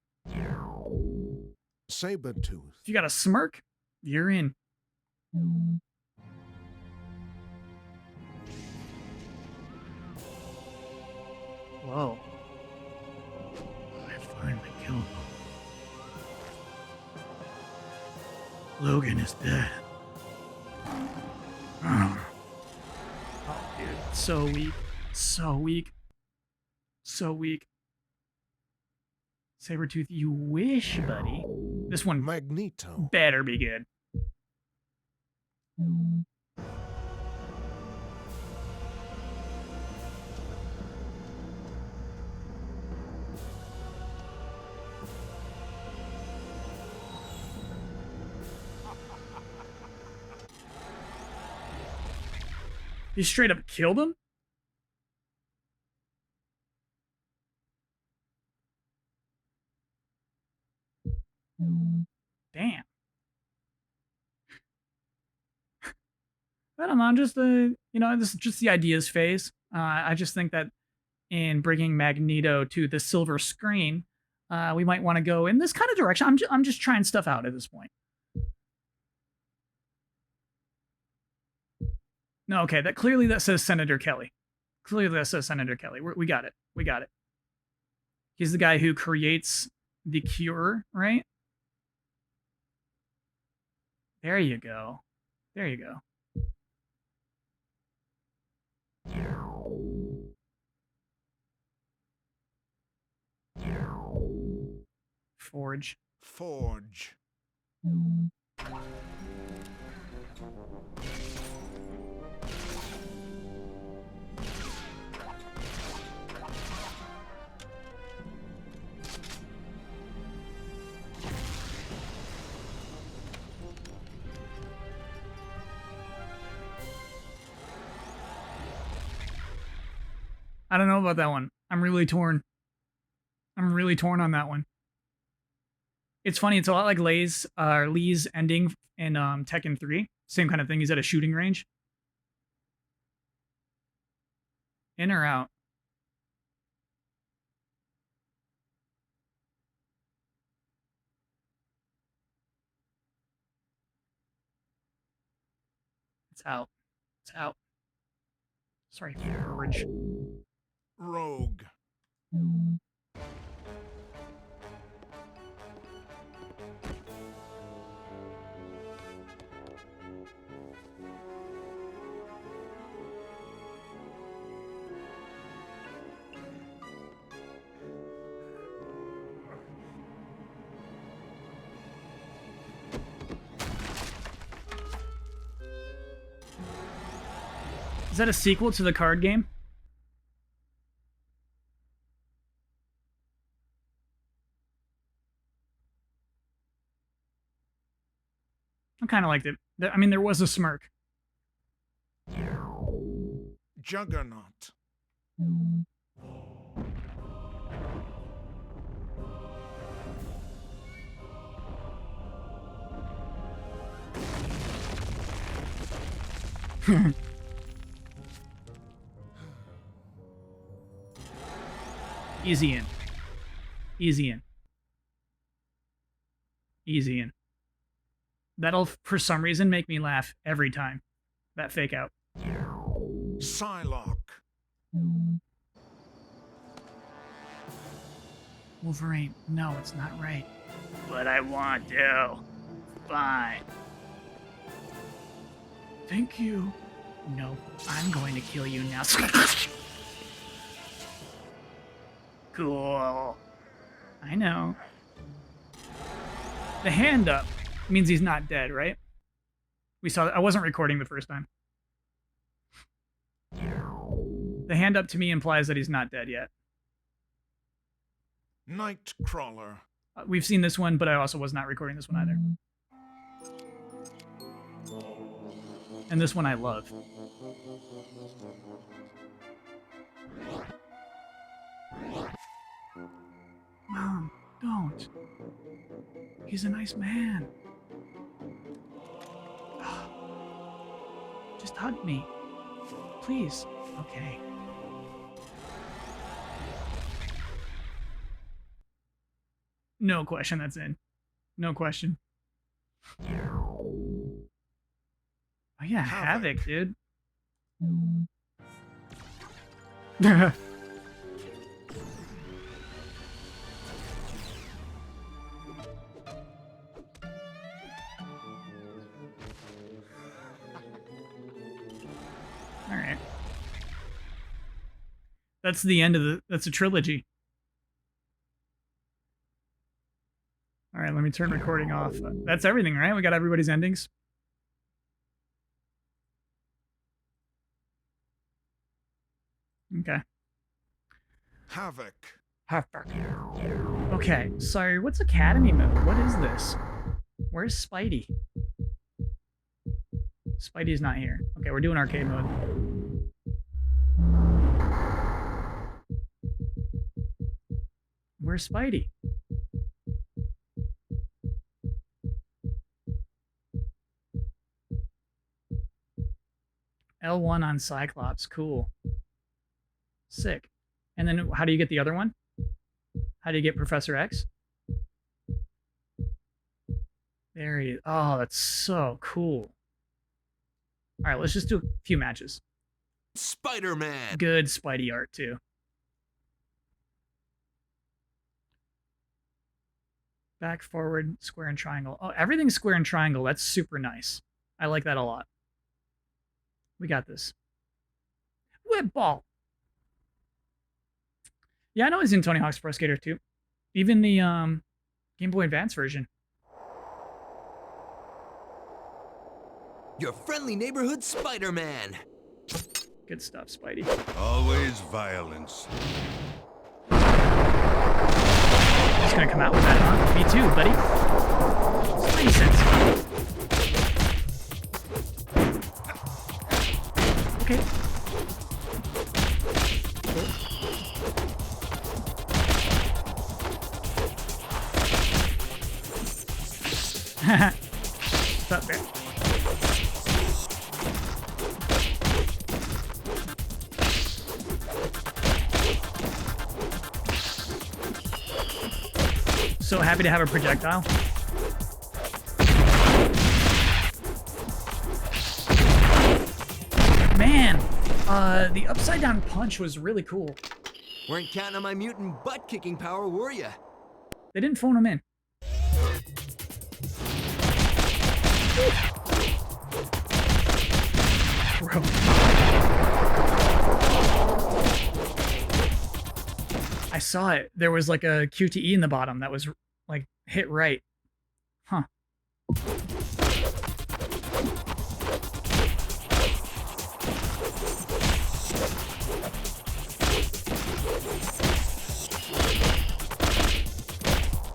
Sabretooth. If you got a smirk, you're in. Whoa. I finally killed him. Logan is dead. Oh, dude. So weak. So weak. So weak. Sabretooth, you wish, buddy. This one Magneto. better be good. He straight up killed him? Damn. I don't know, just this is just the ideas phase. I just think that in bringing Magneto to the silver screen, we might want to go in this kind of direction. I'm just trying stuff out at this point. No, okay, that says Senator Kelly. Clearly that says Senator Kelly. We got it. We got it. He's the guy who creates the cure, right? There you go. There you go. Forge. Forge. I don't know about that one. I'm really torn. I'm really torn on that one. It's funny. It's a lot like Lee's ending in Tekken 3. Same kind of thing. He's at a shooting range. In or out? It's out. It's out. Sorry, Forge. Rogue. Is that a sequel to the card game? I kind of liked it. I mean, there was a smirk. Juggernaut. Easy in. Easy in. Easy in. That'll, for some reason, make me laugh every time. That fake out. Psylocke. Wolverine. No, it's not right. But I want to. Fine. Thank you. No, I'm going to kill you now. Cool. I know. The hand up means he's not dead, right? We saw that. I wasn't recording the first time. The hand up to me implies that he's not dead yet. Nightcrawler. We've seen this one, but I also was not recording this one either. And this one I love. Mom, don't. He's a nice man. Just hug me. Please. Okay. No question that's in. No question. Oh yeah, Havoc, dude. Alright. That's the end of the... That's a trilogy. Alright, let me turn recording off. That's everything, right? We got everybody's endings? Okay. Havoc. Okay, sorry, what's Academy mode? What is this? Where's Spidey? Spidey's not here. Okay, we're doing arcade mode. Where's Spidey? L1 on Cyclops, cool. Sick. And then how do you get the other one? How do you get Professor X? There he is. Oh, that's so cool. All right, let's just do a few matches. Spider-Man. Good Spidey art, too. Back, forward, square, and triangle. Oh, everything's square and triangle. That's super nice. I like that a lot. We got this. Whip ball. Yeah, I know he's in Tony Hawk's Pro Skater 2. Even the Game Boy Advance version. Your friendly neighborhood Spider-Man. Good stuff, Spidey. Always violence. He's gonna come out with that, huh? Me too, buddy. Spidey sense. Okay. Cool. What's up, Bear? So happy to have a projectile. Man, the upside down punch was really cool. Weren't counting on my mutant butt-kicking power, were ya? They didn't phone him in. Bro. I saw it. There was like a QTE in the bottom that was like hit right. Huh.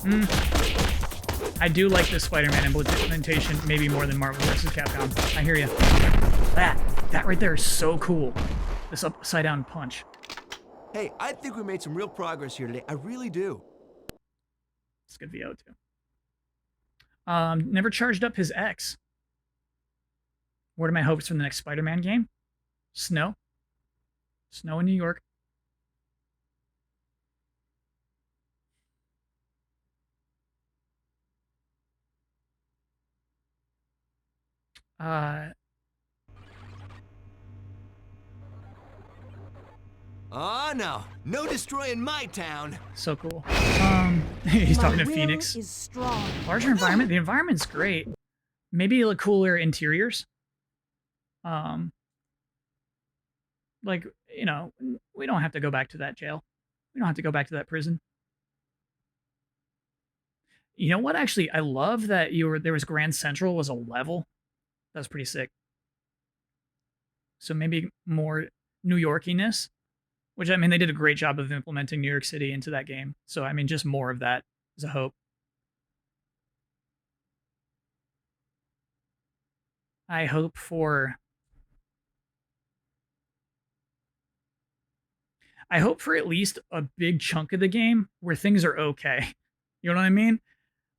I do like this Spider-Man implementation maybe more than Marvel vs. Capcom. I hear you. That right there is so cool. This upside down punch. Hey, I think we made some real progress here today. I really do. It's good VO too. Never charged up his X. What are my hopes for the next Spider-Man game? Snow. Snow in New York. Oh no destroying my town. So cool. He's talking to My will Phoenix. is strong. Larger environment. The environment's great. Maybe like cooler interiors. Like, you know, we don't have to go back to that jail. We don't have to go back to that prison. You know what? Actually, I love that there was Grand Central was a level. That was pretty sick. So maybe more New Yorkiness, which I mean they did a great job of implementing New York City into that game. So I mean just more of that is a hope. I hope for at least a big chunk of the game where things are okay. You know what I mean?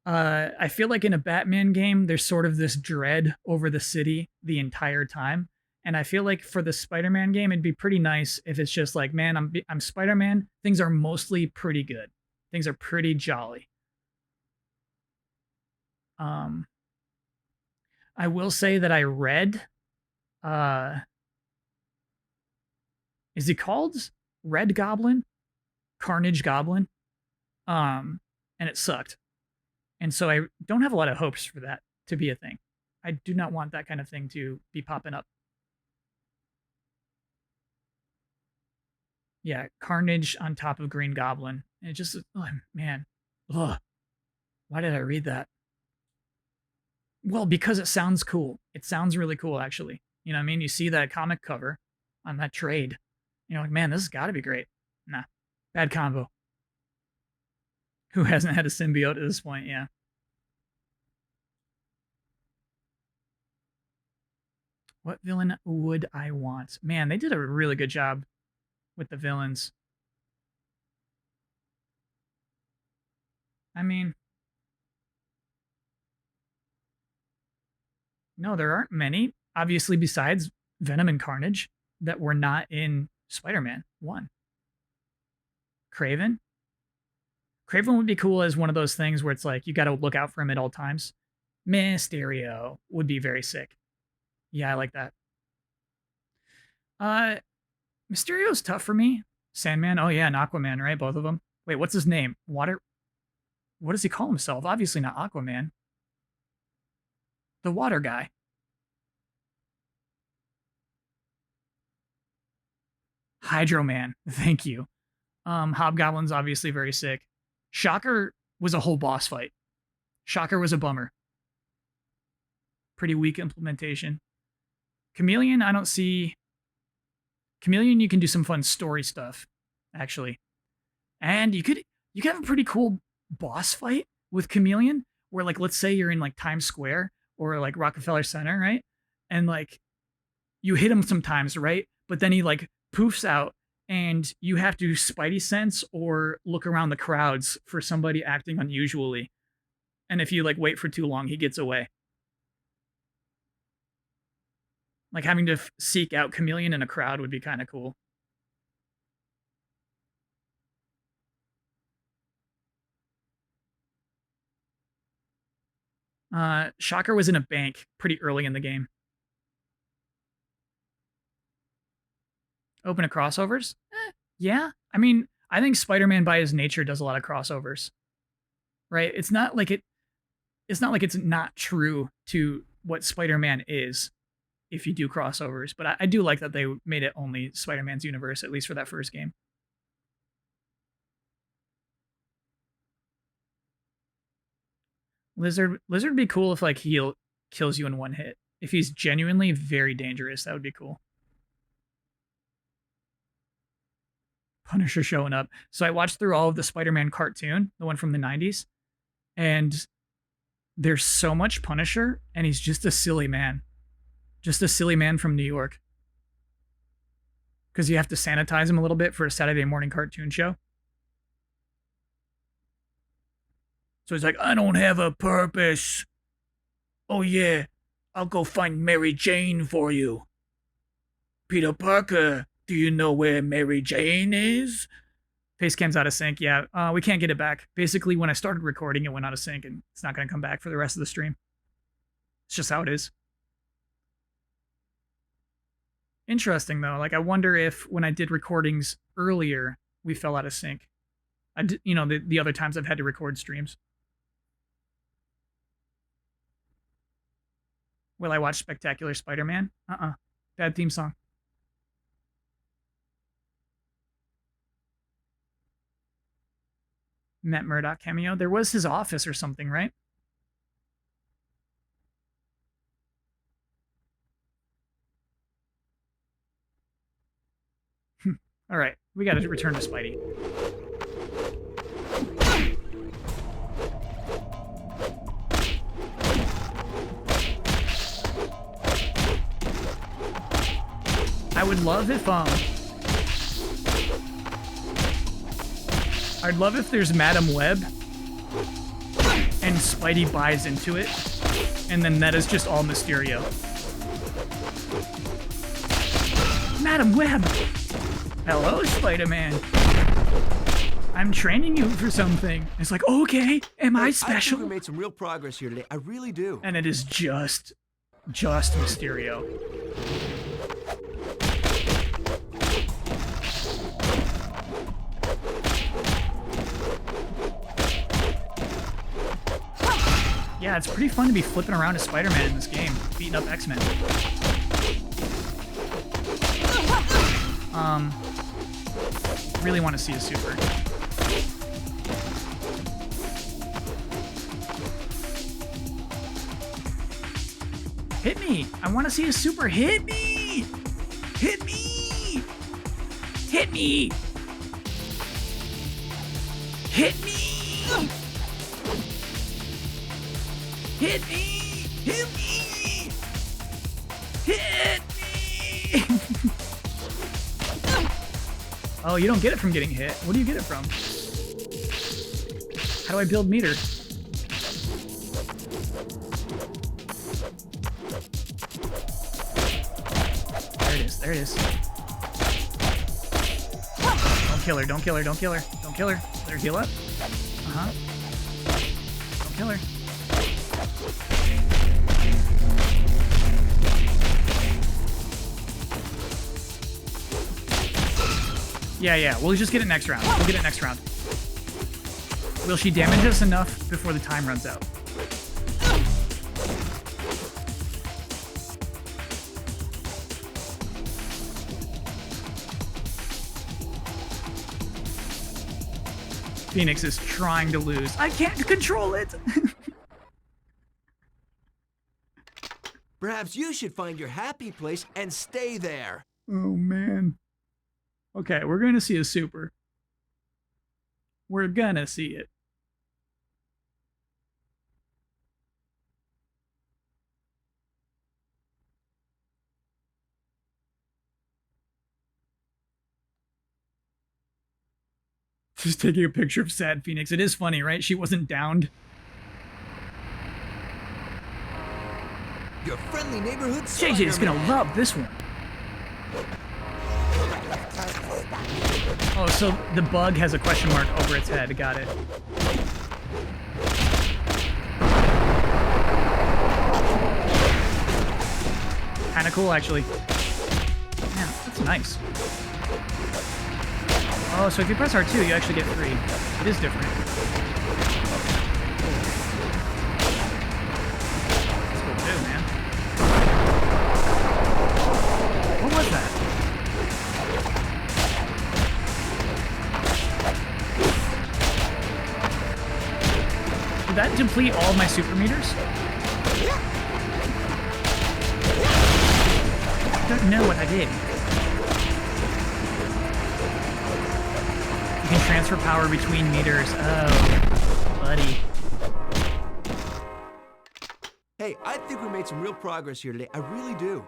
I feel like in a Batman game, there's sort of this dread over the city the entire time. And I feel like for the Spider-Man game, it'd be pretty nice if it's just like, man, I'm Spider-Man. Things are mostly pretty good. Things are pretty jolly. I will say that I read, is he called Red Goblin? Carnage Goblin? And it sucked. And so I don't have a lot of hopes for that to be a thing. I do not want that kind of thing to be popping up. Yeah, Carnage on top of Green Goblin. And it just, oh man. Ugh. Why did I read that? Well, because it sounds cool. It sounds really cool, actually. You know what I mean? You see that comic cover on that trade. You're like, man, this has got to be great. Nah, bad combo. Who hasn't had a symbiote at this point? Yeah. What villain would I want? Man, they did a really good job with the villains. I mean, no, there aren't many, obviously, besides Venom and Carnage that were not in Spider-Man 1. Kraven? Kraven would be cool as one of those things where it's like, you got to look out for him at all times. Mysterio would be very sick. Yeah, I like that. Mysterio's tough for me. Sandman, oh yeah, and Aquaman, right? Both of them. Wait, what's his name? Water? What does he call himself? Obviously not Aquaman. The water guy. Hydro Man, thank you. Hobgoblin's obviously very sick. Shocker was a whole boss fight. Shocker was a bummer. Pretty weak implementation. Chameleon, I don't see... Chameleon, you can do some fun story stuff, actually. And you could have a pretty cool boss fight with Chameleon, where, like, let's say you're in, like, Times Square or, like, Rockefeller Center, right? And, like, you hit him sometimes, right? But then he, like, poofs out, and you have to Spidey sense or look around the crowds for somebody acting unusually. And if you, like, wait for too long, he gets away. Like, having to seek out Chameleon in a crowd would be kind of cool. Shocker was in a bank pretty early in the game. Open to crossovers? Yeah. I mean, I think Spider-Man by his nature does a lot of crossovers. Right? It's not like it's not true to what Spider-Man is if you do crossovers, but I do like that they made it only Spider-Man's universe, at least for that first game. Lizard would be cool if, like, he kills you in one hit. If he's genuinely very dangerous, that would be cool. Punisher showing up. So I watched through all of the Spider-Man cartoon, the one from the 90s, And there's so much Punisher, and he's just a silly man. Just a silly man from New York. Because you have to sanitize him a little bit for a Saturday morning cartoon show. So he's like, I don't have a purpose. Oh yeah, I'll go find Mary Jane for you. Peter Parker, do you know where Mary Jane is? Facecam's out of sync. Yeah, we can't get it back. Basically, when I started recording, it went out of sync, and it's not going to come back for the rest of the stream. It's just how it is. Interesting, though. Like, I wonder if when I did recordings earlier, we fell out of sync. I did, you know, the other times I've had to record streams. Will I watch Spectacular Spider-Man? Bad theme song. Matt Murdock cameo. There was his office or something, right? All right, we got to return to Spidey. I would love if I'd love if there's Madam Web and Spidey buys into it, and then that is just all Mysterio. Madam Web! Hello, Spider-Man. I'm training you for something. It's like, okay, am I special? I think we made some real progress here today. I really do. And it is just Mysterio. Yeah, it's pretty fun to be flipping around as Spider-Man in this game, beating up X-Men. Really want to see a super. Hit me! I want to see a super. Hit me! Hit me! Hit me! Hit me! Hit me! Hit me! Hit me! Oh, you don't get it from getting hit. What do you get it from? How do I build meter? There it is. There it is. Don't kill her. Don't kill her. Don't kill her. Don't kill her. Let her heal up. Uh-huh. Don't kill her. Yeah, we'll just get it next round. We'll get it next round. Will she damage us enough before the time runs out? Phoenix is trying to lose. I can't control it! Perhaps you should find your happy place and stay there. Oh, man. Okay, we're going to see a super. We're gonna see it. Just taking a picture of sad Phoenix. It is funny, right? She wasn't downed. Your friendly neighborhood JJ's gonna love this one. Oh, so the bug has a question mark over its head. Got it. Kinda cool, actually. Yeah, that's nice. Oh, so if you press R2, you actually get 3. It is different. That's cool too, man. What was that? Did that deplete all of my super meters? I don't know what I did. You can transfer power between meters. Oh, buddy. Hey, I think we made some real progress here today. I really do.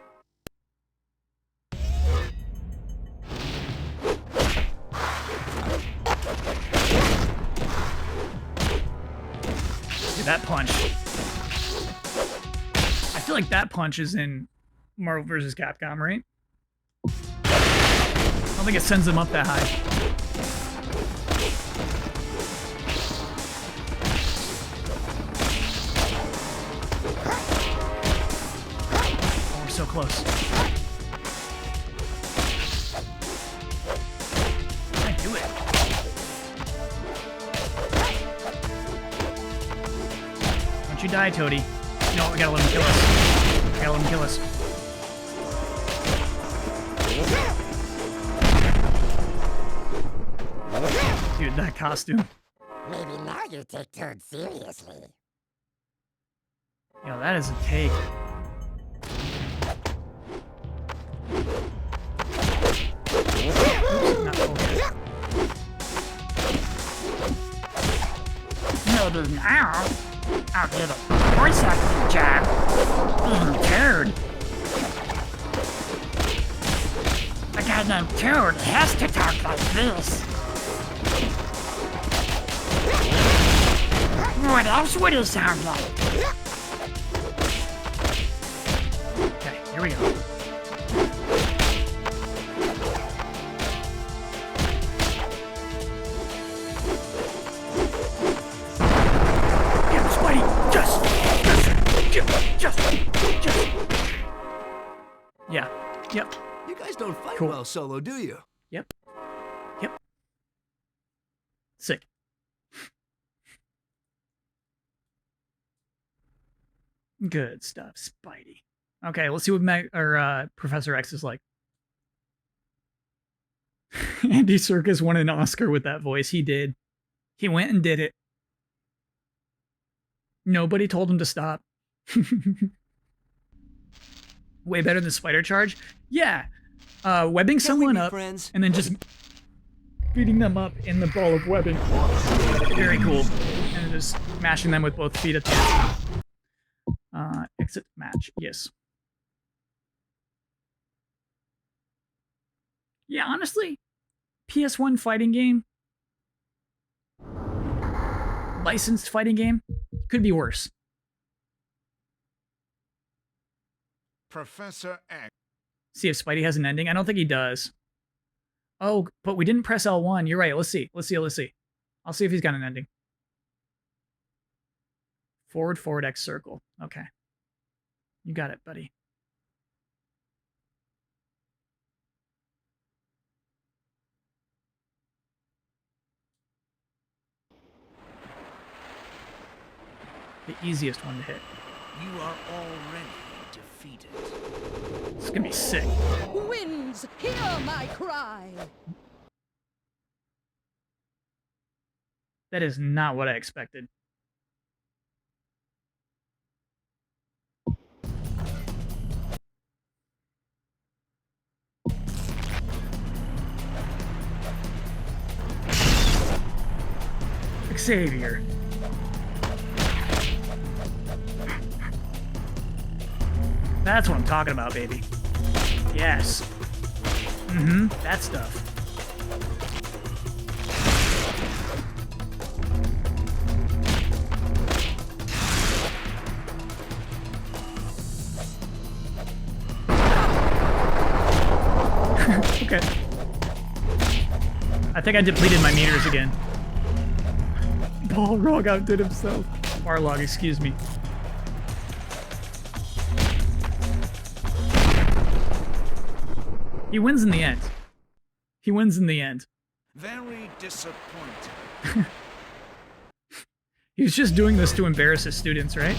Dude, that punch. I feel like that punch is in Marvel vs. Capcom, right? I don't think it sends them up that high. Oh, we're so close. I do it. Don't you die, Toady. No, we gotta let him kill us. We gotta let him kill us. Dude, that costume. Maybe now you take Toad seriously. Yo, that is a take. Oops, not okay. Maybe now I'll get a voice acting job being Toad. A guy named Toad has to talk like this. What else would he sound like? Okay, here we go. Yeah, Spidey! Just. Yeah. Yep. You guys don't fight Cool. well solo, do you? Yep. Sick. Good stuff, Spidey. Okay, let's see what Professor X is like. Andy Serkis won an Oscar with that voice. He did. He went and did it. Nobody told him to stop. Way better than Spider Charge. Yeah. Webbing someone up friends? and then just beating them up in the ball of webbing. Very cool. And just mashing them with both feet at the end. Exit match. Yes. Yeah, honestly, PS1 fighting game, licensed fighting game, could be worse. Professor X. See if Spidey has an ending. I don't think he does. Oh, but we didn't press L1. You're right. Let's see. Let's see. Let's see. I'll see if he's got an ending. Forward, forward, X circle. Okay. You got it, buddy. The easiest one to hit. You are already defeated. It's gonna be sick. Winds, hear my cry. That is not what I expected. Xavier. That's what I'm talking about, baby. Yes. Mm-hmm. That stuff. Okay. I think I depleted my meters again. Balrog outdid himself. Barlog, excuse me. He wins in the end. He wins in the end. Very disappointing. He was just doing this to embarrass his students, right?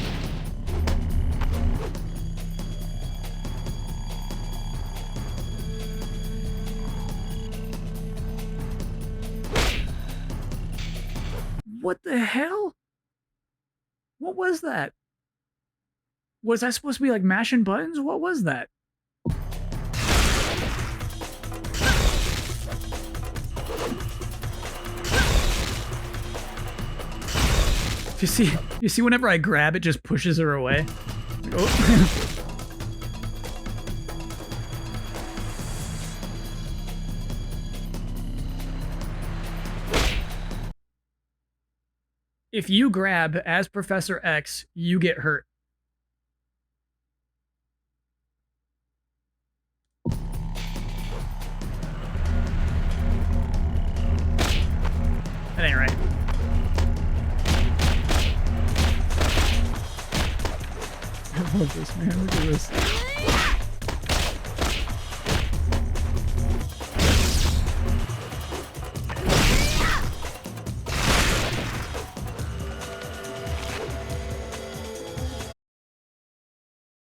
What the hell? What was that? Was I supposed to be like mashing buttons? What was that? You see whenever I grab it just pushes her away. Oh. If you grab as Professor X, you get hurt. That ain't right. I love this, man. Look at this.